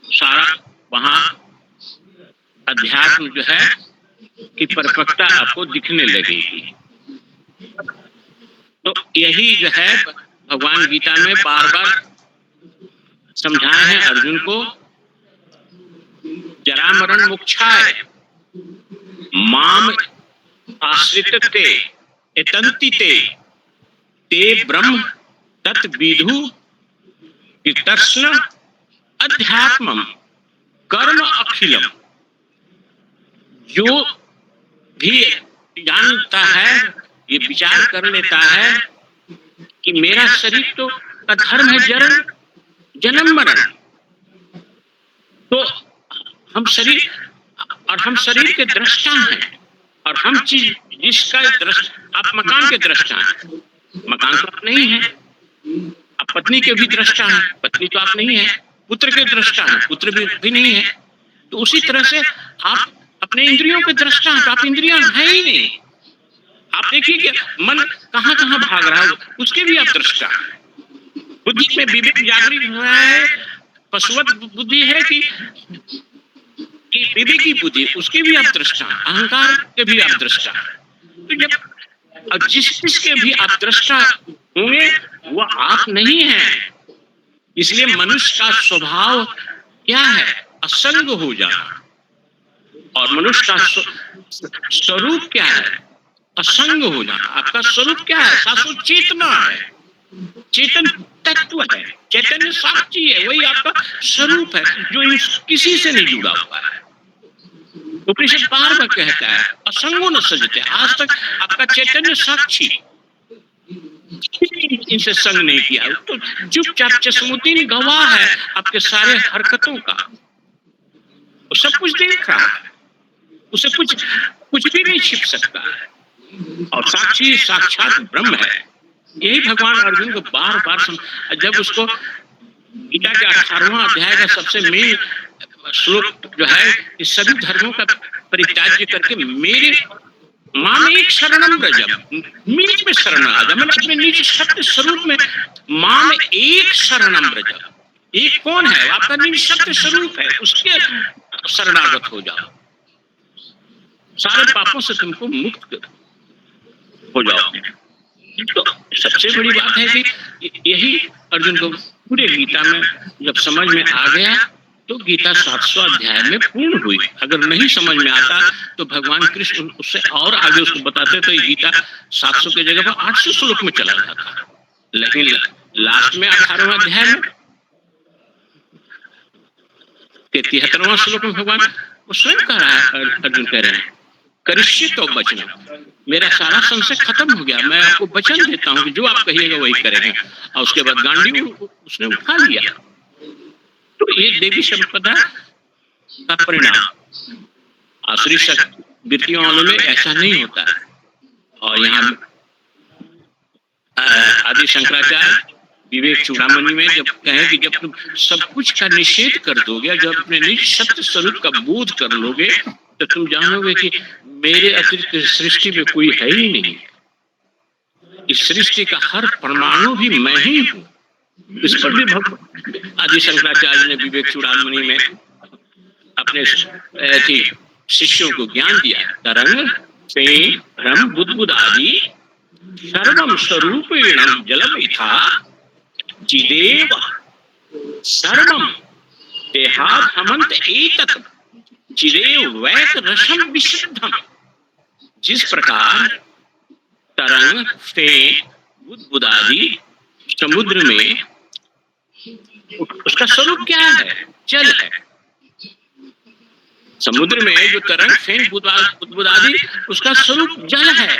सारा वहां अध्यात्म जो है कि परिपक्वता आपको दिखने लगेगी। तो यही जो है भगवान गीता में बार बार समझाए हैं अर्जुन को, जरा मरण मोक्षाय माम आश्रितते एतन्तिते ते ब्रह्म तत् विदु कृतस्न अध्यात्मम कर्म अखिलम। जो भी जानता है, ये विचार कर लेता है कि मेरा शरीर तो का धर्म है जन्म जन्म मरण, तो हम शरीर और हम शरीर के दृष्टा हैं, और हम चीज जिसका आप मकान के दृष्टा हैं, मकान तो आप नहीं है। आप पत्नी के भी दृष्टा हैं, पत्नी तो आप नहीं है। पुत्र के दृष्टा हैं, पुत्र भी नहीं है। तो उसी तरह से आप अपने इंद्रियों के दृष्टा हैं, तो आप इंद्रियां हैं ही नहीं। आप देखिए कि मन कहाँ कहाँ भाग रहा है, उसके भी आप दृष्टा हैं। बुद्धि में विवेक जागृत हो रहा है, पशुवत बुद्धि है कि विवेकी बुद्धि, उसके भी आप दृष्टा हैं। अहंकार के भी आप दृष्टा हैं। तो जब जिसके भी आप दृष्टा होंगे वो आप नहीं हैं। इसलिए मनुष्य का स्वभाव क्या है? असंग हो जाना। और मनुष्य का स्वरूप क्या है? असंग हो जाना। आपका स्वरूप क्या है? शाश्वत चेतना है, चेतन तत्व है, चैतन्य साक्षी है, वही आपका स्वरूप है जो किसी से नहीं जुड़ा हुआ है। उपनिषद बार बार कहता है असंगो न सजते। आज तक आपका चैतन्य साक्षी इनसे संग नहीं किया, तो चुपचाप चश्मुद्दीन गवाह है आपके सारे हरकतों का, वो सब कुछ देख रहा है, उसे कुछ भी नहीं छिप सकता है। और साक्षी साक्षात ब्रह्म है। यही भगवान अर्जुन को बार बार जब उसको गीता के 18वां अध्याय का सबसे मेन श्लोक जो है, इस सभी धर्मों का परित्याज्य करके मेरे माम एक शरणम ब्रजम, मेरे में शरण आ जा। मैंने अपने निज सत्य स्वरूप में माम एक शरणम ब्रजम। एक कौन है? आपका निज सत्य स्वरूप है, उसके शरणागत हो जाओ, सारे पापों से तुमको मुक्त हो जाओ। तो सबसे बड़ी बात है कि यही अर्जुन को पूरे गीता में जब समझ में आ गया तो गीता 700 अध्याय में पूर्ण हुई। अगर नहीं समझ में आता तो भगवान कृष्ण उससे और आगे उसको बताते तो ये गीता 700 की जगह पर 800 श्लोक में चला जाता। लेकिन लास्ट में 18वां अध्याय में 73वां श्लोक में भगवान वो स्वयं कह रहा है, अर्जुन कह रहे हैं करिष्ये तो वचन, मेरा सारा संशय खत्म हो गया, मैं आपको वचन देता हूँ कि जो आप कहिएगा वही करेंगे। और उसके बाद गांडी उसने उठा लिया। तो ये देवी संपदा का परिणाम। आसुरी वृत्तियों वालों में ऐसा नहीं होता है। और यहाँ आदि शंकराचार्य विवेक चूड़ामणि में जब कहे कि जब तुम सब कुछ का निषेध कर दोगे, जब अपने निज सत्य स्वरूप का बोध कर लोगे, तो तुम जानोगे कि मेरे अतिरिक्त सृष्टि में कोई है ही नहीं। इस सृष्टि का हर परमाणु भी मैं ही हूँ। इस पर भी भगवान आदि शंकराचार्य ने विवेक चूड़ामणि में अपने शिष्यों को ज्ञान दिया। तरंग फेम बुद्बुदादि सर्वम स्वरूपेण जलमिथा चिदेव सर्वम देहाद हमंत एतत् चिदेव वैक रसम विशुद्धम। जिस प्रकार तरंग फेम बुद्बुदादि समुद्र में उसका स्वरूप क्या है? जल है। समुद्र में जो तरंग फेन बुद्बुदादि उसका स्वरूप जल है।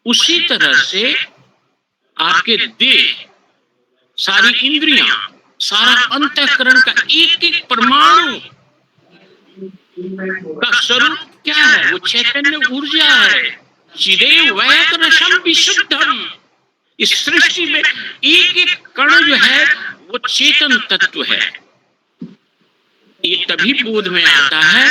उसी तरह से आपके देह, सारी इंद्रियां, सारा अंतःकरण का एक एक परमाणु का स्वरूप क्या है? वो चैतन्य ऊर्जा है। चिदेव वैक रसम विशुद्धम। इस सृष्टि में एक एक कण जो है वो चेतन तत्व है। ये तभी बोध में आता है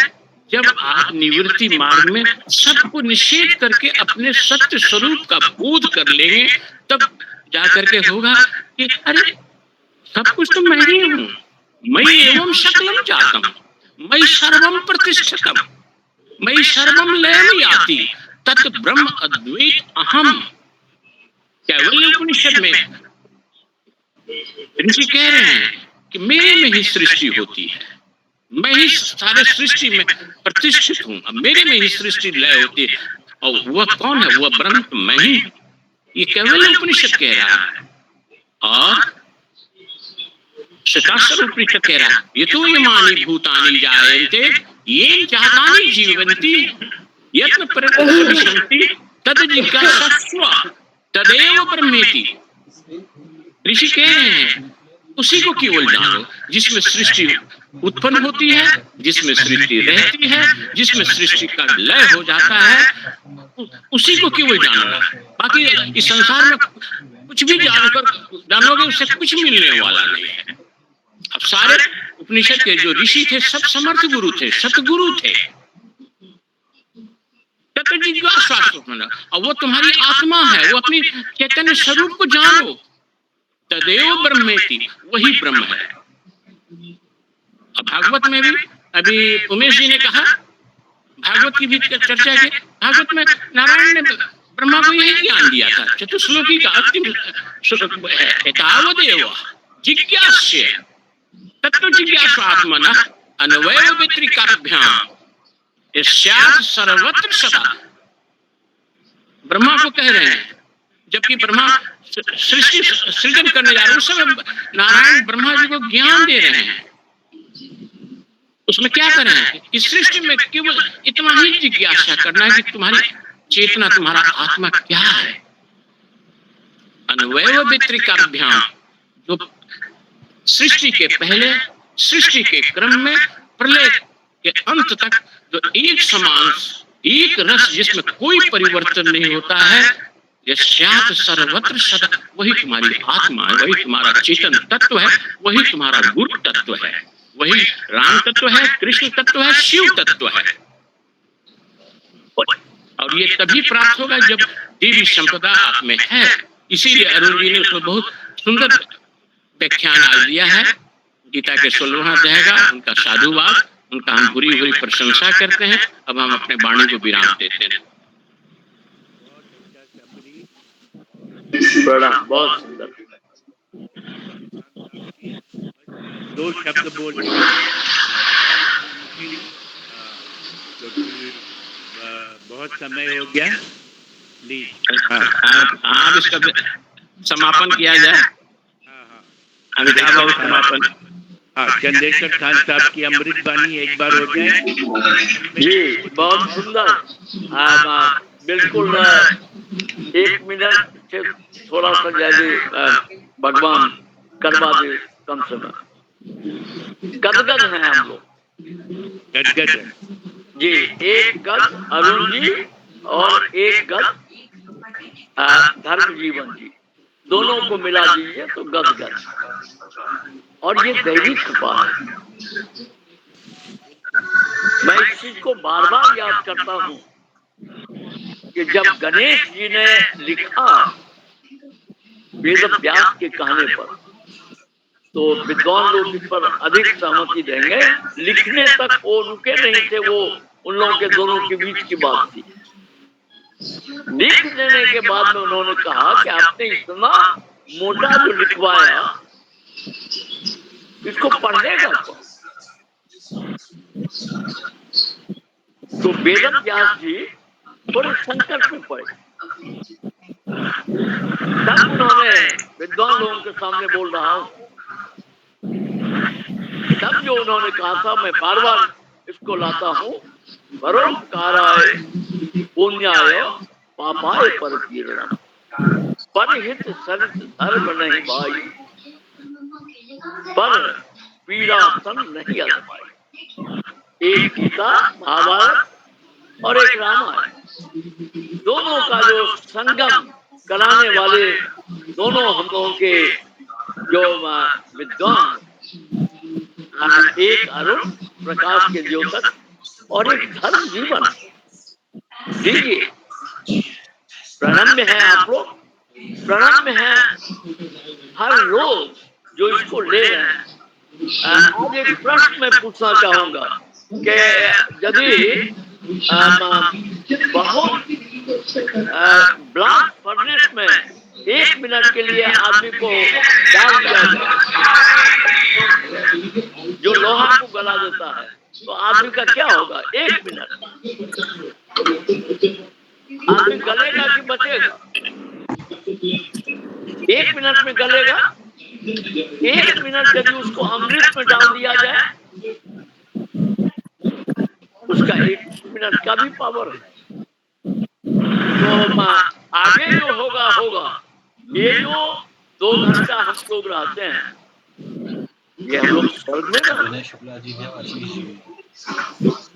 जब आप निवृत्ति मार्ग में सबको निषेध करके अपने सत्य स्वरूप का बोध कर लेंगे, तब जाकर के होगा कि अरे सब कुछ तो मैं ही हूं। मैं एवं सकलम जातम, मैं सर्वम प्रतिष्ठितम, मैं सर्वम लयम याति तत् ब्रह्म अद्वैत अहम। कैवल्य उपनिषद में ऋषि कह रहे हैं कि मेरे में ही सृष्टि होती है, मैं ही सारे सृष्टि में प्रतिष्ठित हूँ, अब मेरे में ही सृष्टि लय होती है। और वह कौन है? वह ब्रह्म तो मैं ही हूँ। ये केवल उपनिषद कह रहा है और शतास्त्र उपनिषद कह रहा है ये तो इमानि भूतानि जायन्ते येन जातानि जीवन्ति यत्न परिरक्षन्ति तद जिज्ञासस्व तदेव ब्रह्मेति। ऋषि कह रहे हैं उसी को केवल जानो जिसमें सृष्टि उत्पन्न होती है, जिसमें सृष्टि रहती है, जिसमें सृष्टि का लय हो जाता है, उसी को केवल जानना। बाकी इस संसार में कुछ भी जानोगे उससे कुछ मिलने वाला नहीं है। अब सारे उपनिषद के जो ऋषि थे सब समर्थ गुरु थे, सतगुरु थे। और वो तुम्हारी आत्मा है, वो अपनी चैतन्य स्वरूप को जानो। तदेव ब्रह्मेति, वही ब्रह्म है। अब भागवत में भी अभी उमेश जी ने कहा, भागवत की भी चर्चा की। भागवत में नारायण ने ब्रह्मा को यही ज्ञान दिया था, चतुश्लोकी का अंतिम एतावदेव जिज्ञास्य तत्व जिज्ञासु आत्मना अन्वय व्यतिरिकाभ्याम यस्यात् सर्वत्र सदा। ब्रह्मा को कह रहे हैं, जबकि ब्रह्मा सृष्टि सृजन करने जा रहे हैं उस समय नारायण ब्रह्मा जी को ज्ञान दे रहे हैं। उसमें क्या कर रहे हैं? इस सृष्टि में केवल इतना ही जिज्ञासा करना है कि तुम्हारी चेतना, तुम्हारा आत्मा क्या है। अन्वय व्यतिरिकाभ्याम, जो सृष्टि के पहले, सृष्टि के क्रम में, प्रलय के अंत तक जो एक समान, एक रस जिसमें कोई परिवर्तन नहीं होता है, यस्यात् सर्वत्र सदा, वही तुम्हारी आत्मा है, वही तुम्हारा चेतन तत्व है, वही तुम्हारा गुरु तत्व है, वही राम तत्व है, कृष्ण तत्व है, शिव तत्व है। और ये तभी प्राप्त होगा जब देवी संपदा आप में है। इसीलिए अरुण जी ने उसमें बहुत सुंदर व्याख्यान आज दिया है। गीता के 16वां अध्याय का उनका साधुवाद, उनका हम बुरी बुरी प्रशंसा करते हैं। अब हम अपने वाणी को विराम देते हैं। प्रणाम, बहुत सुंदर। दो शब्द बोल बहुत समय हो गया, प्लीज। हाँ, इसका समापन किया जाए। अमिताभ बाबू समापन। हाँ, चंदेश्वर खान साहब की अमृत वाणी एक बार हो जाए। जी, बहुत सुंदर। बिल्कुल 1 मिनट से थोड़ा सा ज्यादा भगवान करवा दे कम समय। गदगद हैं हम लोग, गदगद है जी। एक गद अरुण जी और एक गद धर्म जीवन जी, दोनों को मिला दीजिए तो गदगद। और ये दैवी कृपा है। मैं इस चीज को बार बार याद करता हूँ कि जब गणेश जी ने लिखा वेद व्यास के कहने पर, तो विद्वान लोग इस पर अधिक सहमति देंगे, लिखने तक वो रुके नहीं थे। वो उन लोगों के दोनों के बीच की बात थी। लिख देने के बाद में उन्होंने कहा कि आपने इतना मोटा जो लिखवाया, इसको पढ़ने का तो वेद व्यास जी बड़े संकट में पड़े। तब उन्होंने विद्वान लोगों के सामने बोल रहा हूं, तब जो उन्होंने कहा था, मैं बार बार इसको लाता हूं, परोपकाराय पुण्याय पापाय परपीड़नम परहित सरित धर्म नहीं भाई, पर पीड़ा सन नहीं अधमाई। एक गीता, महाभारत और एक रामायण, दोनों का जो संगम कराने वाले दोनों हम लोगों के जो विद्वान, एक अरुण प्रकाश के द्योतक और एक धर्म जीवन। दीजिए, प्रणम्य है आप लोग, प्रणम्य है हर रोज जो इसको ले रहे हैं। आज एक प्रश्न मैं पूछना चाहूंगा कि यदि बहुत ब्लास्ट फर्नेस में 1 मिनट के लिए आदमी को डाल दिया जाए बना देता है तो आदमी का क्या होगा? 1 मिनट आदमी गलेगा कि बचेगा? 1 मिनट में गलेगा। 1 मिनट यदि उसको अमृत में डाल दिया जाए, उसका 1 मिनट का भी पावर है। तो आगे जो होगा होगा। ये जो 2 घंटा हम लोग रहते हैं, ये हम लोग स्वर्ग में रहते हैं।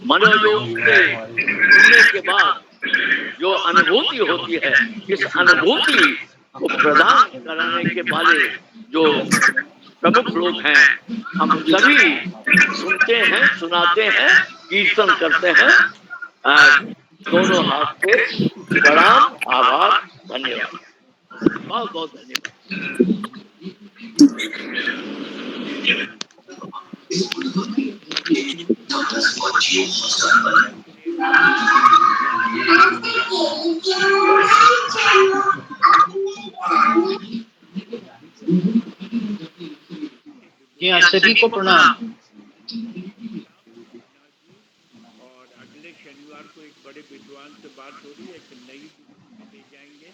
मनोयोग से सुनने के बाद जो अनुभूति होती है, इस अनुभूति को प्रदान कराने के वाले जो प्रमुख लोग हैं, हम सभी सुनते हैं, सुनाते हैं, कीर्तन करते हैं। दोनों हाथ से प्रणाम, आभार, धन्यवाद, बहुत बहुत धन्यवाद। जी हाँ, सभी को प्रणाम। और अगले शनिवार को एक बड़े विद्वान से बात हो रही है कि नई ले जाएंगे।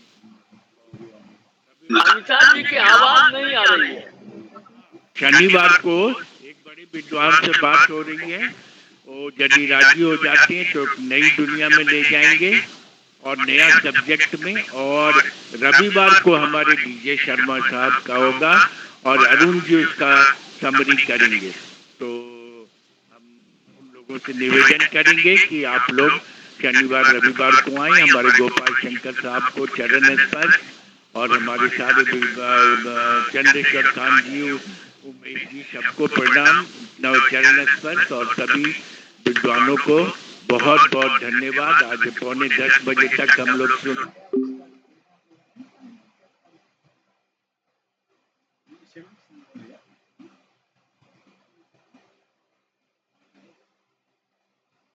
अमिताभ जी की आवाज नहीं आ रही है। शनिवार को एक बड़े विद्वान से बात हो रही है, वो यदि राजी हो जाते हैं तो नई दुनिया में ले जाएंगे और नया सब्जेक्ट में। और रविवार को हमारे डीजे शर्मा साहब का होगा और अरुण जी उसका समरी करेंगे। तो हम उन लोगों से निवेदन करेंगे कि आप लोग शनिवार रविवार को आए। हमारे गोपाल शंकर साहब को चरण स्पर्श और हमारे सारे चंद्रेश्वर खान जी, उमेश जी, सबको प्रणाम, चरण स्पर्श। और सभी विद्वानों को बहुत बहुत धन्यवाद। आज 9:45 बजे तक हम लोग सुन